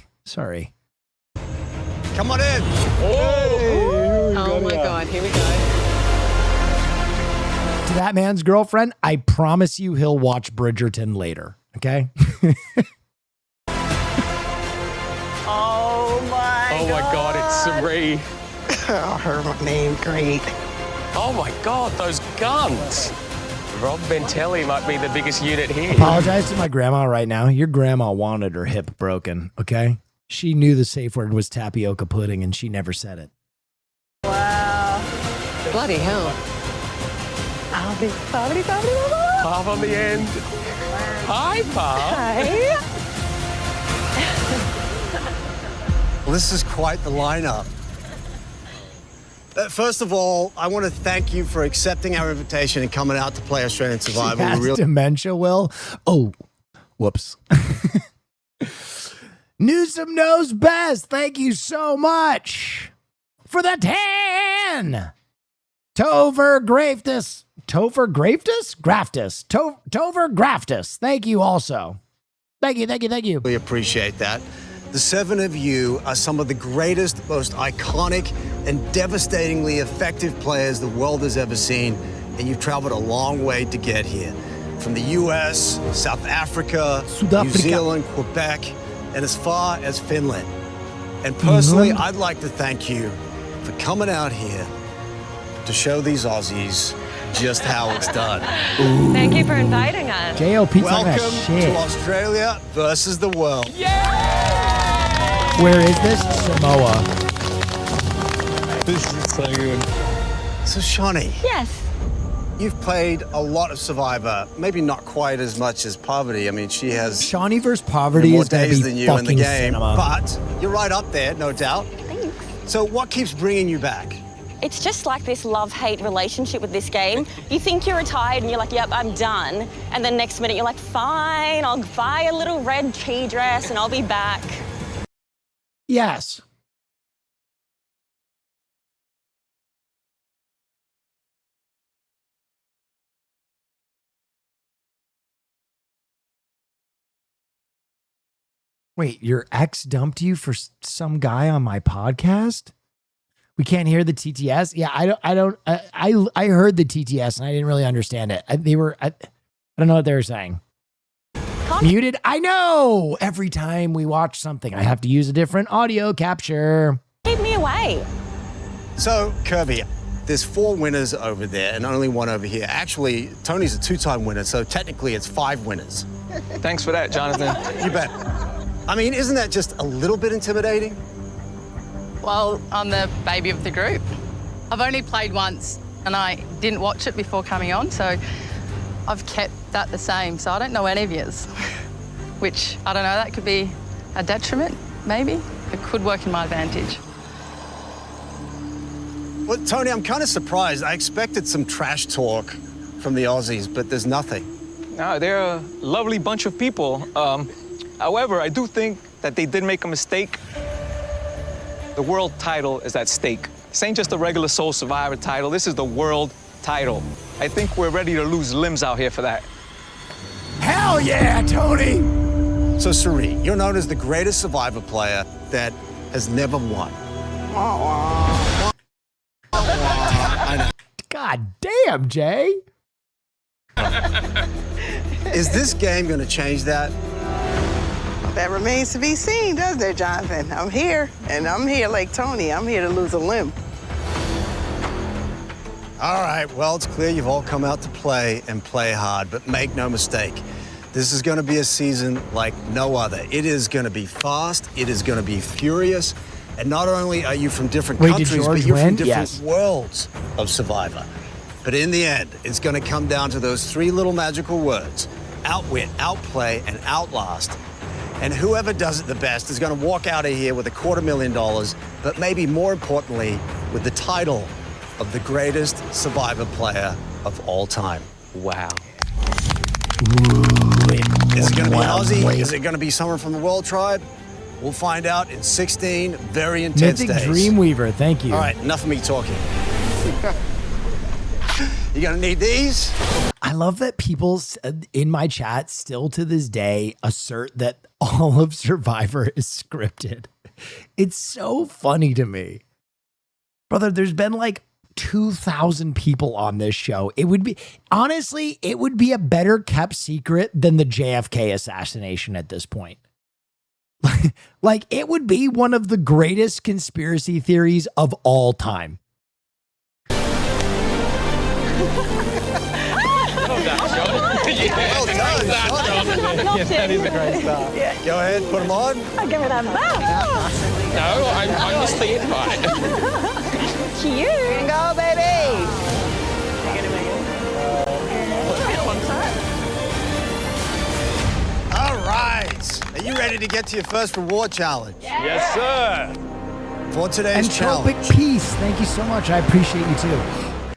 Come on in. Oh my God, here we go. To that man's girlfriend, I promise you he'll watch Bridgerton later. Okay? Oh my God, it's Sari. Her name, great. Oh my God, those guns. Rob Bentelli might be the biggest unit here. Apologize to my grandma right now. Your grandma wanted her hip broken, okay? She knew the safe word was tapioca pudding and she never said it. Wow. Bloody hell. I'll be bobbity. Pav on the end. Hi, Pav. Hi. Well, this is quite the lineup. First of all, I want to thank you for accepting our invitation and coming out to play Australian Survivor. She has dementia, Will. Oh, whoops. Newsom knows best. Thank you so much for the 10. Tover Graftus. Thank you also. Thank you. We appreciate that. The 7 of you are some of the greatest, most iconic, and devastatingly effective players the world has ever seen, and you've traveled a long way to get here. From the US, South Africa, New Zealand, Quebec, and as far as Finland. And personally, I'd like to thank you for coming out here to show these Aussies just how it's done. Thank you for inviting us. JLP Welcome to Australia versus the world. Where is this? Samoa. This is so good. So, Shawnee. Yes. You've played a lot of Survivor, maybe not quite as much as Poverty. I mean, she has Shawnee versus Poverty more is going to days be than you in the fucking game, cinema. but you're right up there, no doubt. Thanks. So, what keeps bringing you back? It's just like this love-hate relationship with this game. You think you're retired and you're like, yep, I'm done. And then next minute you're like, fine, I'll buy a little red tea dress and I'll be back. Yes. Wait, your ex dumped you for some guy on my podcast? We can't hear the TTS. Yeah, I heard the TTS and I didn't really understand it. I don't know what they were saying. Muted. I know. Every time we watch something, I have to use a different audio capture. Keep me away. So, Kirby, there's 4 winners over there and only 1 over here. Actually, Tony's a 2-time winner, so technically it's 5 winners. Thanks for that, Jonathan. You bet. I mean, isn't that just a little bit intimidating? Well, I'm the baby of the group. I've only played once and I didn't watch it before coming on, so I've kept that the same. So I don't know any of yous, which, I don't know, that could be a detriment, maybe. It could work in my advantage. Well, Tony, I'm kind of surprised. I expected some trash talk from the Aussies, but there's nothing. No, they're a lovely bunch of people. However, I do think that they did make a mistake. The world title is at stake. This ain't just a regular Soul Survivor title. This is the world title. I think we're ready to lose limbs out here for that. Hell yeah, Tony! So, Sari, you're known as the greatest Survivor player that has never won. I know. God damn, Jay. Is this game going to change that? That remains to be seen, doesn't it, Jonathan? I'm here, and I'm here like Tony. I'm here to lose a limb. All right, well, it's clear you've all come out to play and play hard, but make no mistake, this is going to be a season like no other. It is going to be fast, it is going to be furious, and not only are you from different countries, but you're from different worlds of Survivor. But in the end, it's going to come down to those 3 little magical words: outwit, outplay, and outlast. And whoever does it the best is going to walk out of here with $250,000, but maybe more importantly, with the title of the greatest Survivor player of all time. Wow. Is it going to be Aussie? Is it going to be someone from the World Tribe? We'll find out in 16 very intense Mythic days. Dreamweaver, thank you. All right, enough of me talking. You gonna need these? I love that people in my chat still to this day assert that all of Survivor is scripted. It's so funny to me. Brother, there's been like 2,000 people on this show. It would be, honestly, it would be a better kept secret than the JFK assassination at this point. Like, it would be one of the greatest conspiracy theories of all time. Well done. That is a great start. Go ahead, put them on. I'll give it a back. No, I missed the invite. Cute. Go, baby. All right. Are you ready to get to your first reward challenge? Yes, sir. For today's Entropic challenge. Peace, thank you so much. I appreciate you too.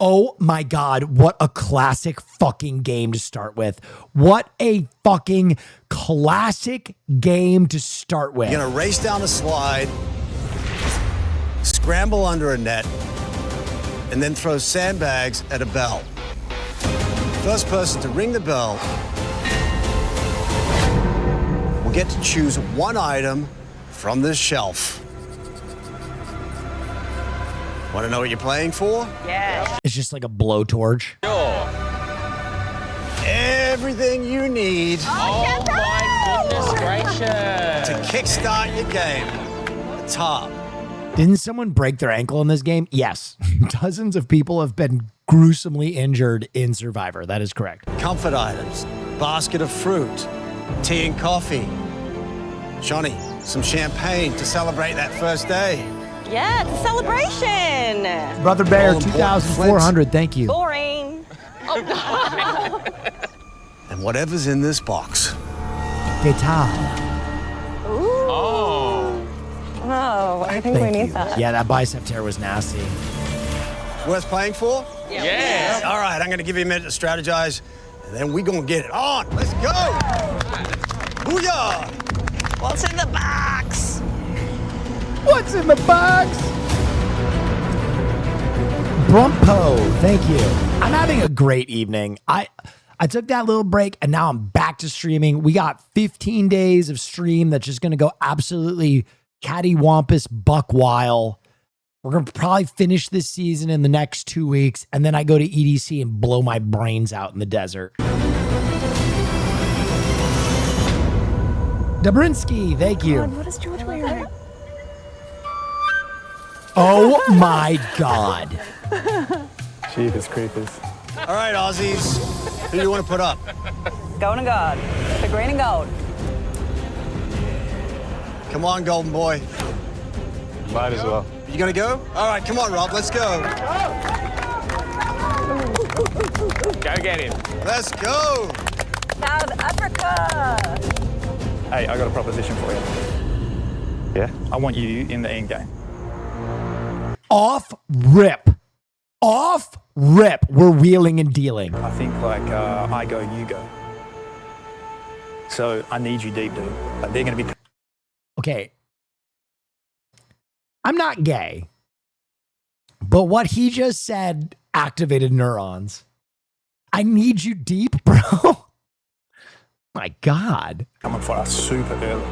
Oh my God, what a classic fucking game to start with. What a fucking classic game to start with. You're gonna race down a slide, scramble under a net, and then throw sandbags at a bell. First person to ring the bell will get to choose one item from this shelf. Want to know what you're playing for? Yeah. It's just like a blowtorch. Everything you need Oh my goodness gracious. to kickstart your game. The top. Didn't someone break their ankle in this game? Yes. Dozens of people have been gruesomely injured in Survivor. That is correct. Comfort items, basket of fruit, tea and coffee. Johnny, some champagne to celebrate that first day. Yeah, it's a celebration. Brother Bear, All important 2,400. Thank you. Boring. And whatever's in this box. Guitar. Oh. Oh, I think Thank we need you. that. Yeah, that bicep tear was nasty. Worth playing for? Yes. All right, I'm going to give you a minute to strategize, and then we're going to get it on. Let's go. Booyah. What's in the box? What's in the box? Brumpo, thank you. I'm having a great evening. I took that little break and now I'm back to streaming. We got 15 days of stream that's just going to go absolutely cattywampus buck wild. We're going to probably finish this season in the next 2 weeks, and then I go to EDC and blow my brains out in the desert. Dobrinsky, thank you. What is George wearing? Oh my God. Jeepers creepers. All right, Aussies. Who do you want to put up? Golden God. The green and gold. Come on, Golden Boy. Might as well. You gonna go? All right, come on, Rob. Let's go. Go get him. Let's go. South Africa. Hey, I got a proposition for you. Yeah? I want you in the end game. Off rip. Off rip. We're wheeling and dealing. I think like I go, you go. So I need you deep, dude. Like, they're going to be... Okay. I'm not gay, but what he just said activated neurons. I need you deep, bro. My God. Coming for us super early.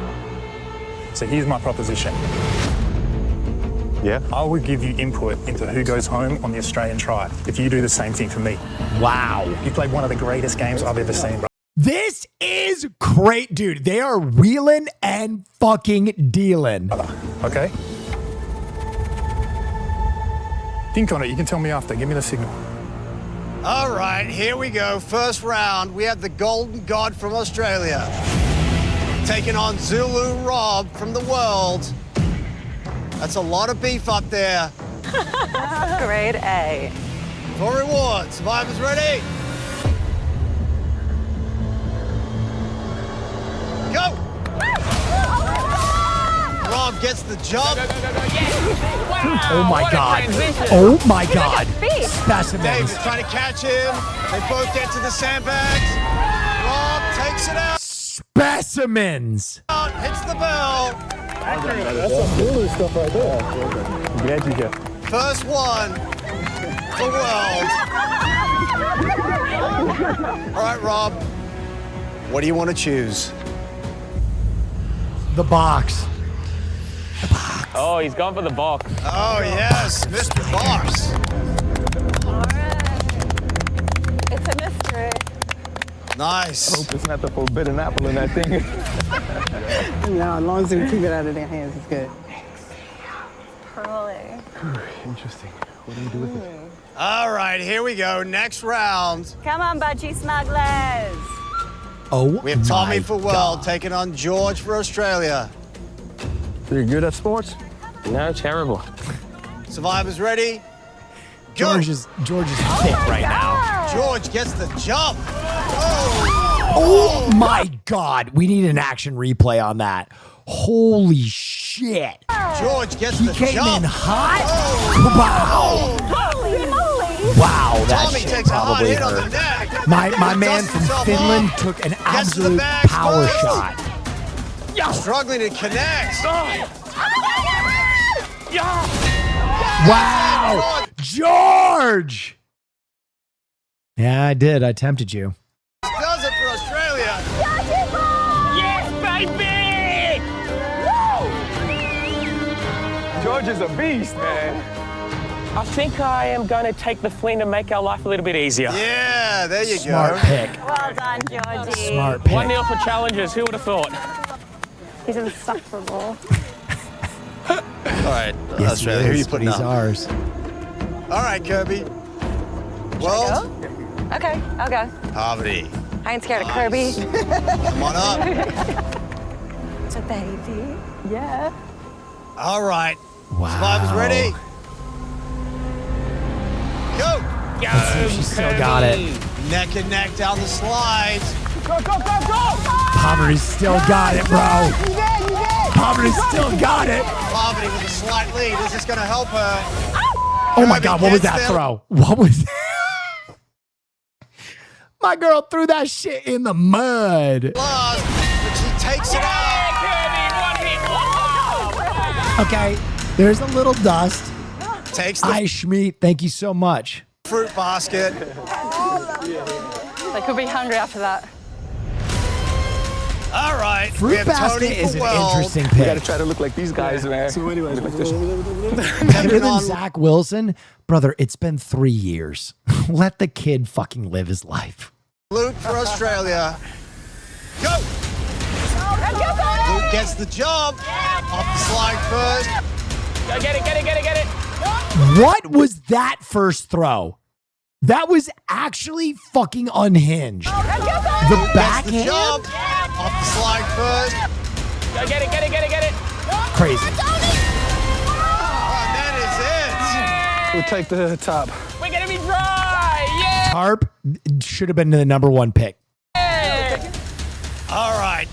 So here's my proposition. Yeah? I will give you input into who goes home on the Australian tribe if you do the same thing for me. Wow. You played one of the greatest games I've ever seen, bro. This is great, dude. They are wheeling and fucking dealing. Okay? Think on it. You can tell me after. Give me the signal. All right, here we go. First round, we have the Golden God from Australia taking on Zulu Rob from the world. That's a lot of beef up there. Grade A. For reward, survivors ready? Go! Rob gets the jump. Oh my God. Oh my God. Specimens. Dave's trying to catch him. They both get to the sandbags. Rob takes it out. Specimens. Hits the bell. That's some Zulu stuff right there. I'm glad you get. First one. The world. All right, Rob. What do you want to choose? The box. Oh, he's gone for the box. Oh, yes, Mr. Boss. It's a mystery. Nice. Hope it's not the forbidden apple in that thing. No, as long as we keep it out of their hands, it's good. Pearly. Interesting. What do we do with it? All right, here we go. Next round. Come on, budgie smugglers. Oh, we have Tommy my for world God. taking on George for Australia. Are you good at sports? No, terrible. Survivors ready? Go. George is fit right now. George gets the jump. Oh my God. We need an action replay on that. Holy shit. George gets He the came jump. in hot. Oh. Holy moly. Wow, that Tommy shit takes a hot probably hit on the hurt. neck. My man Dusts from himself Finland off. took an Gets to the absolute bag, power smiles. shot. Struggling to connect. Wow. George. Yeah, I did. I tempted you. Does it for Australia. Yes, baby! George is a beast, man. I think I am going to take the fling and make our life a little bit easier. Yeah, there you Smart go. pick. Well done, Georgie. Smart pick. 1-0 for challengers. Who would have thought? He's insufferable. All right, Yes, Australia, he who are you is, but putting he's up? ours. All right, Kirby. World. Okay, I'll go. Poverty. I ain't scared of Kirby. Come on up. It's a baby. Yeah. All right. Wow. Survivors ready? Go. Let's see if she still got it. Neck and neck down the slide. Go, go, go, go! Poverty's still got it, bro. Poverty's still got it. Poverty with a slight lead. Is this going to help her? Oh my Kirby God, what was gets that them. throw? What was that? My girl threw that shit in the mud. Lost, but she takes it out. Okay, there's a little dust. Takes the Schmeat, thank you so much. fruit basket. They could be hungry after that. All right. we Fruit have basket Tony is an for World. interesting We pick. gotta try to look like these guys, man. So anyway, Better than Zach Wilson? Brother, it's been 3 years. Let the kid fucking live his life. Luke for Australia. Go! Luke gets the job. Off the slide first. Go get it, get it, get it, get it. What was that first throw? That was actually fucking unhinged. The Gets the backhand? job. Off the slide first. Go get it, get it, get it, get it. Crazy. And that is we'll take the top. We're gonna be dry. Yeah. Tarp should have been the number one pick. it. All right.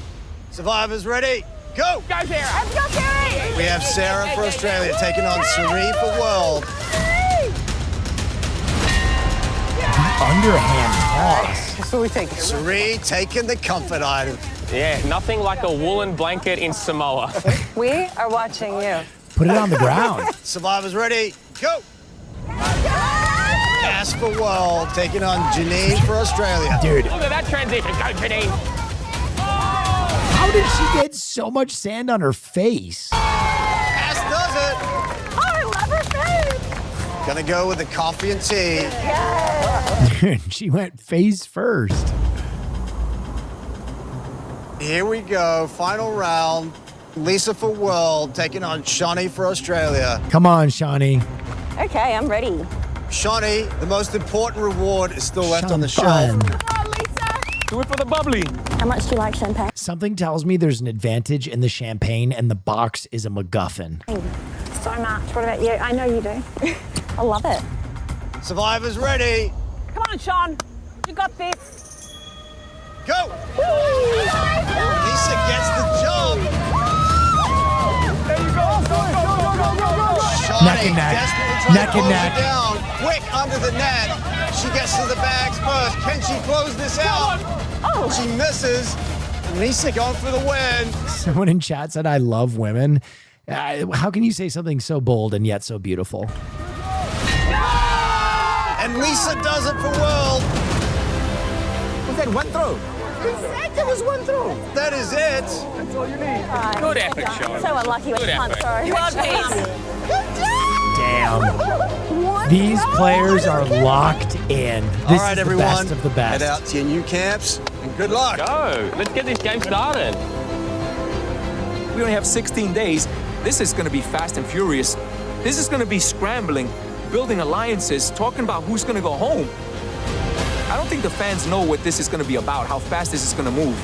Survivors ready? Go! Go, Sarah. Let's go, Carrie. We have Sarah for Australia taking on Suri for World. Underhand toss. So we take it. Suri taking the comfort item. Yeah, nothing like a woolen blanket in Samoa. We are watching you. Put it on the ground. Survivors ready? Go! Cass for World taking on Janine for Australia. Dude, Look at that transition. Go, Janine. how did she get so much sand on her face? Cass does it. Oh, I love her face. Gonna go with the coffee and tea. She went face first. Here we go. Final round. Lisa for World taking on Shawnee for Australia. Come on, Shawnee. Okay, I'm ready. Shawnee, the most important reward is still left on the Champagne. shelf. Do it for the bubbly. How much do you like champagne? Something tells me there's an advantage in the champagne and the box is a MacGuffin. So much. What about you? I know you do. I love it. Survivors ready? Come on, Sean. You got this. Go! Lisa gets the job. There you go. Go. Shawnee Neck and neck. desperately trying Neck to and close neck. it down. Quick under the net. She gets to the bags first. Can she close this out? Oh. She misses. Lisa going for the win. Someone in chat said, I love women. How can you say something so bold and yet so beautiful? And Lisa does it for World. Was that one throw? That was one throw. That is it. That's all you need. Good effort, Sean. So unlucky when Good you can't effort. throw. You are peace. Damn. These players are locked in. This All right, is everyone. the best of the best. Head out to your new camps and good luck. Go. Let's get this game started. We only have 16 days. This is going to be fast and furious. This is going to be scrambling, building alliances, talking about who's going to go home. I don't think the fans know what this is going to be about, how fast this is going to move.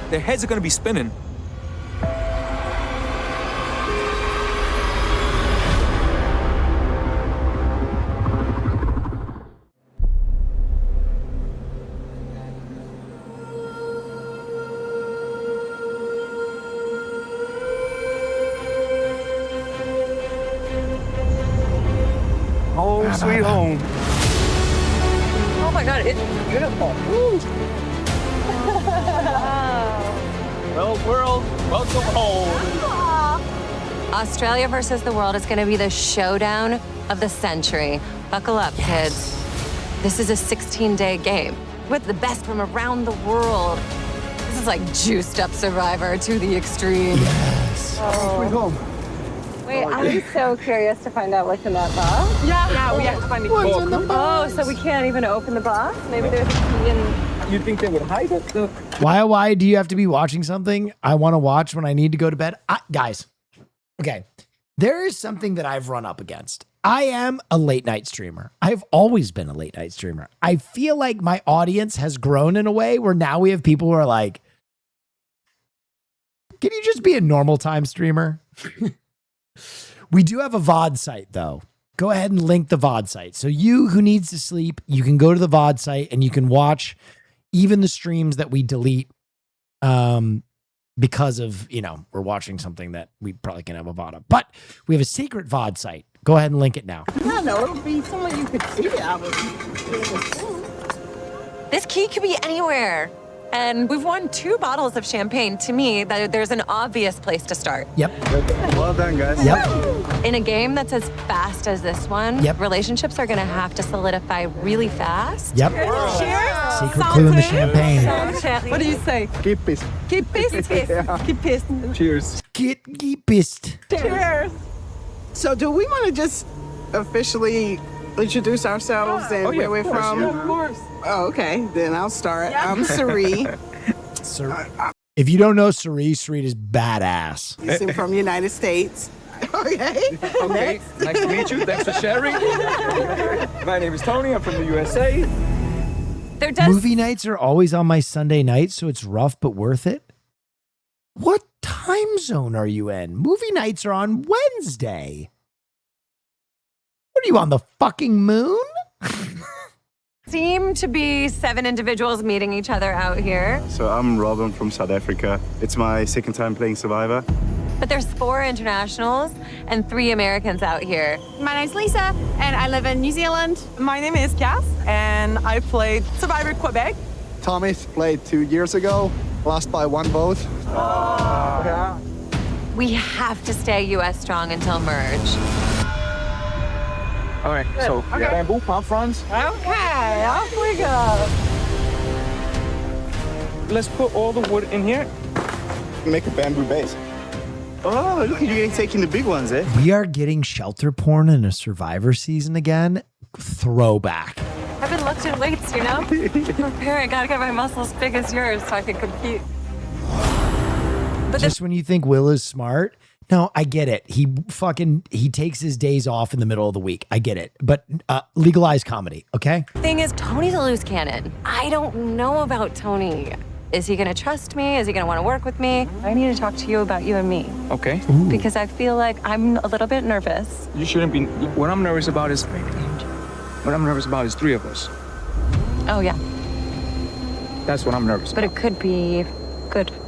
Their heads are going to be spinning. Home sweet home. Oh my God, it's beautiful. Well, world, welcome home. Australia versus the world is going to be the showdown of the century. Buckle up, kids. This is a 16-day game with the best from around the world. This is like juiced up Survivor to the extreme. Yes. Sweet home. Wait, I'm so curious to find out what's in that box. Yeah, we have to find it. Oh, so we can't even open the box? Maybe there's a key in. You'd think they would hide it? Look. Why do you have to be watching something I want to watch when I need to go to bed? Guys, okay. There is something that I've run up against. I am a late night streamer. I've always been a late night streamer. I feel like my audience has grown in a way where now we have people who are like, can you just be a normal time streamer? We do have a VOD site though. Go ahead and link the VOD site. So you who needs to sleep, you can go to the VOD site and you can watch even the streams that we delete because of, we're watching something that we probably can have a VOD of. But we have a secret VOD site. Go ahead and link it now. No, it would be someone you could see. I would. This key could be anywhere. And we've won 2 bottles of champagne. To me, there's an obvious place to start. Yep. Well done, guys. Yep. In a game that's as fast as this one, relationships are gonna have to solidify really fast. Yep. Cheers. Secret clue in the champagne. What do you say? Keep peace. Keep peace. Keep peace. Cheers. Get pissed. Cheers. So do we want to just officially introduce ourselves and where we're from? Of course. Oh, okay. Then I'll start. I'm Sari. If you don't know Sari, Sari is badass. I'm from the United States. Okay. Okay. Nice to meet you. Thanks for sharing. My name is Tony. I'm from the USA. Movie nights are always on my Sunday night, so it's rough but worth it. What time zone are you in? Movie nights are on Wednesday. What are you, on the fucking moon? Seem to be 7 individuals meeting each other out here. So I'm Rob, I'm from South Africa. It's my second time playing Survivor. But there's 4 internationals and 3 Americans out here. My name's Lisa, and I live in New Zealand. My name is Cass, and I played Survivor Quebec. Thomas played 2 years ago, lost by 1 vote. We have to stay US strong until merge. All right, so bamboo palm fronds. Okay, off we go. Let's put all the wood in here. Make a bamboo base. Oh, look at you taking the big ones, eh? We are getting shelter porn in a Survivor season again. Throwback. I've been lifting weights, you know? Prepare, I gotta get my muscles big as yours so I can compete. But just when you think Will is smart, no, I get it. He takes his days off in the middle of the week. I get it. But legalize comedy, okay? Thing is, Tony's a loose cannon. I don't know about Tony. Is he gonna trust me? Is he gonna wanna work with me? I need to talk to you about you and me. Okay. Because I feel like I'm a little bit nervous. You shouldn't be. What I'm nervous about is 3 of us. Oh, yeah. That's what I'm nervous But it could be good about.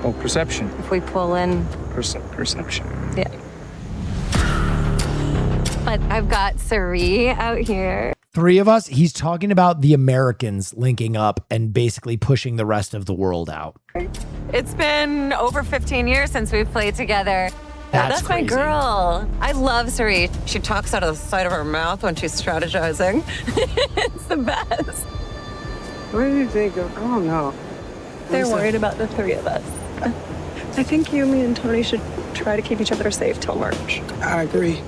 Oh, perception. if we pull in. Perception. Yeah. But I've got Sari out here. 3 of us. He's talking about the Americans linking up and basically pushing the rest of the world out. It's been over 15 years since we've played together. That's my crazy. girl. I love Sari. She talks out of the side of her mouth when she's strategizing. It's the best. Where do you think of? Oh, no. They're worried about the 3 of us. I think you, me, and Tony should try to keep each other safe till March. I agree.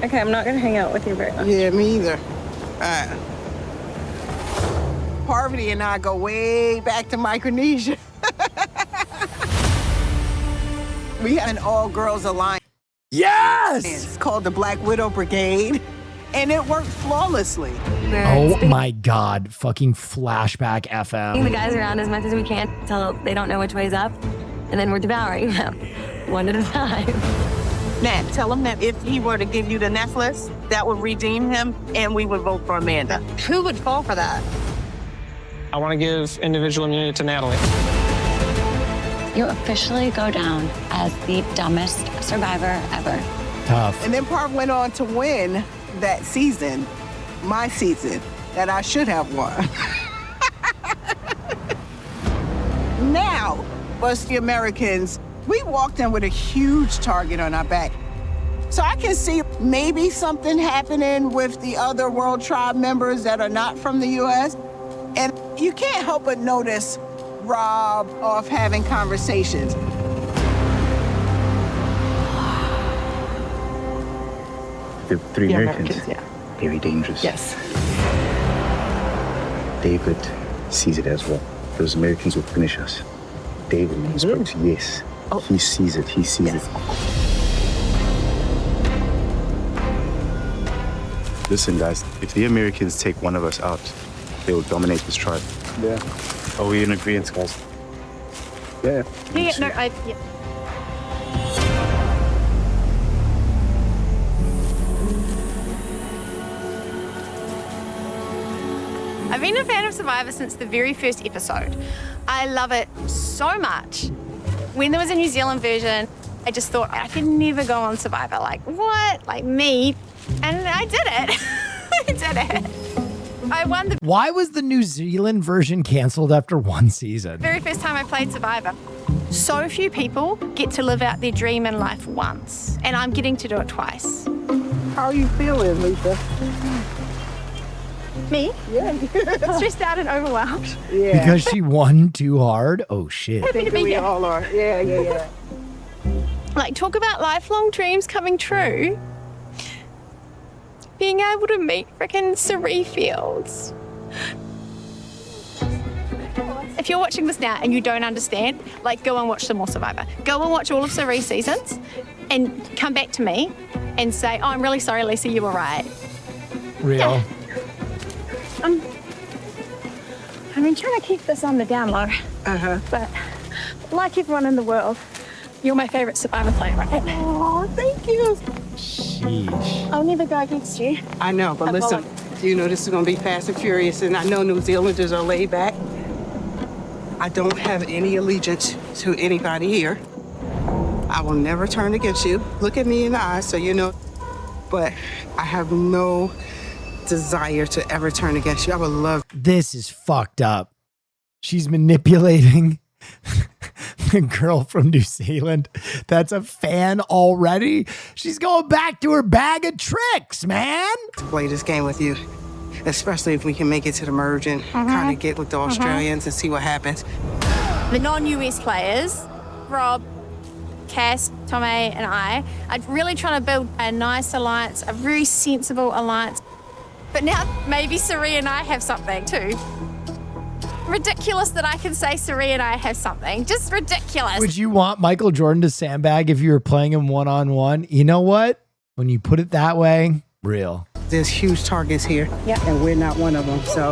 Okay, I'm not gonna hang out with you very much. Yeah, me either. Parvati and I go way back to Micronesia. We have an all-girls alliance. Yes! It's called the Black Widow Brigade, and it worked flawlessly. Oh my God. Fucking flashback The FM. guys around as much as we can until they don't know which way's up. And then we're devouring them, one at a time. Nat, tell him that if he were to give you the necklace, that would redeem him, and we would vote for Amanda. Who would fall for that? I want to give individual immunity to Natalie. You officially go down as the dumbest survivor ever. Tough. And then Parv went on to win that season, my season, that I should have won. Now, us the Americans, we walked in with a huge target on our back. So I can see maybe something happening with the other World Tribe members that are not from the U.S. And you can't help but notice Rob off having conversations. The 3 Yeah, Americans. Americans, yeah. Very dangerous. Yes. David sees it as well. Those Americans will finish us. David, he spoke to yes. He sees it. He sees it. Listen, guys, if the Americans take one of us out, they will dominate this tribe. Yeah. Are we in agreement, guys? Yeah. I've been a fan of Survivor since the very first episode. I love it so much. When there was a New Zealand version, I just thought I could never go on Survivor. Like, what? Like me? And I did it. I did it. I won the Why was the New Zealand version canceled after one season? very first time I played Survivor. So few people get to live out their dream in life once, and I'm getting to do it twice. How are you feeling, Lisa? Me? Yeah. Stressed out and overwhelmed. Yeah. Because she won too hard? Oh, shit. Happy to be we here. all are. Yeah. Like, talk about lifelong dreams coming true. Being able to meet frickin' Cirie Fields. If you're watching this now and you don't understand, like, go and watch some more Survivor. Go and watch all of Cirie's seasons and come back to me and say, oh, I'm really sorry, Lisa, you were right. Real. I've been trying to keep this on the down low. But like everyone in the world, you're my favorite Survivor player, right? Oh, thank you. Sheesh. I'll never go against you. I know, but I listen, this is going to be fast and furious, and I know New Zealanders are laid back. I don't have any allegiance to anybody here. I will never turn against you. Look at me in the eyes so you know. But I have no desire to ever turn against you. I would love. This is fucked up. She's manipulating the girl from New Zealand that's a fan already. She's going back to her bag of tricks, man. To play this game with you, especially if we can make it to the merge and kind of get with the Australians and see what happens. The non-US players, Rob, Cass, Tommy, and I, are really trying to build a nice alliance, a very sensible alliance. But now maybe Cirie and I have something too. Ridiculous that I can say Cirie and I have something. Just ridiculous. Would you want Michael Jordan to sandbag if you were playing him one-on-one? You know what? When you put it that way, real. There's huge targets here, and we're not one of them. So,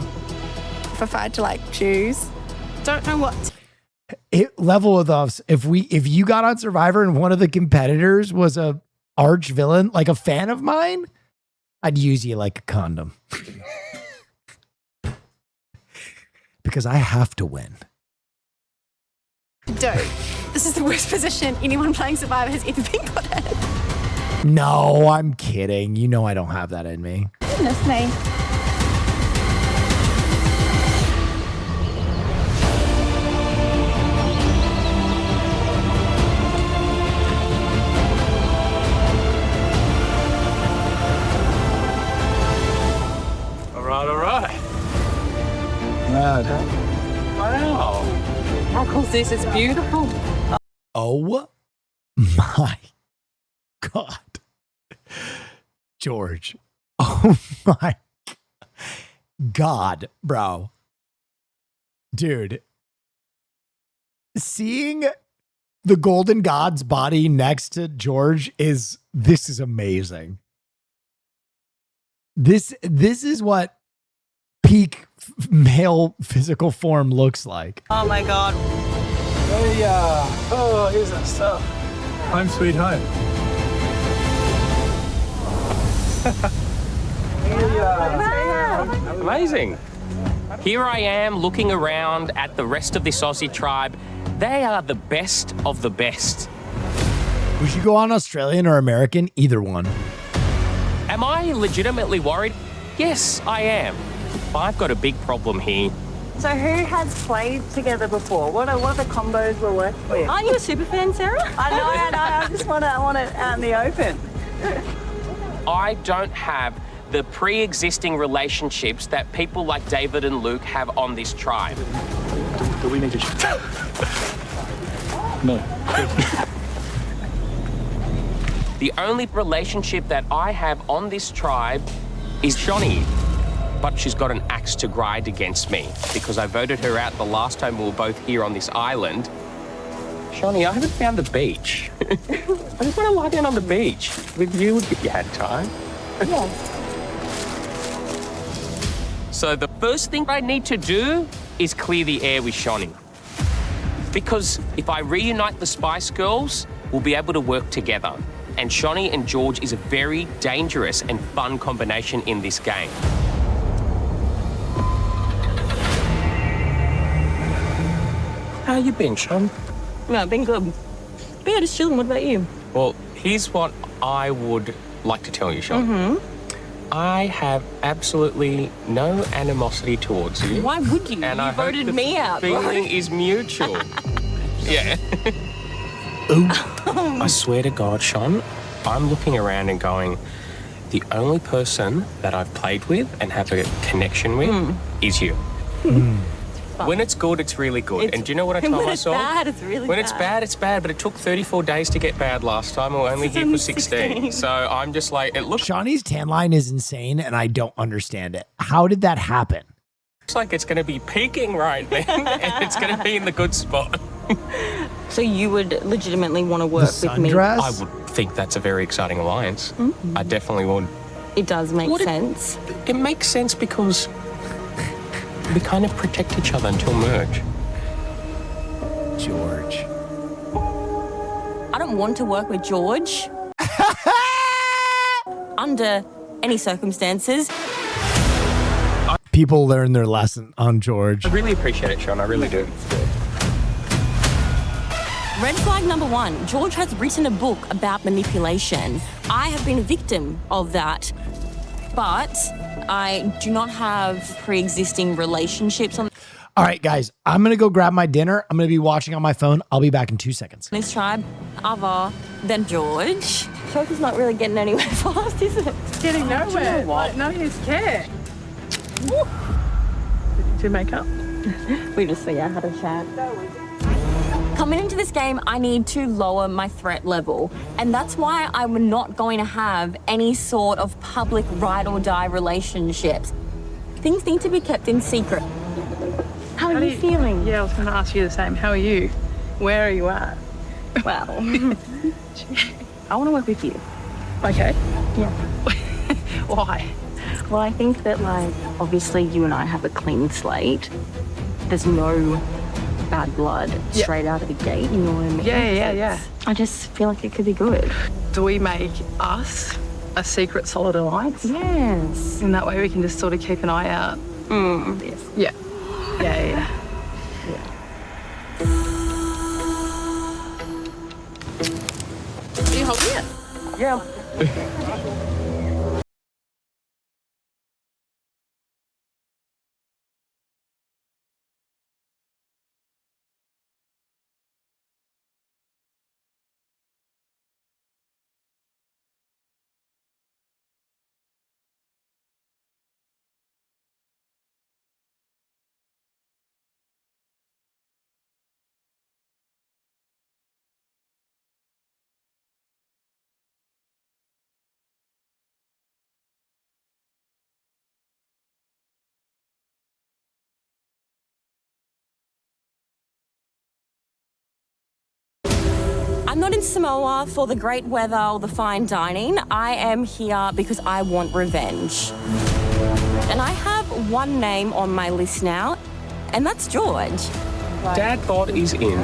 if I had to like choose, don't know what. Level with us. If you got on Survivor and one of the competitors was a arch villain, like a fan of mine, I'd use you like a condom. Because I have to win. Dude, this is the worst position anyone playing Survivor has ever been put in. No, I'm kidding. You know I don't have that in me. Goodness me. All right. Wow. How cool is this? It's beautiful. Oh my God. George. Oh my God, bro. Dude. Seeing the Golden God's body next to George this is amazing. This is what peak male physical form looks like. Oh my God. Hey, here's that stuff. Home sweet home. Amazing. Here I am looking around at the rest of this Aussie tribe. They are the best of the best. Would you go on Australian or American? Either one. Am I legitimately worried? Yes, I am. I've got a big problem here. So who has played together before? What are the combos we're working with? Aren't you a super fan, Sarah? I know. I just want it out in the open. I don't have the pre-existing relationships that people like David and Luke have on this tribe. Do we need to shoot? No. The only relationship that I have on this tribe is Shani. But she's got an axe to grind against me because I voted her out the last time we were both here on this island. Shani, I haven't found the beach. I just want to lie down on the beach with you if you had time. Yeah. So the first thing I need to do is clear the air with Shani. Because if I reunite the Spice Girls, we'll be able to work together. And Shani and George is a very dangerous and fun combination in this game. How you been, Sean? No, been good. But yeah, just chilling. What about you? Well, here's what I would like to tell you, Sean. I have absolutely no animosity towards you. Why would you? And You I hope voted the me out, bro. feeling is mutual. Yeah. I swear to God, Sean, I'm looking around and going, the only person that I've played with and have a connection with is you. When it's good, it's really good. And do you know what I told when myself? When it's bad, it's really When bad. it's bad, it's bad. But it took 34 days to get bad last time. We're only here for 16. So I'm just like, it looks Shawnee's tan line is insane, and I don't understand it. How did that happen? like it's going to be peaking right then, and it's going to be in the good spot. So you would legitimately want to work with me? I would think that's a very exciting alliance. I definitely would. It does make sense. It makes sense because we kind of protect each other until merge. George. I don't want to work with George. Under any circumstances. People learn their lesson on George. I really appreciate it, Sean. I really do. Red flag number 1. George has written a book about manipulation. I have been a victim of that. But I do not have pre-existing relationships on All right, guys, I'm going to go grab my dinner. I'm going to be watching on my phone. I'll be back in 2 seconds. this tribe other than George. Shoka's not really getting anywhere fast, is it? It's getting nowhere. Like, none of you care. Did you make up? We just had a chat. Coming into this game, I need to lower my threat level. And that's why I'm not going to have any sort of public ride or die relationships. Things need to be kept in secret. How are you feeling? Yeah, I was going to ask you the same. How are you? Where are you at? Well, I want to work with you. Okay. Yeah. Why? Well, I think that, like, obviously you and I have a clean slate. There's no bad blood straight out of the gate, you know what I mean? Yeah. I just feel like it could be good. Do we make us a secret solid alliance? Yes. In that way we can just sort of keep an eye out. Yes. Yeah. Yeah. Are you holding it? Yeah. I'm not in Samoa for the great weather or the fine dining. I am here because I want revenge. And I have one name on my list now, and that's George. Dad God is in.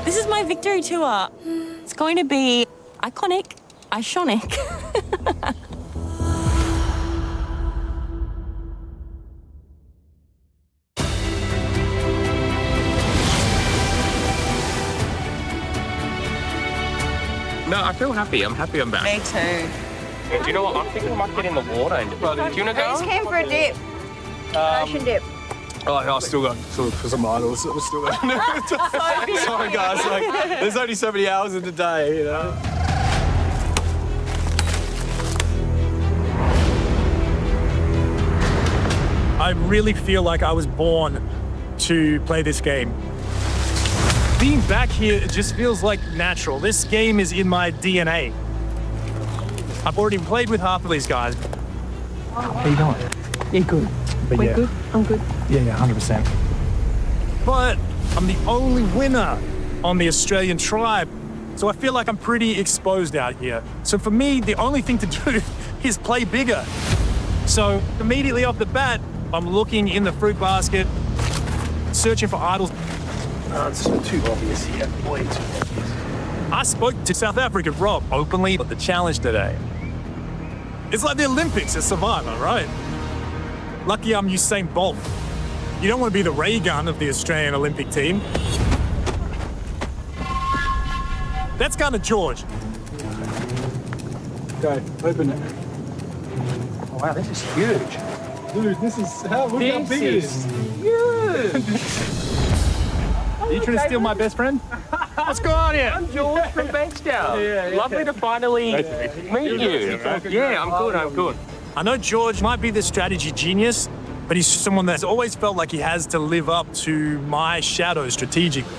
This is my victory tour. It's going to be iconic, Ishonic. No, I feel happy. I'm happy I'm back. Me too. Do you know what? I'm thinking I might get in the water. And, do you want to go? Who's came for a dip? Ocean dip. Oh, I still got some idols. Sorry, guys. Like, there's only so many hours in the day, you know. I really feel like I was born to play this game. Being back here, it just feels like natural. This game is in my DNA. I've already played with half of these guys. How you doing? Yeah, good. But We're yeah. good. I'm good. Yeah, 100%. But I'm the only winner on the Australian tribe, so I feel like I'm pretty exposed out here. So for me, the only thing to do is play bigger. So immediately off the bat, I'm looking in the fruit basket, searching for idols. It's too obvious here, way too obvious. I spoke to South African Rob openly at the challenge today. It's like the Olympics as Survivor, right? Lucky I'm Usain Bolt. You don't want to be the ray gun of the Australian Olympic team. That's kind of George. Go, open it. Oh, wow, this is huge. Dude, look how big it is. Huge. Are you trying to steal my best friend? What's going on here? I'm George from Bankstown. Lovely to finally meet you. Yeah, I'm good. I know George might be the strategy genius, but he's someone that's always felt like he has to live up to my shadow strategically.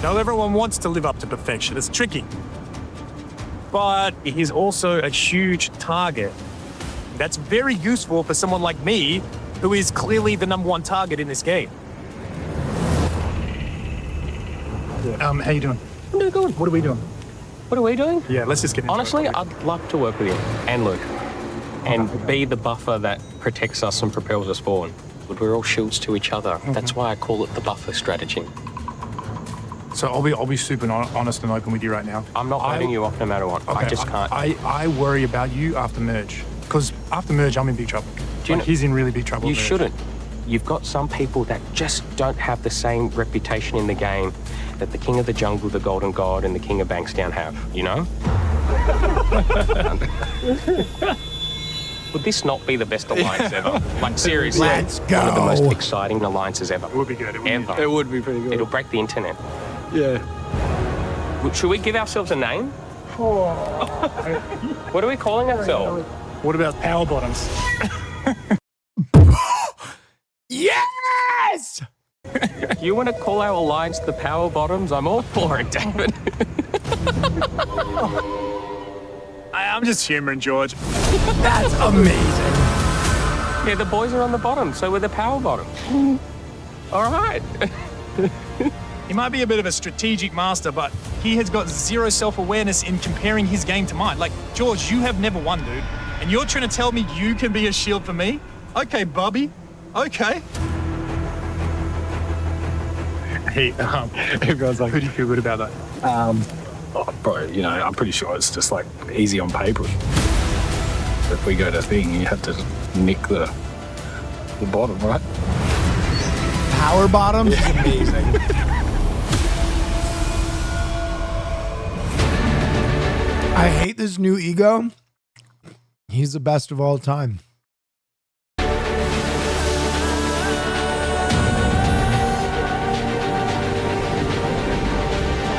Now, everyone wants to live up to perfection. It's tricky. But he's also a huge target. That's very useful for someone like me, who is clearly the #1 target in this game. How you doing? I'm doing good. What are we doing? What are we doing? Yeah, let's just get into Honestly, it. I'd love to work with you and Luke and be the buffer that protects us and propels us forward. But we're all shields to each other. That's why I call it the buffer strategy. So I'll be super honest and open with you right now. I'm not letting you off no matter what. I just can't. I worry about you after merge. Because after merge, I'm in big trouble. Do you know, he's in really big trouble. You at merge. shouldn't. You've got some people that just don't have the same reputation in the game that the King of the Jungle, the Golden God, and the King of Bankstown have, you know? Would this not be the best alliance ever? Like, seriously. Let's go. One of the most exciting alliances ever. It would be good. It would be pretty good. It'll break the internet. Yeah. Should we give ourselves a name? What are we calling ourselves? What about power bottoms? Yes! You want to call our alliance the Power Bottoms? I'm all for it, David. I'm just humoring George. That's amazing. Yeah, the boys are on the bottom, so we're the Power Bottoms. All right. He might be a bit of a strategic master, but he has got zero self-awareness in comparing his game to mine. Like, George, you have never won, dude. And you're trying to tell me you can be a shield for me? Okay, Bobby. Okay. Hey, everyone's like, who do you feel good about that? Bro, you know, I'm pretty sure it's just like easy on paper. If we go to thing, you have to nick the bottom, right? Power bottoms is amazing. I hate this new ego. He's the best of all time.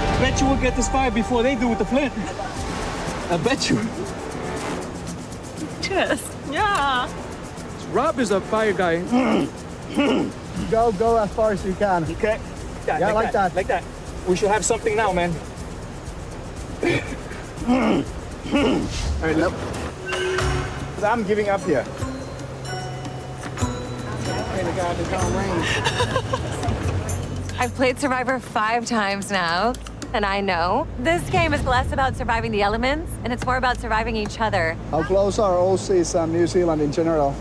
I bet you will get this fire before they do with the flint. I bet you. Yes. Yeah. Rob is a fire guy. Go as far as you can. Okay. Yeah, like that. Like that. We should have something now, man. All right, look. I'm giving up here. I've played Survivor 5 times now, and I know this game is less about surviving the elements, and it's more about surviving each other. How close are Aussies and New Zealand in general?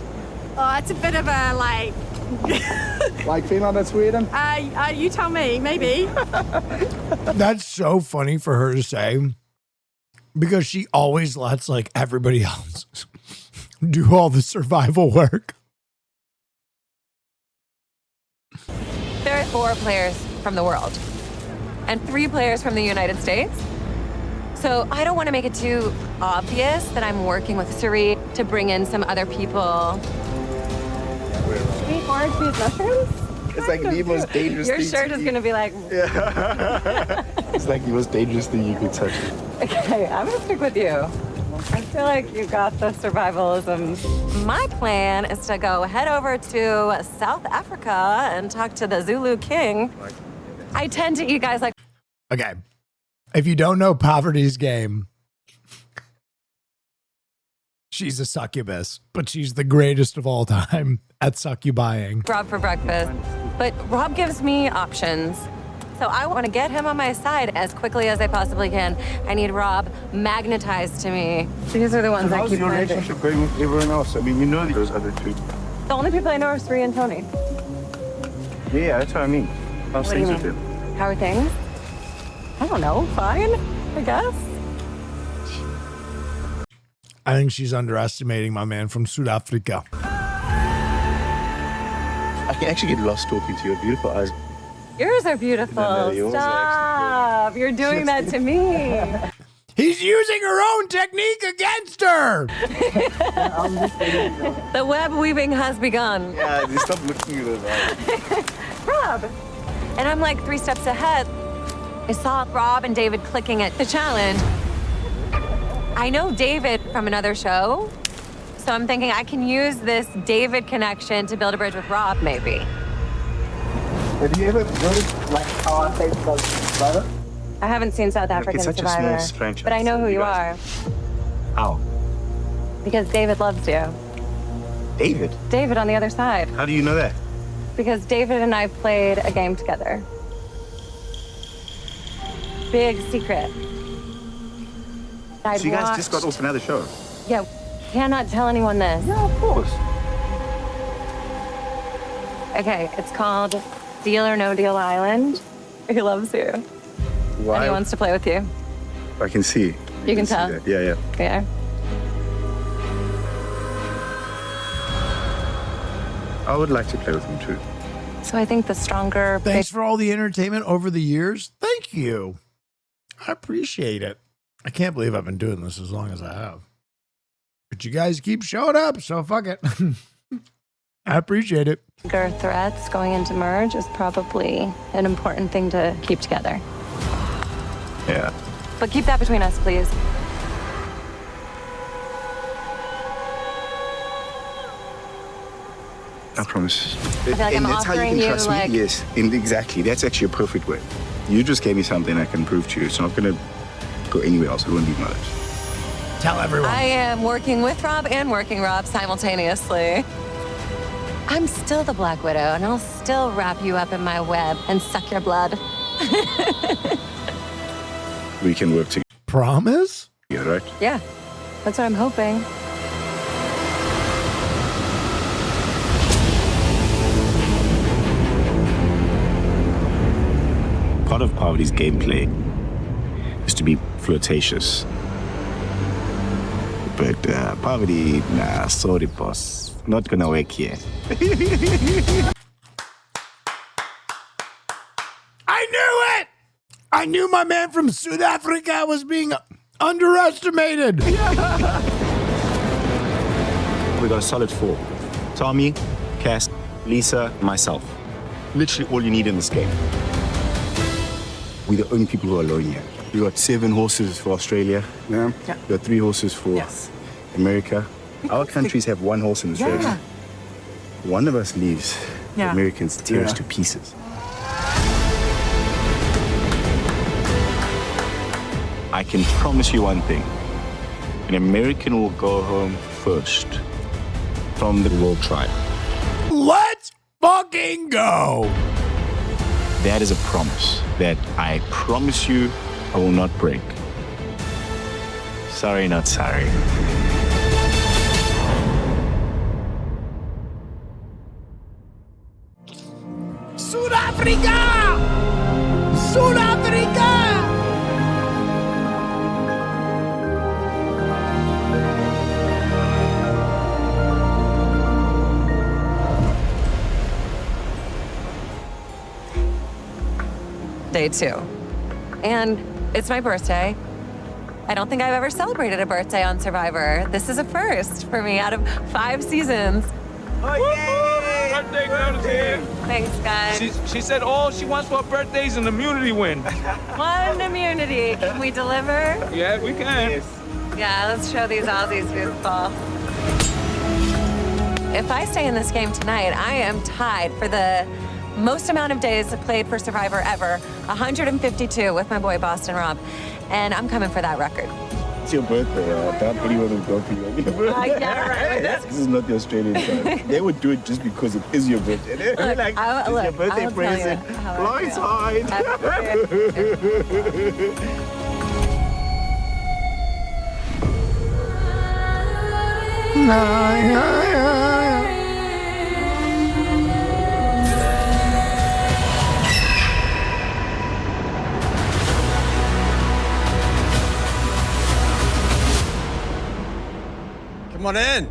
Oh, it's a bit of a like. Like Finland and Sweden? You tell me, maybe. That's so funny for her to say because she always lets like everybody else do all the survival work. There are 4 players from the world and 3 players from the United States. So I don't want to make it too obvious that I'm working with Suri to bring in some other people. Should we forage these mushrooms? It's like the most dangerous Your thing shirt to is eat. going to be like, It's like the most dangerous thing you could touch. okay, I'm going to stick with you. I feel like you got the survivalism. My plan is to go head over to South Africa and talk to the Zulu king. I tend to eat guys like... Okay. If you don't know Poverty's Game, she's a succubus, but she's the greatest of all time at succubuying. Rob for breakfast. But Rob gives me options. So I want to get him on my side as quickly as I possibly can. I need Rob magnetized to me. These are the ones I How's keep your finding. relationship going with everyone else? I mean, you know those other two. The only people I know are Suri and Tony. Yeah, that's what I mean. How's What do you things with mean? them? How are things? I don't know. Fine, I guess. I think she's underestimating my man from South Africa. I can actually get lost talking to your beautiful eyes. Yours are beautiful. No, yours are Stop. You're doing that to me. He's using her own technique against her. The web weaving has begun. Yeah, just stop looking at us. Rob. And I'm like 3 steps ahead. I saw Rob and David clicking at the challenge. I know David from another show, so I'm thinking I can use this David connection to build a bridge with Rob, maybe. Have you ever noticed like how I say Survivor? I haven't seen South African it's such Survivor, a small franchise. but I know who you are How? because David loves you. David? David on the other side, How do you know that? because David and I played a game together. Big secret. So you guys just got off another show? Yeah, cannot tell anyone this. Yeah, of course. Okay, it's called Deal or No Deal Island. He loves you. Why? And he wants to play with you. I can see. You can see tell. that. Yeah. Yeah. I would like to play with him too. So I think the stronger... Thanks for all the entertainment over the years. Thank you. I appreciate it. I can't believe I've been doing this as long as I have. But you guys keep showing up, so fuck it. I appreciate it. Bigger threats going into merge is probably an important thing to keep together. Yeah. But keep that between us, please. I promise. I feel like I'm that's how you offering can you, trust like- me. Yes, exactly. That's actually a perfect way. You just gave me something I can prove to you. It's not going to go anywhere else. It won't leave my lips. Tell everyone. I am working with Rob and working Rob simultaneously. I'm still the Black Widow, and I'll still wrap you up in my web and suck your blood. We can work together. Promise? Yeah, right? Yeah, that's what I'm hoping. Part of Parvati's gameplay is to be flirtatious. But Parvati, nah, sorry, boss. Not gonna work here. I knew it! I knew my man from South Africa was being underestimated. We got a solid 4. Tommy, Cass, Lisa, myself. Literally all you need in this game. We're the only people who are alone here. We got 7 horses for Australia. Yeah. We got 3 horses for America. Our countries have 1 horse in Australia. Yeah. One of us leaves. Yeah. The Americans tear us to pieces. I can promise you one thing. An American will go home first from the World Tribe. Let's fucking go. That is a promise that I promise you I will not break. Sorry, not sorry. South Africa! South Africa! Day 2. And it's my birthday. I don't think I've ever celebrated a birthday on Survivor. This is a first for me out of 5 seasons. Birthday girl is here. Thanks, guys. She said all she wants for her birthday is an immunity win. One immunity. Can we deliver? Yeah, we can. Yeah, let's show these Aussies who's boss. If I stay in this game tonight, I am tied for the most amount of days played for Survivor ever, 152 with my boy Boston Rob, and I'm coming for that record. It's your birthday. Not anyone will go for you on your birthday. I get it right with this. This is not the Australian side. They would do it just because it is your birthday. They're Look, like, I- it's look, your birthday I will tell you present. how I Lights feel. hide. Come on in.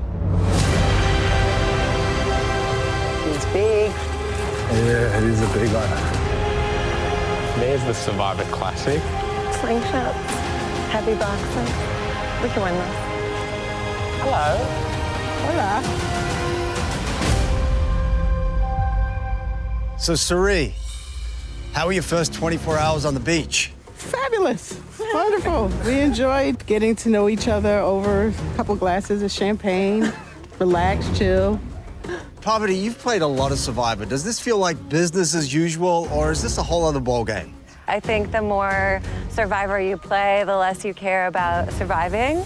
It's big. Yeah, it is a big one. There's the Survivor Classic. Slingshots. Heavy boxing. We can win this. Hello. Hola. So, Sari, how were your first 24 hours on the beach? Fabulous. Wonderful. We enjoyed getting to know each other over a couple glasses of champagne. Relax, chill. Parvati, you've played a lot of Survivor. Does this feel like business as usual, or is this a whole other ballgame? I think the more Survivor you play, the less you care about surviving.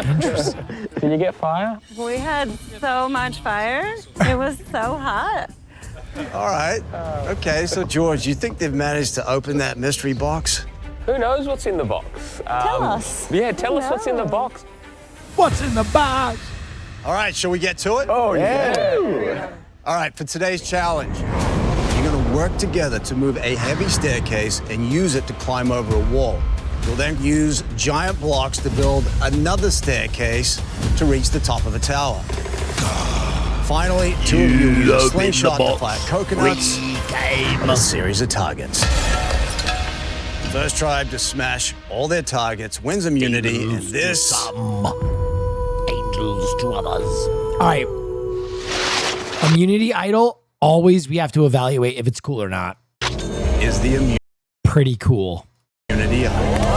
Interesting. Did you get fire? We had so much fire. It was so hot. All right. Okay, so George, you think they've managed to open that mystery box? Who knows what's in the box? Tell us. Yeah, tell us what's in the box. What's in the box? All right, shall we get to it? Oh, yeah. All right, for today's challenge, you're going to work together to move a heavy staircase and use it to climb over a wall. You'll then use giant blocks to build another staircase to reach the top of a tower. Finally, two of you use a slingshot to fire coconuts on a series of targets. First tribe to smash all their targets wins immunity, and this... Angels to others. All right. Immunity idol, always we have to evaluate if it's cool or not. Is the immunity pretty cool? Immunity idol.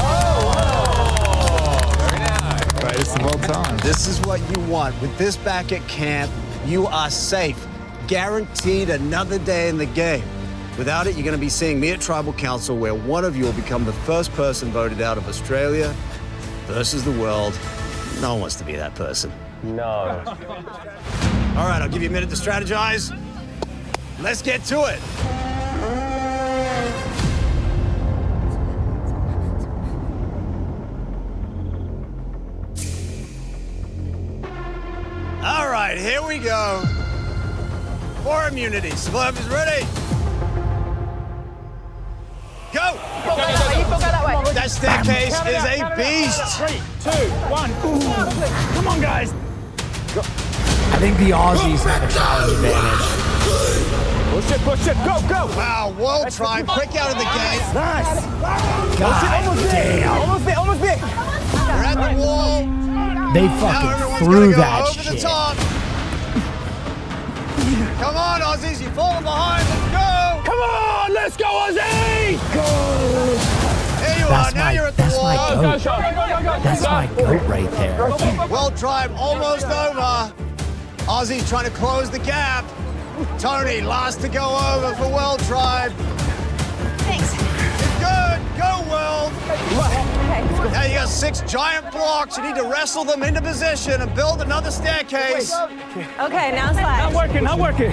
Greatest of all time. This is what you want. With this back at camp, you are safe. Guaranteed another day in the game. Without it, you're going to be seeing me at Tribal Council, where one of you will become the first person voted out of Australia versus the world. No one wants to be that person. No. All right, I'll give you a minute to strategize. Let's get to it. All right, here we go. For immunity. Survivors ready? Go! That staircase is a beast. 3, 2, 1. Come on, guys. I think the Aussies have a challenge advantage. Push it, go. Wow, World Tribe, quick out of the gate. Nice. God damn. Almost there. We're at the wall. They Now fucking everyone's threw gonna go that over shit. the top. Come on, Aussies, you're falling behind. Let's go. Come on, let's go, Ozzy. Here you are. Now you're at the wall. That's my goat right there. World Tribe almost over. Aussie's trying to close the gap. Tony, last to go over for World Tribe. Thanks. Good. Go, World. Now you got 6 giant blocks. You need to wrestle them into position and build another staircase. Okay, now slide. Not working.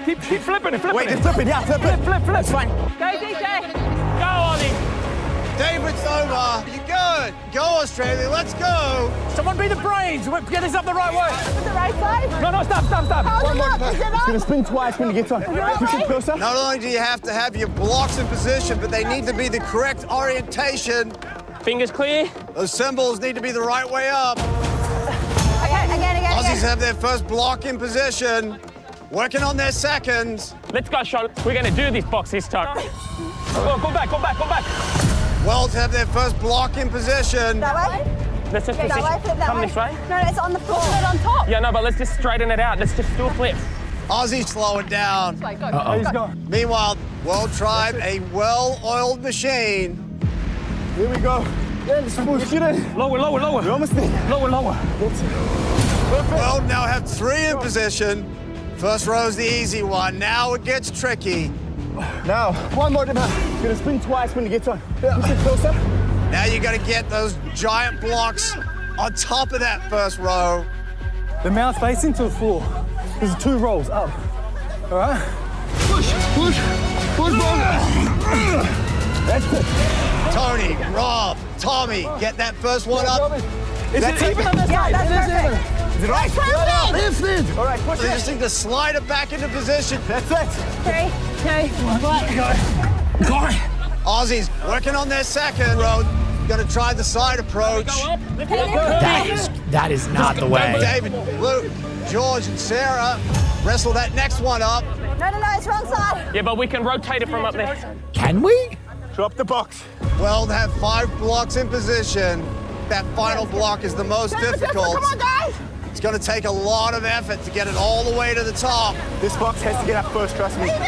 Keep flipping it. Wait, Keep flipping. Yeah, flip. It's fine. Go, DJ. Go, Ollie. David's over. You're good. Go, Australia. Let's go. Someone be the brains. Get this up the right way. The right side? No, stop. Hold it up. Is it up? It's gonna spin twice when you get on. Push it closer. Not only do you have to have your blocks in position, but they need to be the correct orientation. Fingers clear. Those symbols need to be the right way up. Again. Aussies have their first block in position, working on their seconds. Let's go, Sean. We're going to do this box this time. Go back. Worlds have their first block in position. That way? Let's just That position. way, flip that Come way. this way. No, it's on the floor. Flip it on top. Yeah, no, but let's just straighten it out. Let's just do a flip. Aussies slow it down. Go. Meanwhile, World Tribe, a well-oiled machine. Here we go. Yeah, let's push it in. Lower. We're almost there. Lower. World now have 3 in position. First row's the easy one. Now it gets tricky. Now, one more time. It's gonna spin twice when you get on. Push it closer. Now you got to get those giant blocks on top of that first row. The mouth facing to the floor. There's 2 rolls up. All right? Push, That's it. Tony, Rob, Tommy, get that first one up. Is it even on this side? Yeah, that's perfect. Is it right? Lifted. All right, push They it. just need to slide it back into position. That's it. 3, 2, 1. Go. Aussies working on their second row. Gonna try the side approach. That is not the way. David, Luke, George, and Sarah wrestle that next one up. No, it's wrong side. Yeah, but we can rotate it from up there. Can we? Drop the box. Weld have 5 blocks in position. That final block is the most difficult. Come on, guys. It's going to take a lot of effort to get it all the way to the top. This box has to get up first, trust me. Leave it.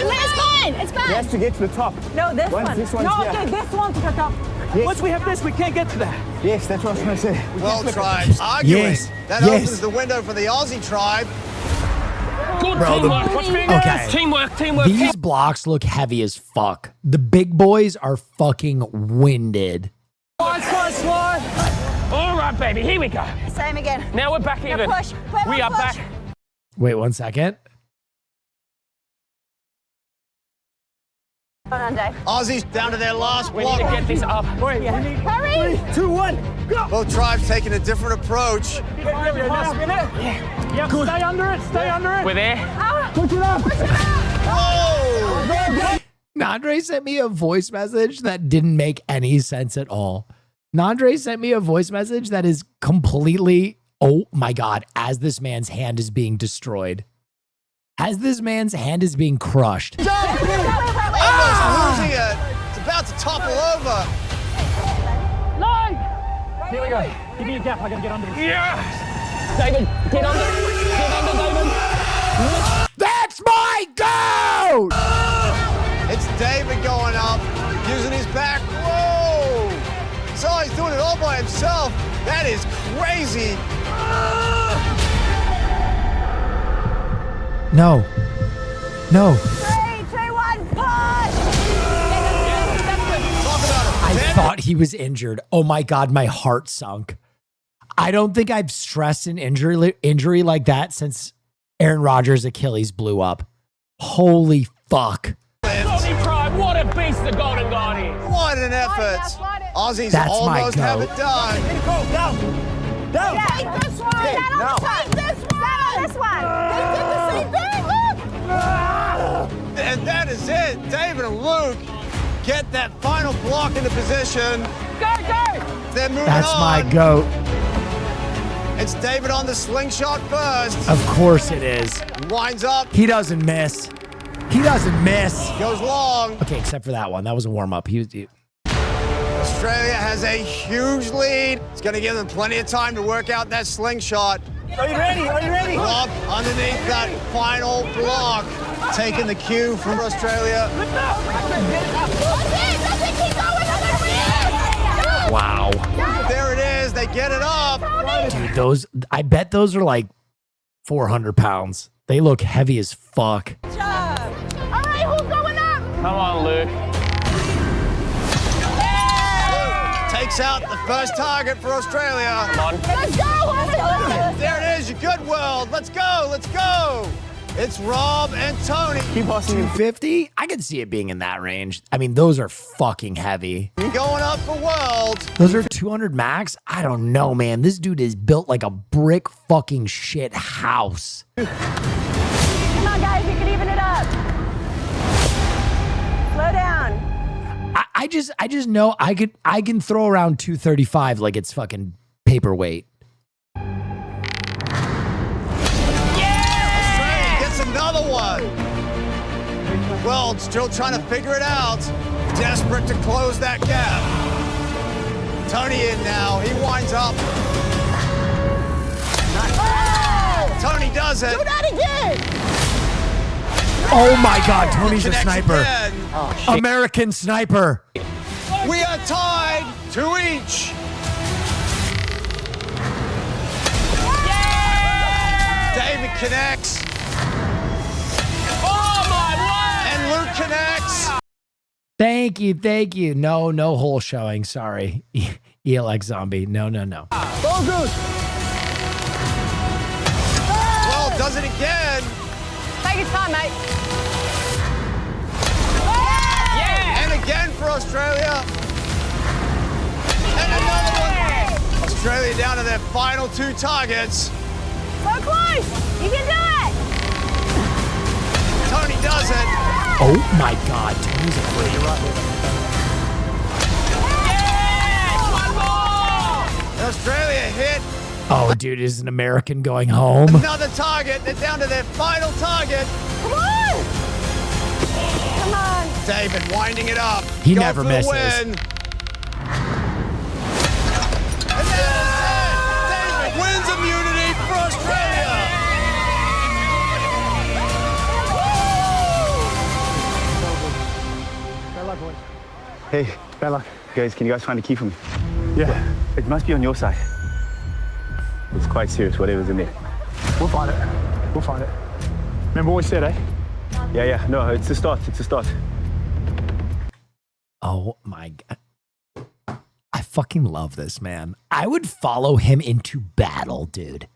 It's mine. It's mine. He has to get to the top. No, this one. This one's No, here. okay, this one's to the top. Yes. Once we have this, we can't get to that. Yes, that's what I was going to say. Well, tribes arguing. Yes. That Yes. opens the window for the Aussie tribe. Good Bro, teamwork. Watch fingers. Okay. Teamwork. These blocks look heavy as fuck. The big boys are fucking winded. Slide. All right, baby. Here we go. Same again. Now we're back even. push. We are back. Wait 1 second. Hold on, Dave. Aussies down to their last We block. need to get this up. Wait, Yeah. we need Hurry! 3, 2, 1, go! Both tribes taking a different approach. Yeah, good. Stay under it, stay under it. We're there. Push it up. Whoa! Nandre sent me a voice message that didn't make any sense at all. Nandre sent me a voice message that is completely, oh my God, as this man's hand is being destroyed. As this man's hand is being crushed. Almost losing it. It's about to topple over. Here we go. Give me a gap, I gotta get under this. Yes. David, get under, David. That's my goat! It's David going up, using his back. Whoa! So he's doing it all by himself. That is crazy. No. No. 3, 2, 1, push! I thought he was injured. Oh my God, my heart sunk. I don't think I've stressed an injury like that since Aaron Rodgers' Achilles blew up. Holy fuck. Aussie tribe, what a beast the Golden God is. What an effort. Aussies That's my almost have goat. it done. Down. Down. Take this one! Stand on this one! They did the same thing, look! And that is it. David and Luke get that final block into position. Go! They're moving That's on. my goat. It's David on the slingshot first. Of course it is. Winds up, He doesn't miss. He doesn't miss. goes long. Okay, except for that one. That was a warm up. Australia has a huge lead. It's going to give them plenty of time to work out that slingshot. Are you ready? Are you ready? Rob underneath that final block. Taking the cue from Australia. Wow. There it is. They get it up. Dude, those, I bet those are like 400 pounds. They look heavy as fuck. All right, who's going up? Come on, Luke. Takes out the first target for Australia. Come on. Let's go! There it is. You're good, World. Let's go. Let's go. It's Rob and Tony. Keep bossing him. 250? I could see it being in that range. I mean, those are fucking heavy. Going up for World. Those are 200 max? I don't know, man. This dude is built like a brick fucking shit house. Come on, guys, you can even it up. Slow down. I just know I can throw around 235 like it's fucking paperweight. Australia gets another one. Well, still trying to figure it out. Desperate to close that gap. Tony in now. He winds up. Tony does it. Do that again. Oh my God, Tony's a Connects sniper. again. American sniper. We are tied 2 each. David connects. Oh my word! And Luke connects. Thank you. No hole showing. Sorry. ELX zombie. No. Focus. Well, does it again. Take your time, mate. And again for Australia. And another one. Australia down to their final 2 targets. So close. You can do it. Tony does it. Oh my God, Tony's a freak. And Australia hit Oh, dude, is an American going home? another target. They're down to their final target. Come on. Come on. David winding it up. He Go never for the misses. win. And that is it. David wins immunity for Australia. Hey, bad luck. Guys, can you guys find a key for me? Yeah. It must be on your side. It's quite serious, whatever's in there. We'll find it. We'll find it. Remember what we said, eh? Yeah. No, it's a start. It's a start. Oh my God. I fucking love this man. I would follow him into battle, dude.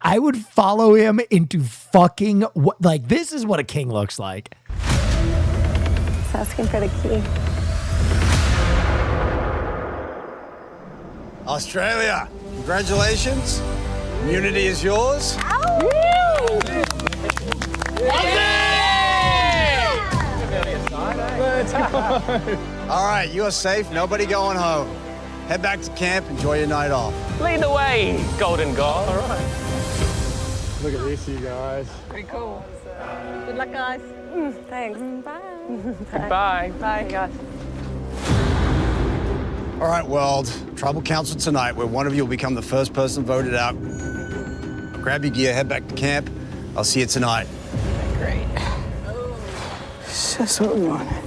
I would follow him into fucking like this is what a king looks like. Just asking for the key. Australia, congratulations. Immunity is yours. All right, you are safe. Nobody going home. Head back to camp. Enjoy your night off. Lead the way, Golden God. All right. Look at this, you guys. Pretty cool. Good luck, guys. Thanks. Bye. Goodbye. Bye, guys. All right, world. Tribal Council tonight, where one of you will become the first person voted out. Grab your gear, head back to camp. I'll see you tonight. Great. It's just what we wanted.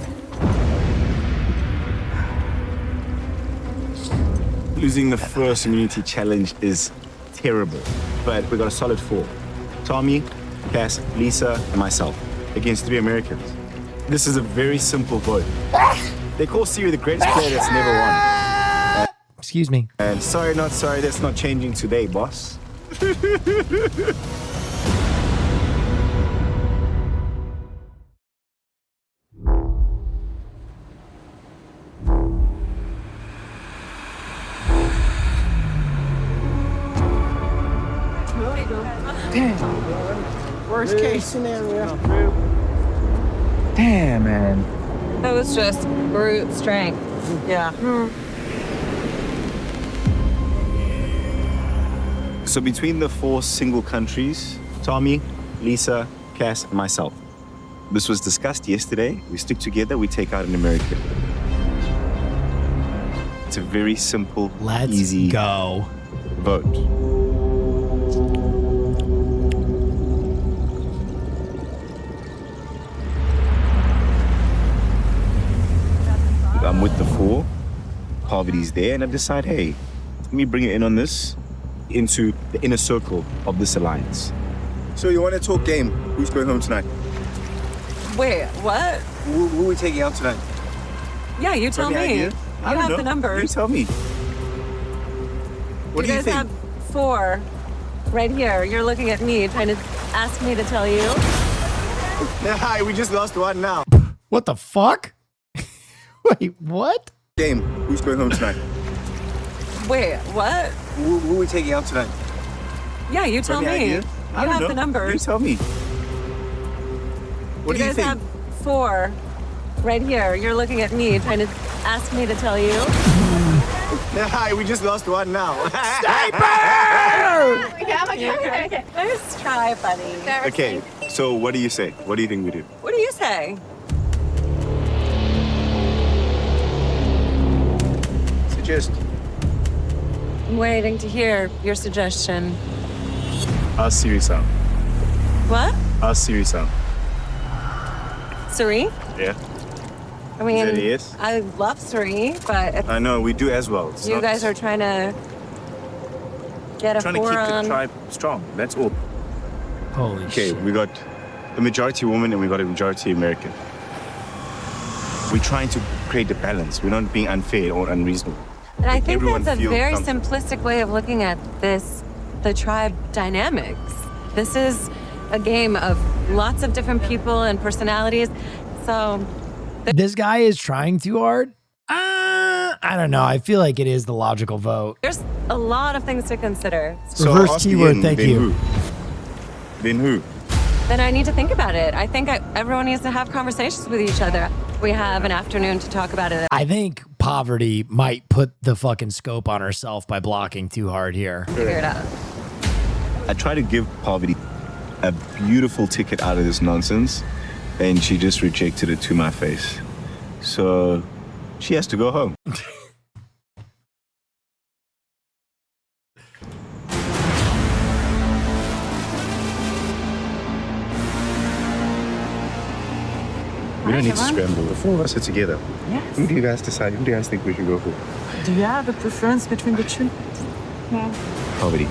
Losing the first immunity challenge is terrible, but we got a solid 4. Tommy, Cass, Lisa, and myself against 3 Americans. This is a very simple vote. They call Siri the greatest player that's never won. Excuse me. And sorry, not sorry, that's not changing today, boss. Worst case scenario. Damn, man. That was just brute strength. Yeah. So between the 4 single countries, Tommy, Lisa, Cass, and myself, this was discussed yesterday. We stick together, we take out an American. It's a very simple, easy go vote. I'm with the 4. Parvati's there, and I decide, hey, let me bring it in on this, into the inner circle of this alliance. So you want to talk game? Who's going home tonight? Wait, what? Who are we taking out tonight? Yeah, you tell Any me. idea? You I don't have know. the numbers. You tell me. What do you guys think? have 4 right here. You're looking at me, trying to ask me to tell you. Hi, we just lost 1 now. What the fuck? Wait, what? Game. Who's going home tonight? Wait, what? Who are we taking out tonight? Yeah, you tell Any me. idea? You I don't have know. the numbers. You tell me. What do you guys think? have 4 right here. You're looking at me, trying to ask me to tell you. Hi, we just lost 1 now. Okay. Nice try, buddy. Okay, so what do you say? What do you think we do? What do you say? Suggest. I'm waiting to hear your suggestion. Ask Siri sound. What? Ask Siri sound. Suri? Yeah. I mean, Is that a yes? I love Suri, but if I know, we do as well. It's you not- guys are trying to get a trying to 4 keep on. the tribe strong. That's all. Holy Okay, we got a majority woman and we got a majority American. We're trying to create a balance. We're not being unfair or unreasonable. And I think everyone that's a feel very comfortable. simplistic way of looking at this, the tribe dynamics. This is a game of lots of different people and personalities. So This guy is trying too hard? I don't know. I feel like it is the logical vote. there's a lot of things to consider. So Reverse ask keyword, again, thank then you. Who? Then who? Then I need to think about it. I think everyone needs to have conversations with each other. We have an afternoon to talk about it. I think Poverty might put the fucking scope on herself by blocking too hard here. Figure it out. I try to give Poverty a beautiful ticket out of this nonsense, and she just rejected it to my face. So she has to go home. We don't need to scramble. The four of us are together. Yes. Who do you guys decide? Who do you guys think we should go for? Do you have a preference between the two? No. Poverty.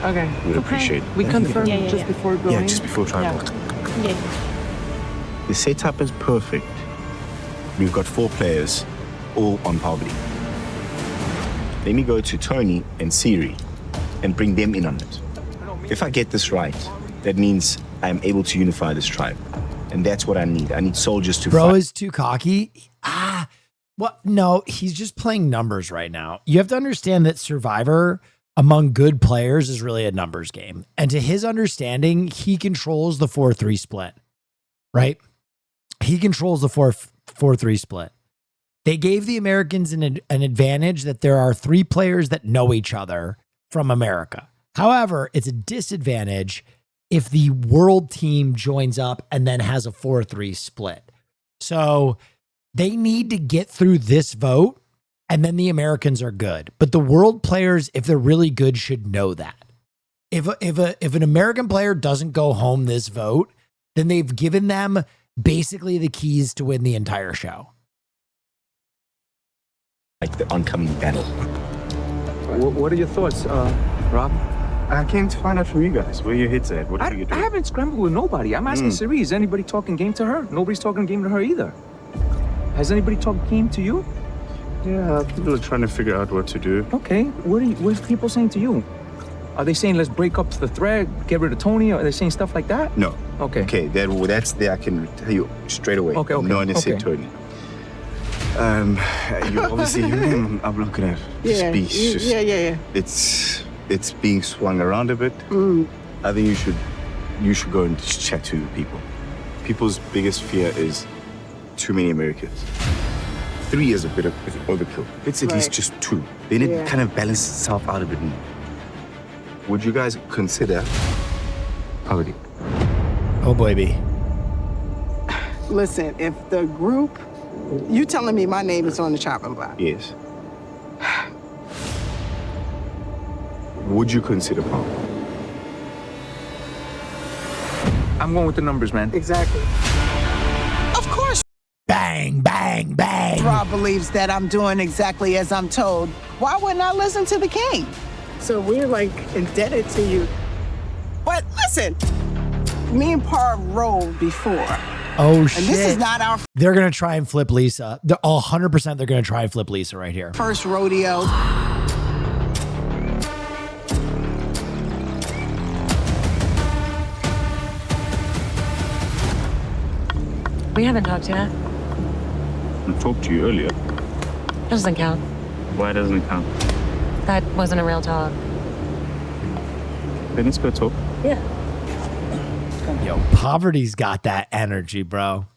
Okay. We'd appreciate it. We confirmed just before going. Yeah, just before tribal. Yeah. The setup is perfect. We've got 4 players, all on poverty. Let me go to Tony and Siri and bring them in on it. If I get this right, that means I'm able to unify this tribe. And that's what I need. I need soldiers to Bro fight. is too cocky. What? No, he's just playing numbers right now. You have to understand that Survivor among good players is really a numbers game. And to his understanding, he controls the 4-3 split, right? He controls the 4-3 split. They gave the Americans an advantage that there are 3 players that know each other from America. However, it's a disadvantage if the world team joins up and then has a 4-3 split. So they need to get through this vote, and then the Americans are good. But the world players, if they're really good, should know that. If an American player doesn't go home this vote, then they've given them basically the keys to win the entire show. Like the oncoming battle. What are your thoughts, Rob? I came to find out from you guys where your head's at. What are you I doing? haven't scrambled with nobody. I'm asking Siri, is anybody talking game to her? Nobody's talking game to her either. Has anybody talked game to you? Yeah, people are trying to figure out what to do. Okay, what are people saying to you? Are they saying let's break up the thread, get rid of Tony? Or are they saying stuff like that? No. Okay. Okay, that's there. I can tell you straight away. Okay. No one has said Tony. You obviously, I'm looking at the speech. Yeah. It's being swung around a bit. I think you should go and just chat to people. People's biggest fear is too many Americans. 3 is a bit of overkill. It's at least just 2. Then it kind of balances itself out a bit more. Would you guys consider poverty? Oh, baby. Listen, if the group, you telling me my name is on the chopping block? Yes. Would you consider poverty? I'm going with the numbers, man. Exactly. Of course. Bang, bang, bang. Rob believes that I'm doing exactly as I'm told. Why wouldn't I listen to the king? So we're like indebted to you. But listen, me and Par rolled before. Oh, and shit. this is not our They're going to try and flip Lisa. They're 100% they're going to try and flip Lisa right here. first rodeo. We haven't talked yet. I talked to you earlier. Doesn't count. Why doesn't it count? That wasn't a real talk. Then let's go talk. Yeah. Yo, Poverty's got that energy, bro.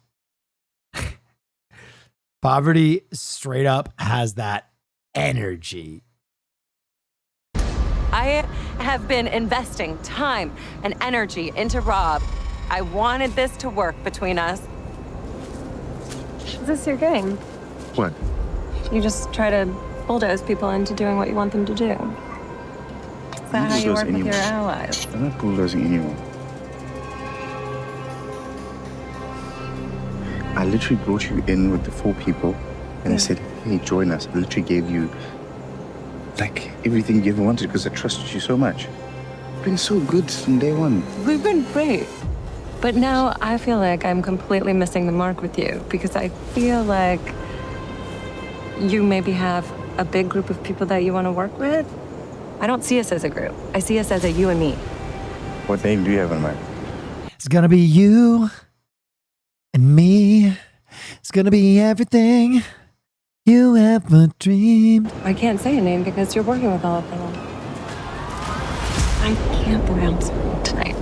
Poverty straight up has that energy. I have been investing time and energy into Rob. I wanted this to work between us. Is this your game? What? You just try to bulldoze people into doing what you want them to do. Is that how you work with your allies? I'm not bulldozing anyone. I literally brought you in with the 4 people and I said, hey, join us. I literally gave you like everything you ever wanted because I trusted you so much. You've been so good from day one. We've been great. But now I feel like I'm completely missing the mark with you because I feel like you maybe have a big group of people that you want to work with. I don't see us as a group. I see us as a you and me. What name do you have in mind? It's going to be you and me. It's going to be everything you ever dreamed. I can't say a name because you're working with all of them. I can't bounce tonight.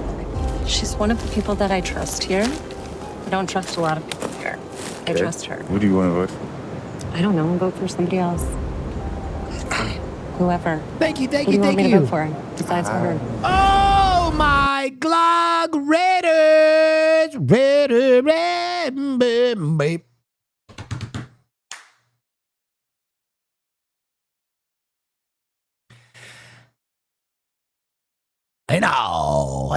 She's one of the people that I trust here. I don't trust a lot of people here. I trust her. Who do you want to vote for? I don't know. Vote for somebody else. Whoever. Thank you, Who do you want me to vote for besides for her? Oh my Glog Raiders. Raider, babe. Hey now.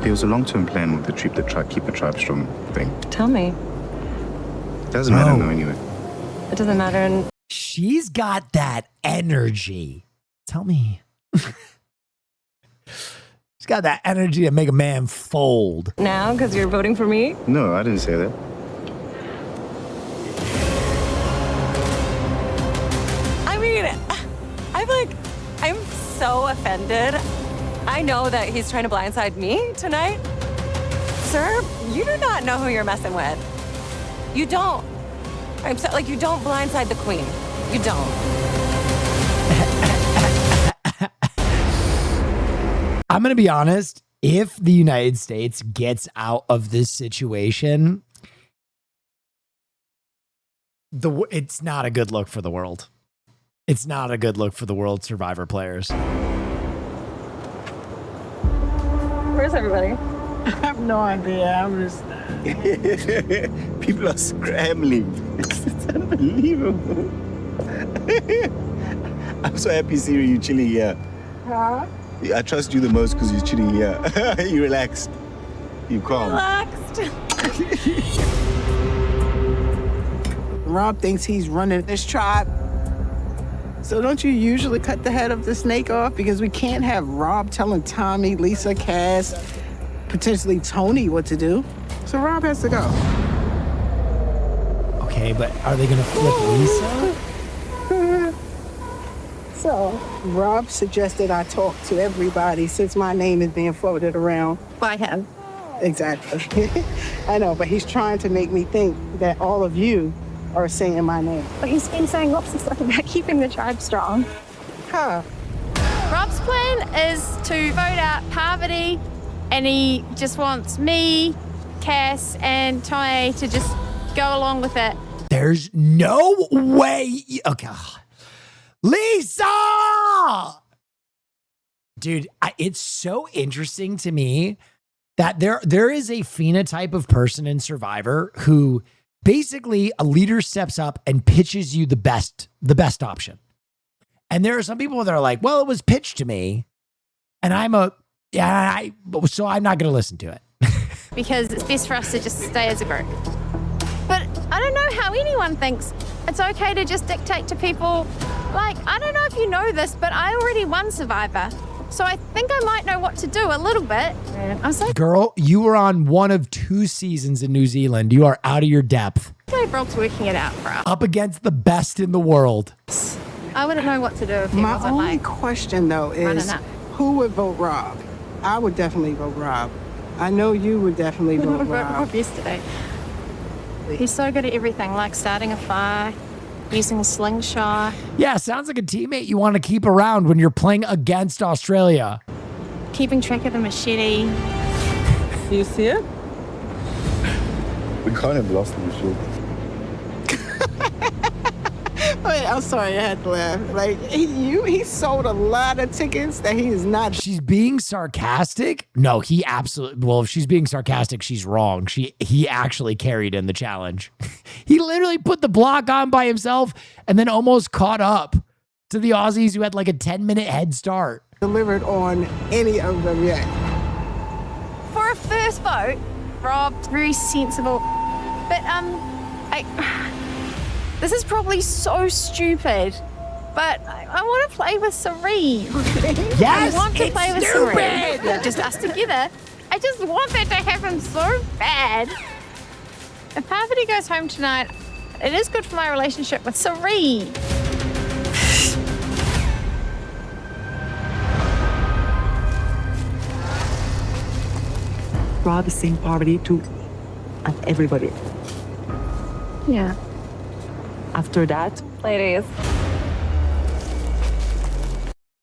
There was a long-term plan with the Keep the Tribe Strong thing. Tell me. Doesn't matter now anyway. It doesn't matter. And she's got that energy. Tell me. She's got that energy to make a man fold. now, because you're voting for me? No, I didn't say that. I mean, I'm so offended. I know that he's trying to blindside me tonight. Sir, you do not know who you're messing with. You don't. I'm so, you don't blindside the queen. You don't. I'm going to be honest. If the United States gets out of this situation, it's not a good look for the world. It's not a good look for the World Survivor players. Where's everybody? I have no idea. I'm just... People are scrambling. It's unbelievable. I'm so happy, Siri, you're chilling here. Huh? I trust you the most because you're chilling here. You relaxed. You calm. Relaxed. Rob thinks he's running this tribe. So don't you usually cut the head of the snake off? Because we can't have Rob telling Tommy, Lisa, Cass, potentially Tony what to do. So Rob has to go. Okay, but are they going to flip Lisa? So Rob suggested I talk to everybody since my name is being floated around. By him. Exactly. I know, but he's trying to make me think that all of you are saying my name. But he's been saying lots of stuff about keeping the tribe strong. Huh. Rob's plan is to vote out Parvati, and he just wants me, Cass, and Tommy to just go along with it. There's no way. Okay. Lisa! Dude, it's so interesting to me that there is a phenotype of person in Survivor who basically a leader steps up and pitches you the best option. And there are some people that are like, well, it was pitched to me and so I'm not going to listen to it. Because it's best for us to just stay as a group. But I don't know how anyone thinks it's okay to just dictate to people. I don't know if you know this, but I already won Survivor. So I think I might know what to do a little bit. I'm so Girl, you were on one of 2 seasons in New Zealand. You are out of your depth. Rob's working it out for us. Up against the best in the world. I wouldn't know what to do if he My wasn't only question, though, is who would vote Rob? I would definitely vote Rob. I know you would definitely vote Rob. Yesterday. He's so good at everything, like starting a fire, using a slingshot. Yeah, sounds like a teammate you want to keep around when you're playing against Australia. Keeping track of the machete. Do you see it? We can't have lost the machete. Wait, I'm sorry, I had to laugh. He sold a lot of tickets that he is not. She's being sarcastic? No, he absolutely. Well, if she's being sarcastic, she's wrong. He actually carried in the challenge. He literally put the block on by himself and then almost caught up to the Aussies who had like a 10-minute head start. Delivered on any of them yet. For a first vote, Rob's very sensible. But this is probably so stupid, but I want to play with Sari. Yes, I want to play with stupid. Sari. Just us together. I just want that to happen so bad. If Parvati goes home tonight, it is good for my relationship with Sari. Rob is saying Parvati to everybody. Yeah. After that,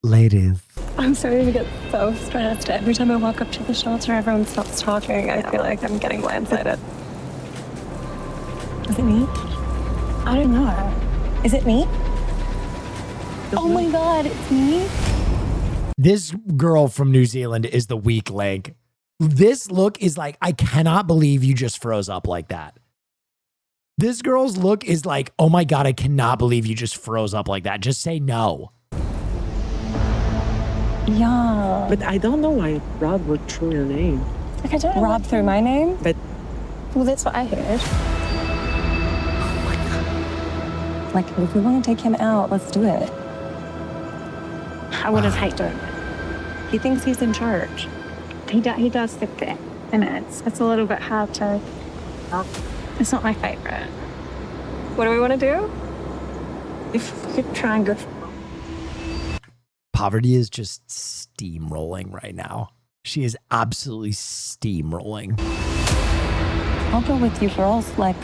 Ladies. I'm starting to get so stressed. Every time I walk up to the shelter, everyone stops talking. I feel like I'm getting blindsided. Is it me? I don't know. Is it me? Oh my God, it's me. This girl from New Zealand is the weak link. This look is like, I cannot believe you just froze up like that. This girl's look is like, oh my God, I cannot believe you just froze up like that. Just say no. Yeah. But I don't know why Rob would throw your name. Like, I don't know. Rob threw my name? But well, that's what I heard. Like, if we want to take him out, let's do it. I would have hated it. He thinks he's in charge. He does think that, and it's a little bit hard to. It's not my favorite. What do we want to do? If we could try and go. Poverty is just steamrolling right now. She is absolutely steamrolling. I'll go with you girls, like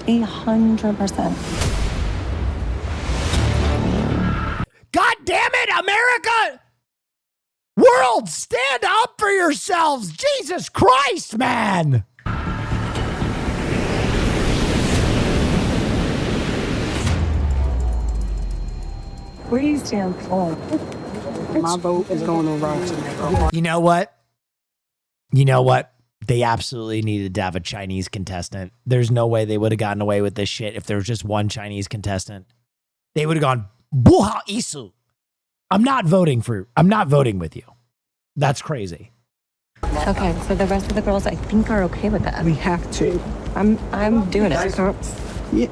100%. God damn it, America! World, stand up for yourselves! Jesus Christ, man! Where do you stand for? My vote is going to Rob. You know what? You know what? They absolutely needed to have a Chinese contestant. There's no way they would have gotten away with this shit if there was just one Chinese contestant. They would have gone, Buha Isu. I'm not voting with you. That's crazy. Okay, so the rest of the girls, I think, are okay with that. We have to. I'm doing it. Yeah.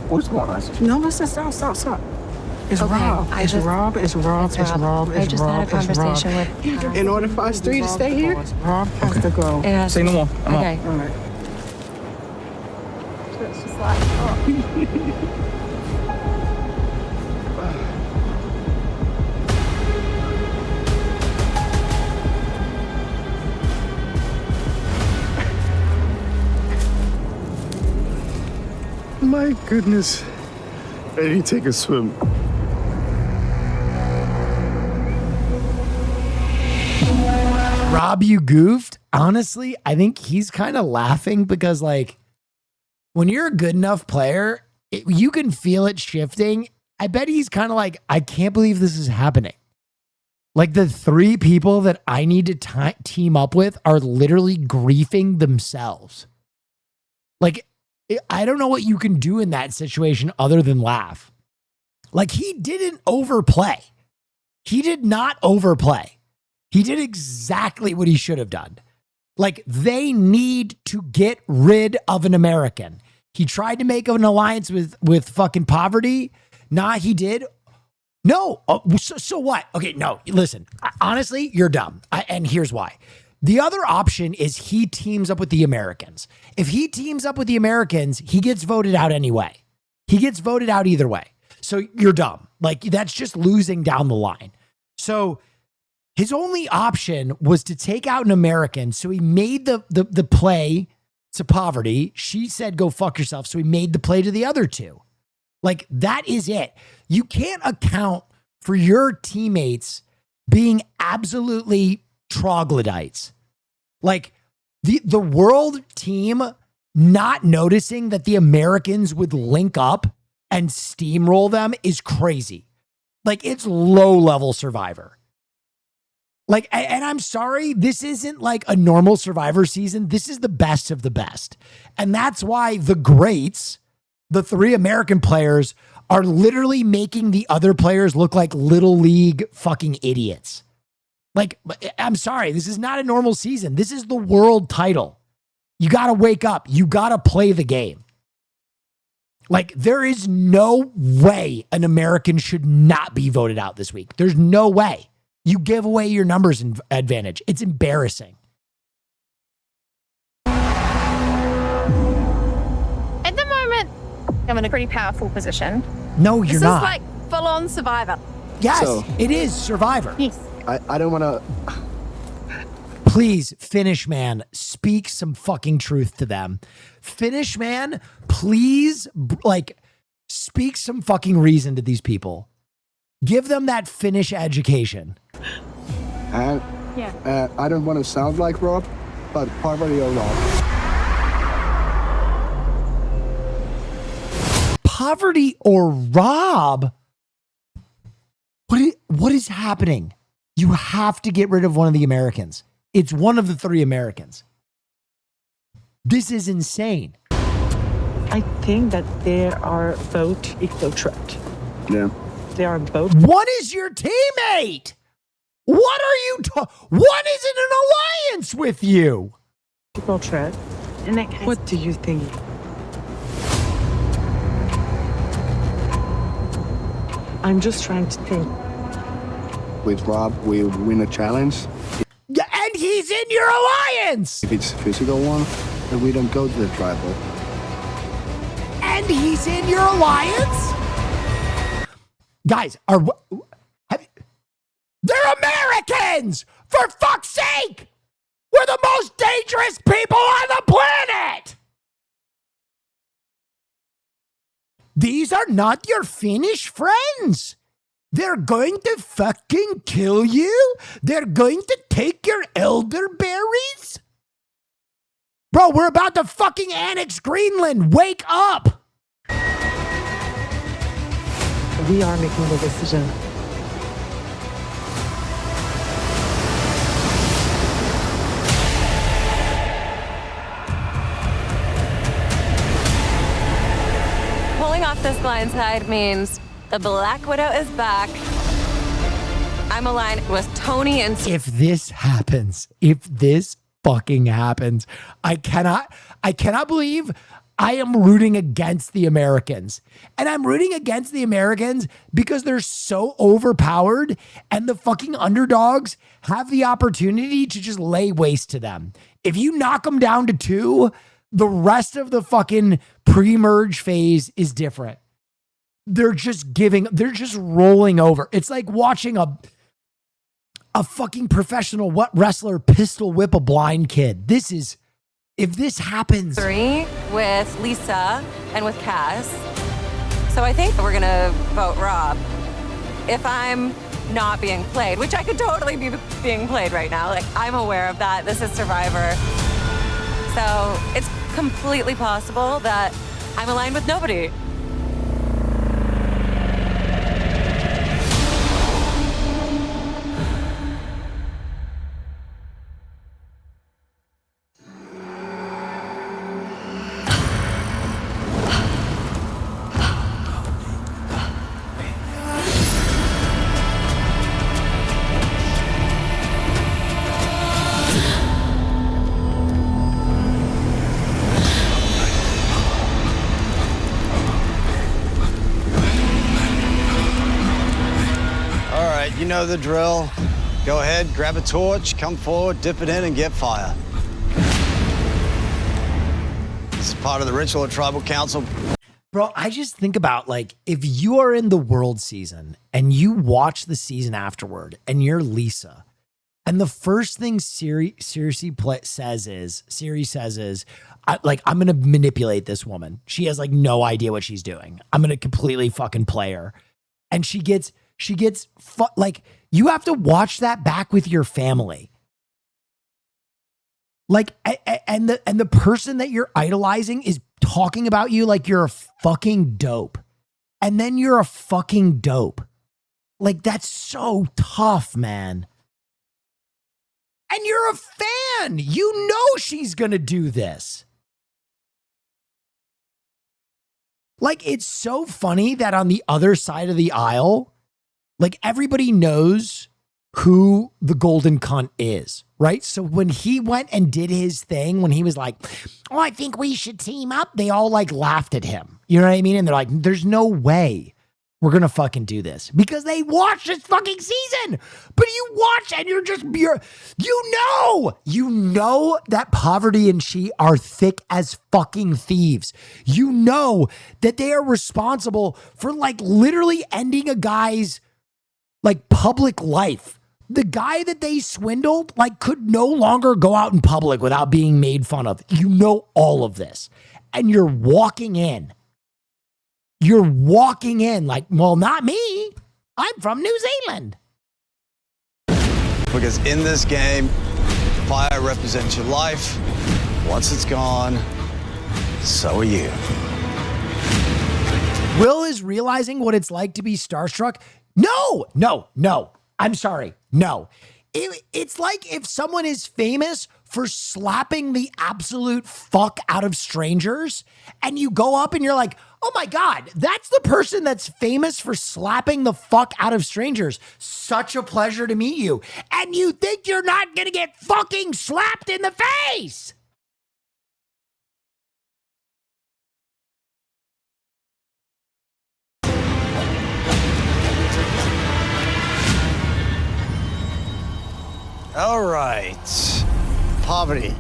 What's going on? No, listen, stop. It's Okay, Rob. I It's just- Rob. It's Rob. it's It's Rob. Rob. I It's just had a Rob. It's Rob. conversation with her. In order for us three to stay here, Rob has to go. It has- Say no more. I'm Okay. All right. So it's just like, oh. My goodness. I need to take a swim. Rob, you goofed. Honestly, I think he's kind of laughing because, like, when you're a good enough player, you can feel it shifting. I bet he's kind of like, I can't believe this is happening. Like, the three people that I need to team up with are literally griefing themselves. Like, I don't know what you can do in that situation other than laugh. Like, he didn't overplay. He did not overplay. He did exactly what he should have done. Like, they need to get rid of an American. He tried to make an alliance with fucking Poverty. Nah, he did. No. So what? Okay, no, listen. Honestly, you're dumb. And here's why. The other option is he teams up with the Americans. If he teams up with the Americans, he gets voted out anyway. He gets voted out either way. So you're dumb. Like, that's just losing down the line. So his only option was to take out an American. So he made the play to Poverty. She said, go fuck yourself. So he made the play to the other two. Like, that is it. You can't account for your teammates being absolutely troglodytes. Like, the world team not noticing that the Americans would link up and steamroll them is crazy. Like, it's low-level Survivor. Like, and I'm sorry, this isn't like a normal Survivor season. This is the best of the best. And that's why the greats, the three American players, are literally making the other players look like little league fucking idiots. Like, I'm sorry, this is not a normal season. This is the world title. You got to wake up. You got to play the game. Like, there is no way an American should not be voted out this week. There's no way. You give away your numbers advantage. It's embarrassing. At the moment, I'm in a pretty powerful position. No, you're not. This is like full-on Survivor. Yes, So- it is Survivor. Yes. I don't want to... Please, Finish Man, speak some fucking truth to them. Finish Man, please, like, speak some fucking reason to these people. Give them that Finnish education. I don't want to sound like Rob, but Poverty or Rob. Poverty or Rob? what is happening? You have to get rid of one of the Americans. It's one of the 3 Americans. This is insane. I think that they are both equal threat. Yeah. They are both. What is your teammate? What are you what is in an alliance with you? Equal threat. In that case, what do you think? I'm just trying to think. With Rob, we win a challenge. Yeah, and he's in your alliance. If it's a physical one, then we don't go to the tribal. And he's in your alliance? Guys, they're Americans! For fuck's sake! We're the most dangerous people on the planet! These are not your Finnish friends. They're going to fucking kill you? They're going to take your elderberries? Bro, we're about to fucking annex Greenland. Wake up! We are making the decision. Pulling off this blindside means the Black Widow is back. I'm aligned with Tony and... If this happens, if this fucking happens, I cannot believe I am rooting against the Americans. And I'm rooting against the Americans because they're so overpowered and the fucking underdogs have the opportunity to just lay waste to them. If you knock them down to 2, the rest of the fucking pre-merge phase is different. They're just rolling over. It's like watching a fucking professional wrestler pistol whip a blind kid. If this happens. 3 with Lisa and with Cass. So I think we're gonna vote Rob. If I'm not being played, which I could totally be being played right now. Like, I'm aware of that. This is Survivor. So it's completely possible that I'm aligned with nobody. You know the drill. Go ahead, grab a torch, come forward, dip it in, and get fire. This is part of the ritual of Tribal Council. Bro, I just think about, like, if you are in the world season and you watch the season afterward and you're Lisa, and the first thing Siri says is, I'm going to manipulate this woman. She has, like, no idea what she's doing. I'm going to completely fucking play her. And she gets like, you have to watch that back with your family. Like, and the person that you're idolizing is talking about you like you're a fucking dope. And then you're a fucking dope. Like, that's so tough, man. And you're a fan. You know she's gonna do this. Like, it's so funny that on the other side of the aisle, like, everybody knows who the golden cunt is, right? So when he went and did his thing, when he was like, oh, I think we should team up, they all, like, laughed at him. You know what I mean? And they're like, there's no way we're going to fucking do this, because they watched this fucking season. But you watch and you know that Poverty and she are thick as fucking thieves. You know that they are responsible for, like, literally ending a guy's, like, public life. The guy that they swindled, like, could no longer go out in public without being made fun of. You know all of this. And you're walking in. You're walking in like, well, not me. I'm from New Zealand. Because in this game, fire represents your life. Once it's gone, so are you. Will is realizing what it's like to be starstruck. No. I'm sorry. No. It's like if someone is famous for slapping the absolute fuck out of strangers and you go up and you're like, oh my God, that's the person that's famous for slapping the fuck out of strangers. Such a pleasure to meet you. And you think you're not going to get fucking slapped in the face. All right. Parvati,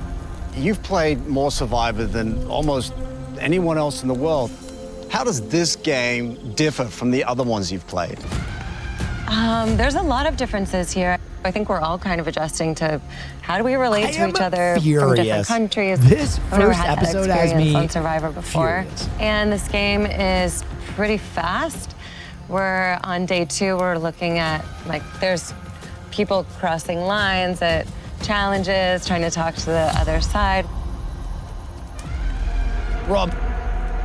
you've played more Survivor than almost anyone else in the world. How does this game differ from the other ones you've played? There's a lot of differences here. I think we're all kind of adjusting to how do we relate to each other from different countries. This first episode has me on Survivor before. furious. And this game is pretty fast. We're on day 2, we're looking at, like, there's people crossing lines at challenges, trying to talk to the other side. Rob,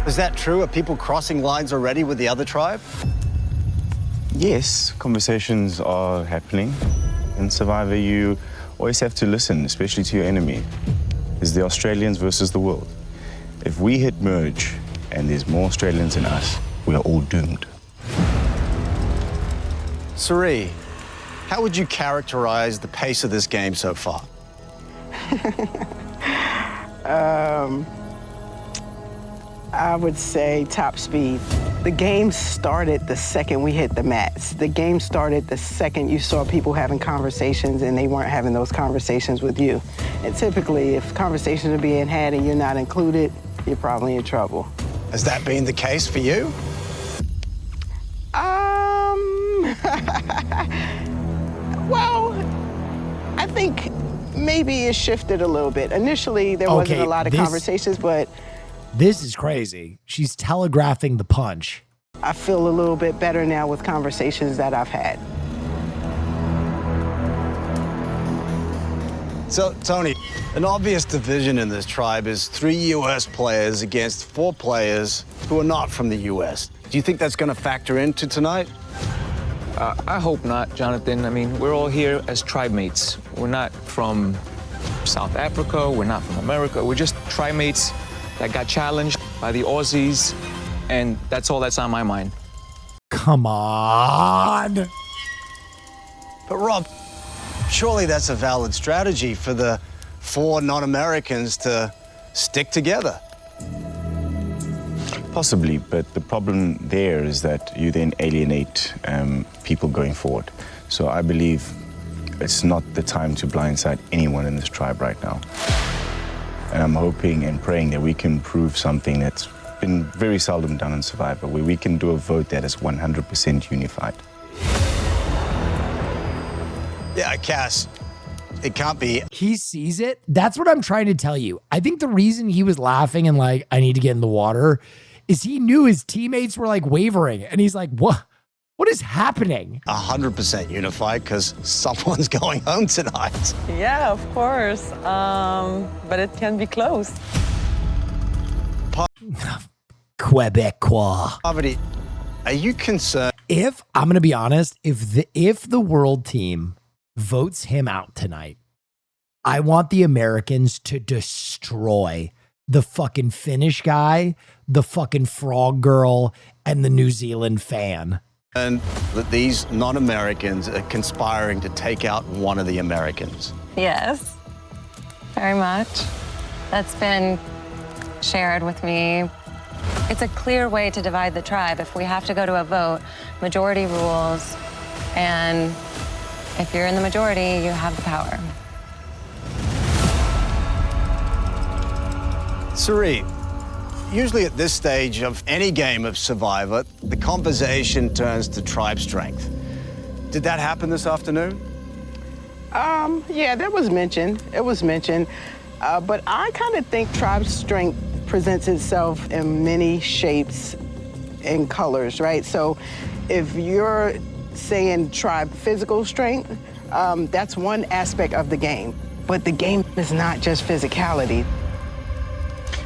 is that true? Are people crossing lines already with the other tribe? Yes, conversations are happening. In Survivor, you always have to listen, especially to your enemy. It's the Australians versus the world. If we hit merge and there's more Australians than us, we are all doomed. Suri, how would you characterize the pace of this game so far? I would say top speed. The game started the second we hit the mats. The game started the second you saw people having conversations and they weren't having those conversations with you. And typically, if conversations are being had and you're not included, you're probably in trouble. Has that been the case for you? Well, I think maybe it shifted a little bit. Initially, there wasn't a lot of conversations, but this is crazy. She's telegraphing the punch. I feel a little bit better now with conversations that I've had. So, Tony, an obvious division in this tribe is 3 U.S. players against 4 players who are not from the U.S. Do you think that's going to factor into tonight? I hope not, Jonathan. I mean, we're all here as tribe mates. We're not from South Africa. We're not from America. We're just tribe mates that got challenged by the Aussies, and that's all that's on my mind. Come on. But Rob, surely that's a valid strategy for the 4 non-Americans to stick together. Possibly, but the problem there is that you then alienate people going forward. So I believe it's not the time to blindside anyone in this tribe right now. And I'm hoping and praying that we can prove something that's been very seldom done in Survivor, where we can do a vote that is 100% unified. Yeah, Cass, it can't be. He sees it. That's what I'm trying to tell you. I think the reason he was laughing and like, I need to get in the water, is he knew his teammates were like wavering. And he's like, what is happening? 100% unified because someone's going home tonight. Yeah, of course. But it can be close. Quebecois. Parvati, are you concerned? If I'm going to be honest, if the world team votes him out tonight, I want the Americans to destroy the fucking Finnish guy, the fucking frog girl, and the New Zealand fan. And that these non-Americans are conspiring to take out one of the Americans. Yes, very much. That's been shared with me. It's a clear way to divide the tribe. If we have to go to a vote, majority rules, and if you're in the majority, you have the power. Suri, usually at this stage of any game of Survivor, the conversation turns to tribe strength. Did that happen this afternoon? Yeah, that was mentioned. It was mentioned. But I kind of think tribe strength presents itself in many shapes and colors, right? So if you're saying tribe physical strength, that's one aspect of the game. But the game is not just physicality.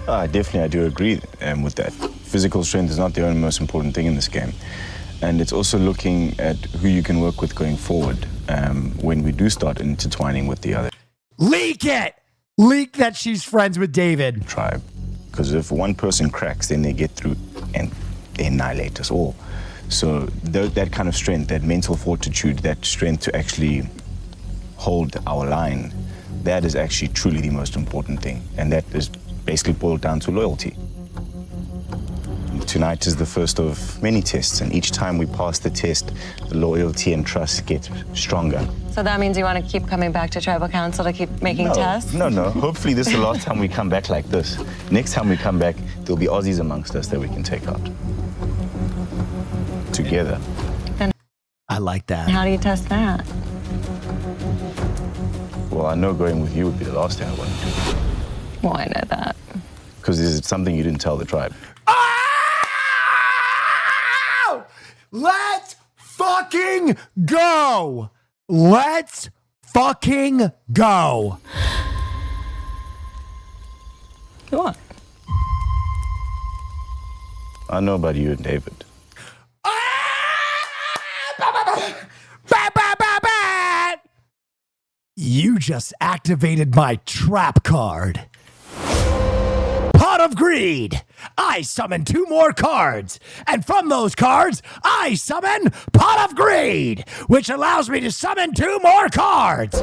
Definitely, I do agree with that. Physical strength is not the only most important thing in this game. And it's also looking at who you can work with going forward when we do start intertwining with the other Leak it! Leak that she's friends with David. tribe. Because if one person cracks, then they get through and they annihilate us all. So that kind of strength, that mental fortitude, that strength to actually hold our line, that is actually truly the most important thing. And that is basically boiled down to loyalty. Tonight is the first of many tests, and each time we pass the test, the loyalty and trust get stronger. So that means you want to keep coming back to Tribal Council to keep making tests? No. Hopefully this is the last time we come back like this. Next time we come back, there'll be Aussies amongst us that we can take out. Together. I like that. How do you test that? Well, I know going with you would be the last thing I want to do. Well, I know that. Because it's something you didn't tell the tribe. Let's fucking go! Let's fucking go! What? I know about you and David. You just activated my trap card. Pot of Greed. I summon 2 more cards. And from those cards, I summon Pot of Greed, which allows me to summon 2 more cards.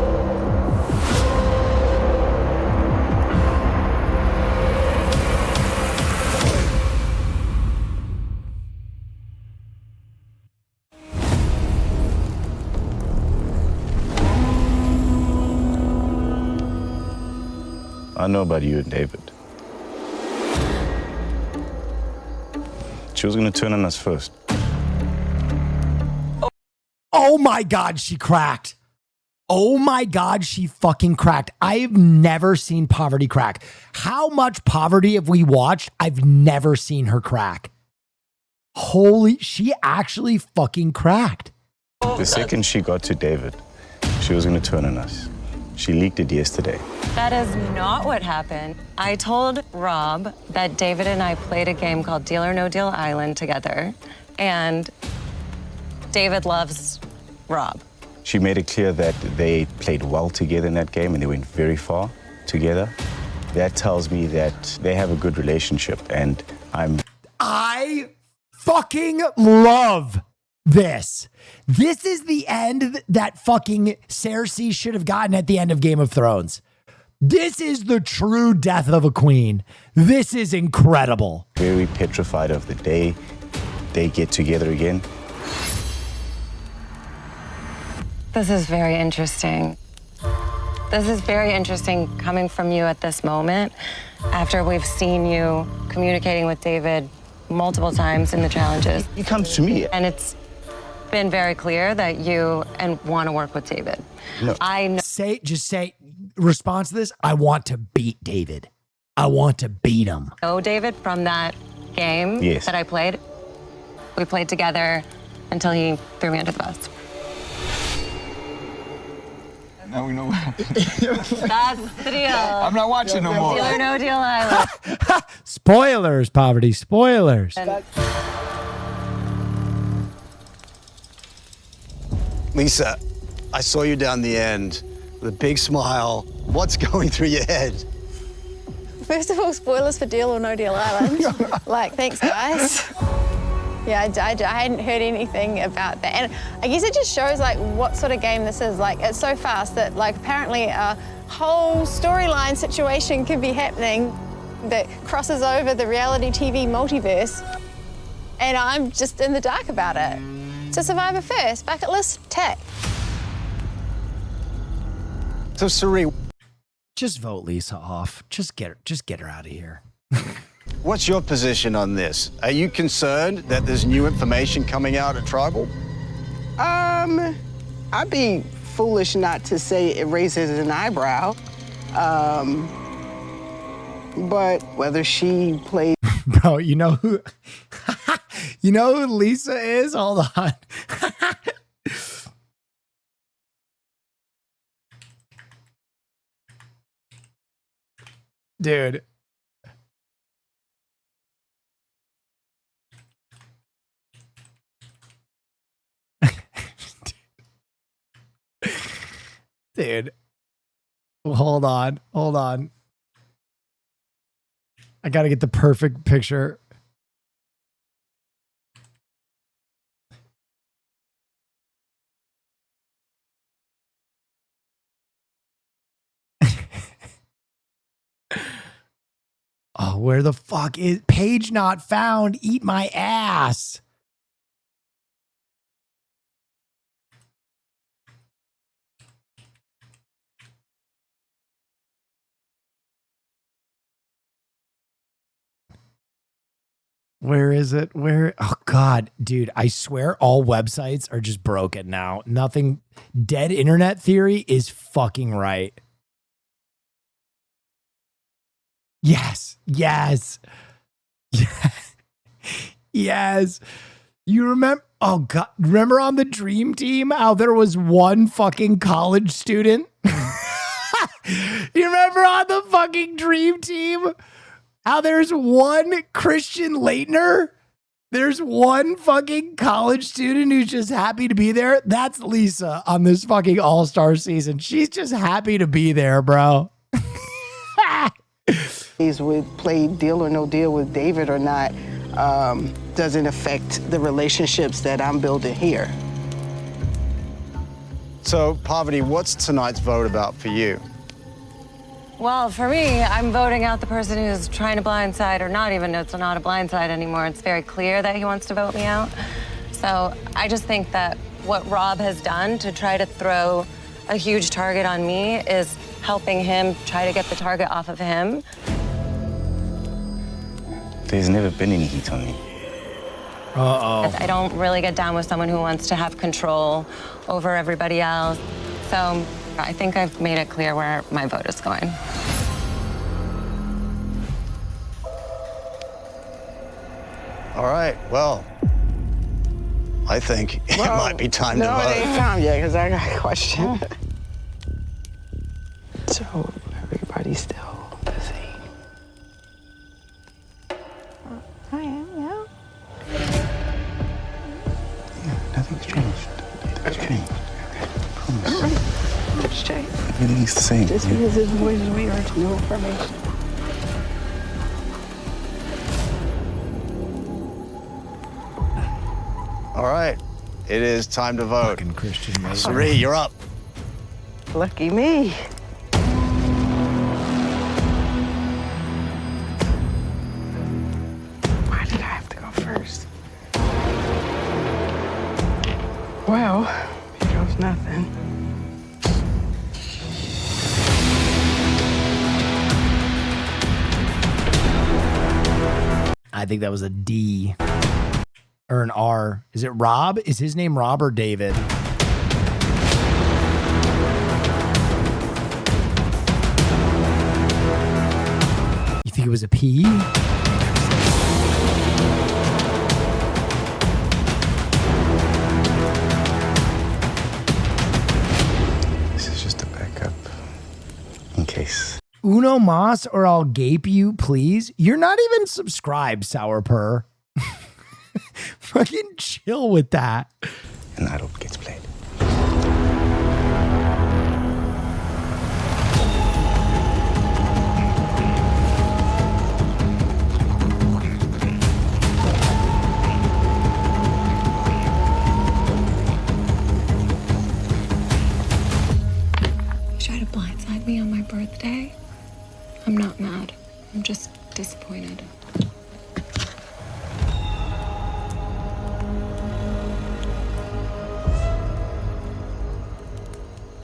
I know about you and David. She was gonna turn on us first. Oh my God, she cracked. Oh my God, she fucking cracked. I've never seen Poverty crack. How much Poverty have we watched? I've never seen her crack. Holy, she actually fucking cracked. The second she got to David, she was gonna turn on us. She leaked it yesterday. That is not what happened. I told Rob that David and I played a game called Deal or No Deal Island together, and David loves Rob. She made it clear that they played well together in that game and they went very far together. That tells me that they have a good relationship, and I fucking love this. This is the end that fucking Cersei should have gotten at the end of Game of Thrones. This is the true death of a queen. This is incredible. very petrified of the day they get together again. This is very interesting. This is very interesting coming from you at this moment, after we've seen you communicating with David multiple times in the challenges. He comes to me. And it's been very clear that you want to work with David. No. I know. Just say, response to this, I want to beat David. I want to beat him. Know David from that game Yes. that I played. We played together until he threw me under the bus. Now we know. That's the deal. I'm not watching no more. Deal or No Deal Island. Spoilers, Poverty, spoilers. Lisa, I saw you down the end with a big smile. What's going through your head? First of all, spoilers for Deal or No Deal Island. Like, thanks, guys. Yeah, I hadn't heard anything about that. And I guess it just shows, like, what sort of game this is. Like, it's so fast that, like, apparently a whole storyline situation could be happening that crosses over the reality TV multiverse. And I'm just in the dark about it. So Survivor first, bucket list, tick. So, Sari, Just vote Lisa off. Just get her out of here. what's your position on this? Are you concerned that there's new information coming out at Tribal? I'd be foolish not to say it raises an eyebrow. But whether she plays Bro, you know who you know who Lisa is? Hold on. Dude. Dude. Hold on. I got to get the perfect picture. Oh, where the fuck is page not found? Eat my ass. Where is it? Where? Oh, God, dude, I swear all websites are just broken now. Nothing. Dead internet theory is fucking right. Yes. Yes. You remember? Oh, God. Remember on the Dream Team how there was one fucking college student? You remember on the fucking Dream Team? How there's one Christian Leitner? There's one fucking college student who's just happy to be there. That's Lisa on this fucking All-Star season. She's just happy to be there, bro. He's would play Deal or No Deal with David or not doesn't affect the relationships that I'm building here. So, Parvati, what's tonight's vote about for you? Well, for me, I'm voting out the person who's trying to blindside, or not even, it's not a blindside anymore. It's very clear that he wants to vote me out. So I just think that what Rob has done to try to throw a huge target on me is helping him try to get the target off of him. There's never been any heat on me. Uh-oh. I don't really get down with someone who wants to have control over everybody else. So I think I've made it clear where my vote is going. All right, well, I think it might be time to vote. No, it ain't time yet, because I got a question. So everybody's still the same. I am, yeah. Nothing's changed. Nothing's changed. Just check. Everything's the same. Just because his voice is weird, it's new information. All right, it is time to vote. Fucking Christian Leitner. Sari, you're up. Lucky me. Why did I have to go first? Well, here goes nothing. I think that was a D or an R. Is it Rob? Is his name Rob or David? You think it was a P? This is just a backup in case. Uno mas or I'll gape you, please. You're not even subscribed, Sour Purr. Fucking chill with that. An adult gets played. You tried to blindside me on my birthday? I'm not mad. I'm just disappointed.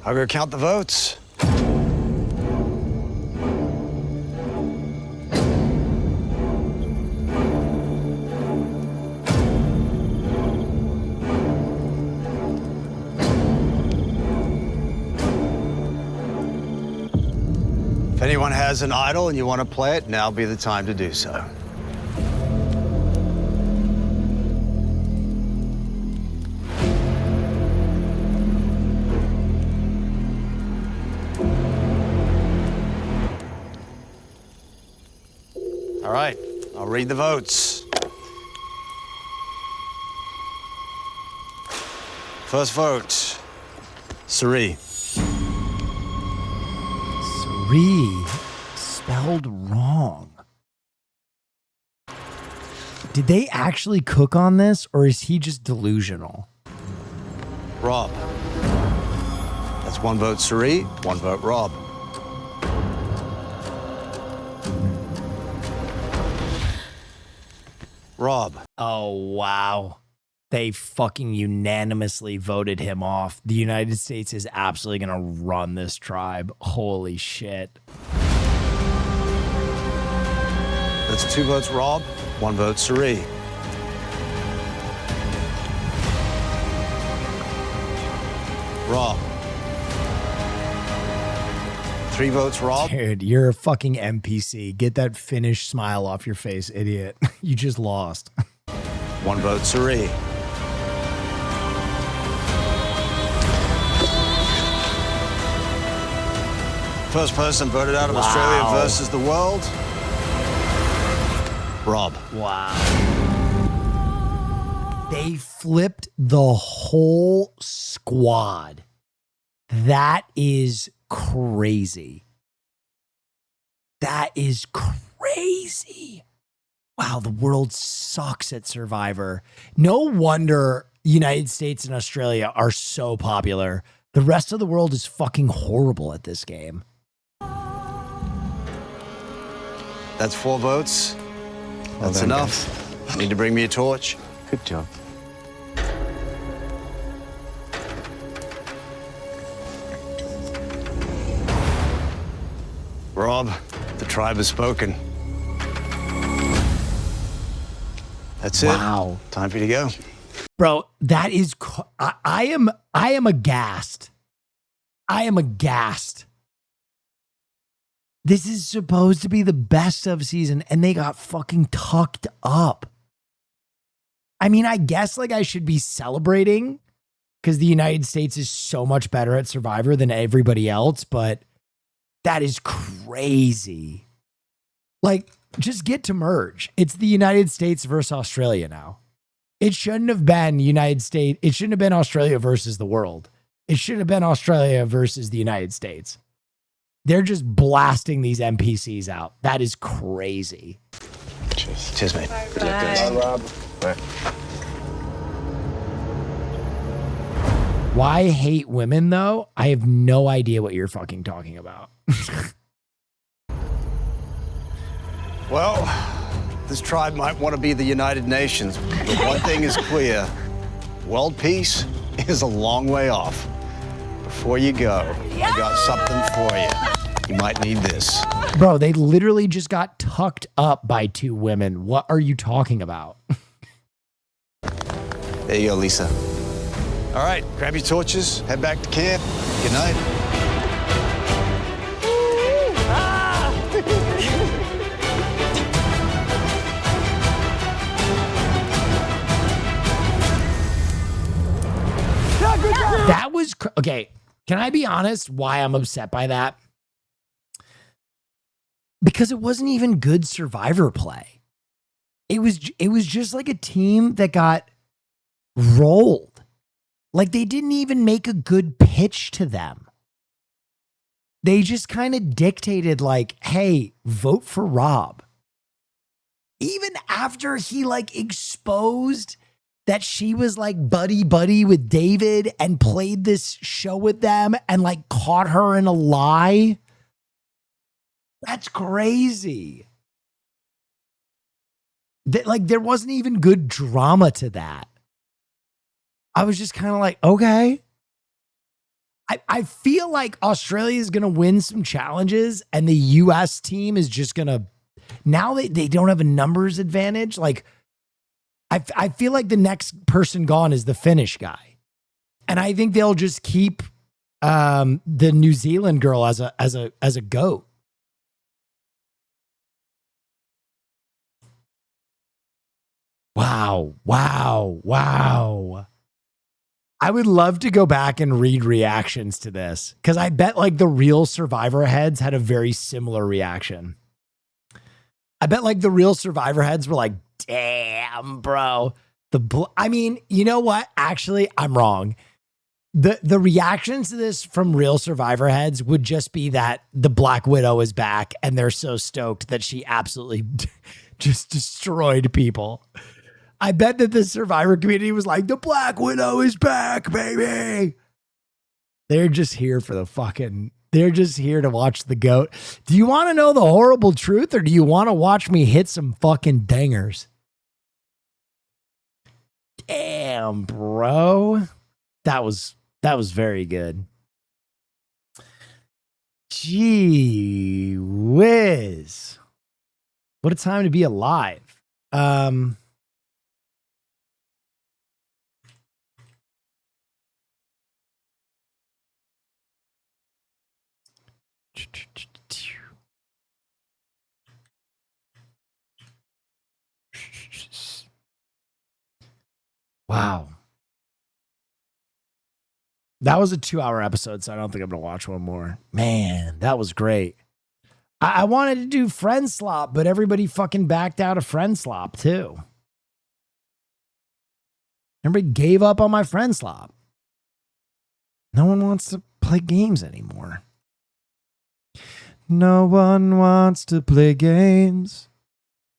I'll go count the votes. If anyone has an idol and you want to play it, now be the time to do so. All right, I'll read the votes. First vote, Sari. Suri spelled wrong. Did they actually cook on this, or is he just delusional? Rob. That's 1 vote Suri, 1 vote Rob. Rob. Oh, wow. They fucking unanimously voted him off. The United States is absolutely going to run this tribe. Holy shit. That's 2 votes Rob, 1 vote Suri. Rob. 3 votes Rob. Dude, you're a fucking NPC. Get that Finnish smile off your face, idiot. You just lost. 1 vote Suri. First person voted out of Australia versus the world. Rob. Wow. They flipped the whole squad. That is crazy. That is crazy. Wow, the world sucks at Survivor. No wonder United States and Australia are so popular. The rest of the world is fucking horrible at this game. That's 4 votes. That's done, enough. Need to bring me a torch. Good job. Rob, the tribe has spoken. That's it. Wow. Time for you to go. Bro, that is I am aghast. I am aghast. This is supposed to be the best of season, and they got fucking tucked up. I mean, I guess like I should be celebrating because the United States is so much better at Survivor than everybody else, but that is crazy. Like, just get to merge. It's the United States versus Australia now. It shouldn't have been United States. It shouldn't have been Australia versus the world. It should have been Australia versus the United States. They're just blasting these NPCs out. That is crazy. Cheers. Cheers, mate. Good luck, guys. Bye, Rob. Bye. Why hate women, though? I have no idea what you're fucking talking about. Well, this tribe might want to be the United Nations, but one thing is clear. World peace is a long way off. Before you go, I got something for you. You might need this. Bro, they literally just got tucked up by 2 women. What are you talking about? There you go, Lisa. All right, grab your torches, head back to camp. Good night. That was okay. Can I be honest why I'm upset by that? Because it wasn't even good Survivor play. It was just like a team that got rolled. Like they didn't even make a good pitch to them. They just kind of dictated like, hey, vote for Rob. Even after he like exposed that she was like buddy with David and played this show with them and like caught her in a lie. That's crazy. Like there wasn't even good drama to that. I was just kind of like, okay. I feel like Australia is going to win some challenges and the US team is just going to, now they don't have a numbers advantage. Like I feel like the next person gone is the Finnish guy. And I think they'll just keep the New Zealand girl as a goat. Wow. I would love to go back and read reactions to this because I bet like the real Survivor heads had a very similar reaction. I bet like the real Survivor heads were like, damn, bro. I mean, you know what? Actually, I'm wrong. The reactions to this from real Survivor heads would just be that the Black Widow is back and they're so stoked that she absolutely just destroyed people. I bet that the Survivor community was like, the Black Widow is back, baby. They're just here for they're just here to watch the GOAT. Do you want to know the horrible truth or do you want to watch me hit some fucking dangers? Damn, bro. That was very good. Gee whiz. What a time to be alive. Wow. That was a 2-hour episode, so I don't think I'm going to watch one more. Man, that was great. I wanted to do Friend Slop, but everybody fucking backed out of Friend Slop too. Everybody gave up on my Friend Slop. No one wants to play games anymore. No one wants to play games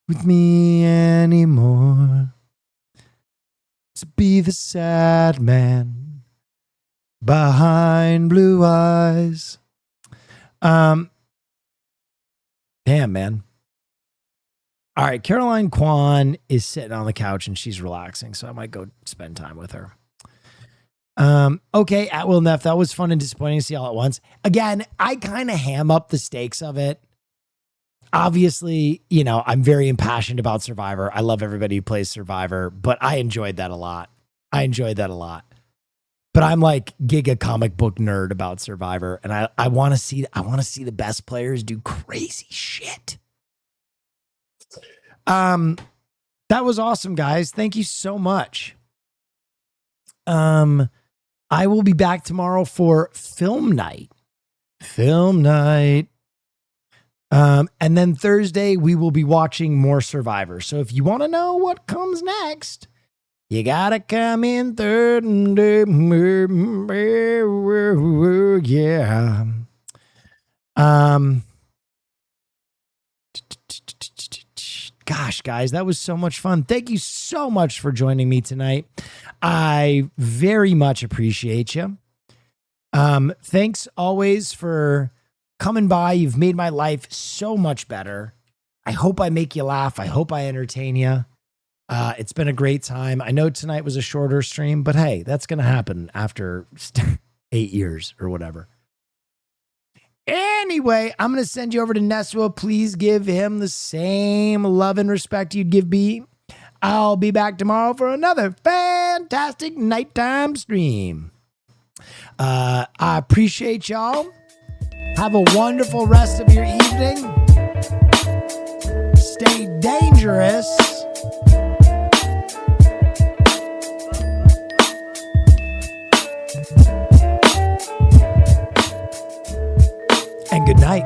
with me anymore. To be the sad man behind blue eyes. Damn, man. All right, Caroline Kwan is sitting on the couch and she's relaxing, so I might go spend time with her. Okay, At Will Neff, that was fun and disappointing to see all at once. Again, I kind of ham up the stakes of it. Obviously, you know, I'm very impassioned about Survivor. I love everybody who plays Survivor, but I enjoyed that a lot. But I'm like giga comic book nerd about Survivor, and I want to see the best players do crazy shit. That was awesome, guys. Thank you so much. I will be back tomorrow for film night. And then Thursday we will be watching more Survivor. So if you want to know what comes next, you gotta come in third and yeah. Gosh, guys, that was so much fun. Thank you so much for joining me tonight. I very much appreciate you. Thanks always for coming by. You've made my life so much better. I hope I make you laugh. I hope I entertain you. It's been a great time. I know tonight was a shorter stream, but hey, that's going to happen after 8 years or whatever. Anyway, I'm going to send you over to Neswa. Please give him the same love and respect you'd give B. I'll be back tomorrow for another fantastic nighttime stream. I appreciate y'all. Have a wonderful rest of your evening. Stay dangerous. And good night.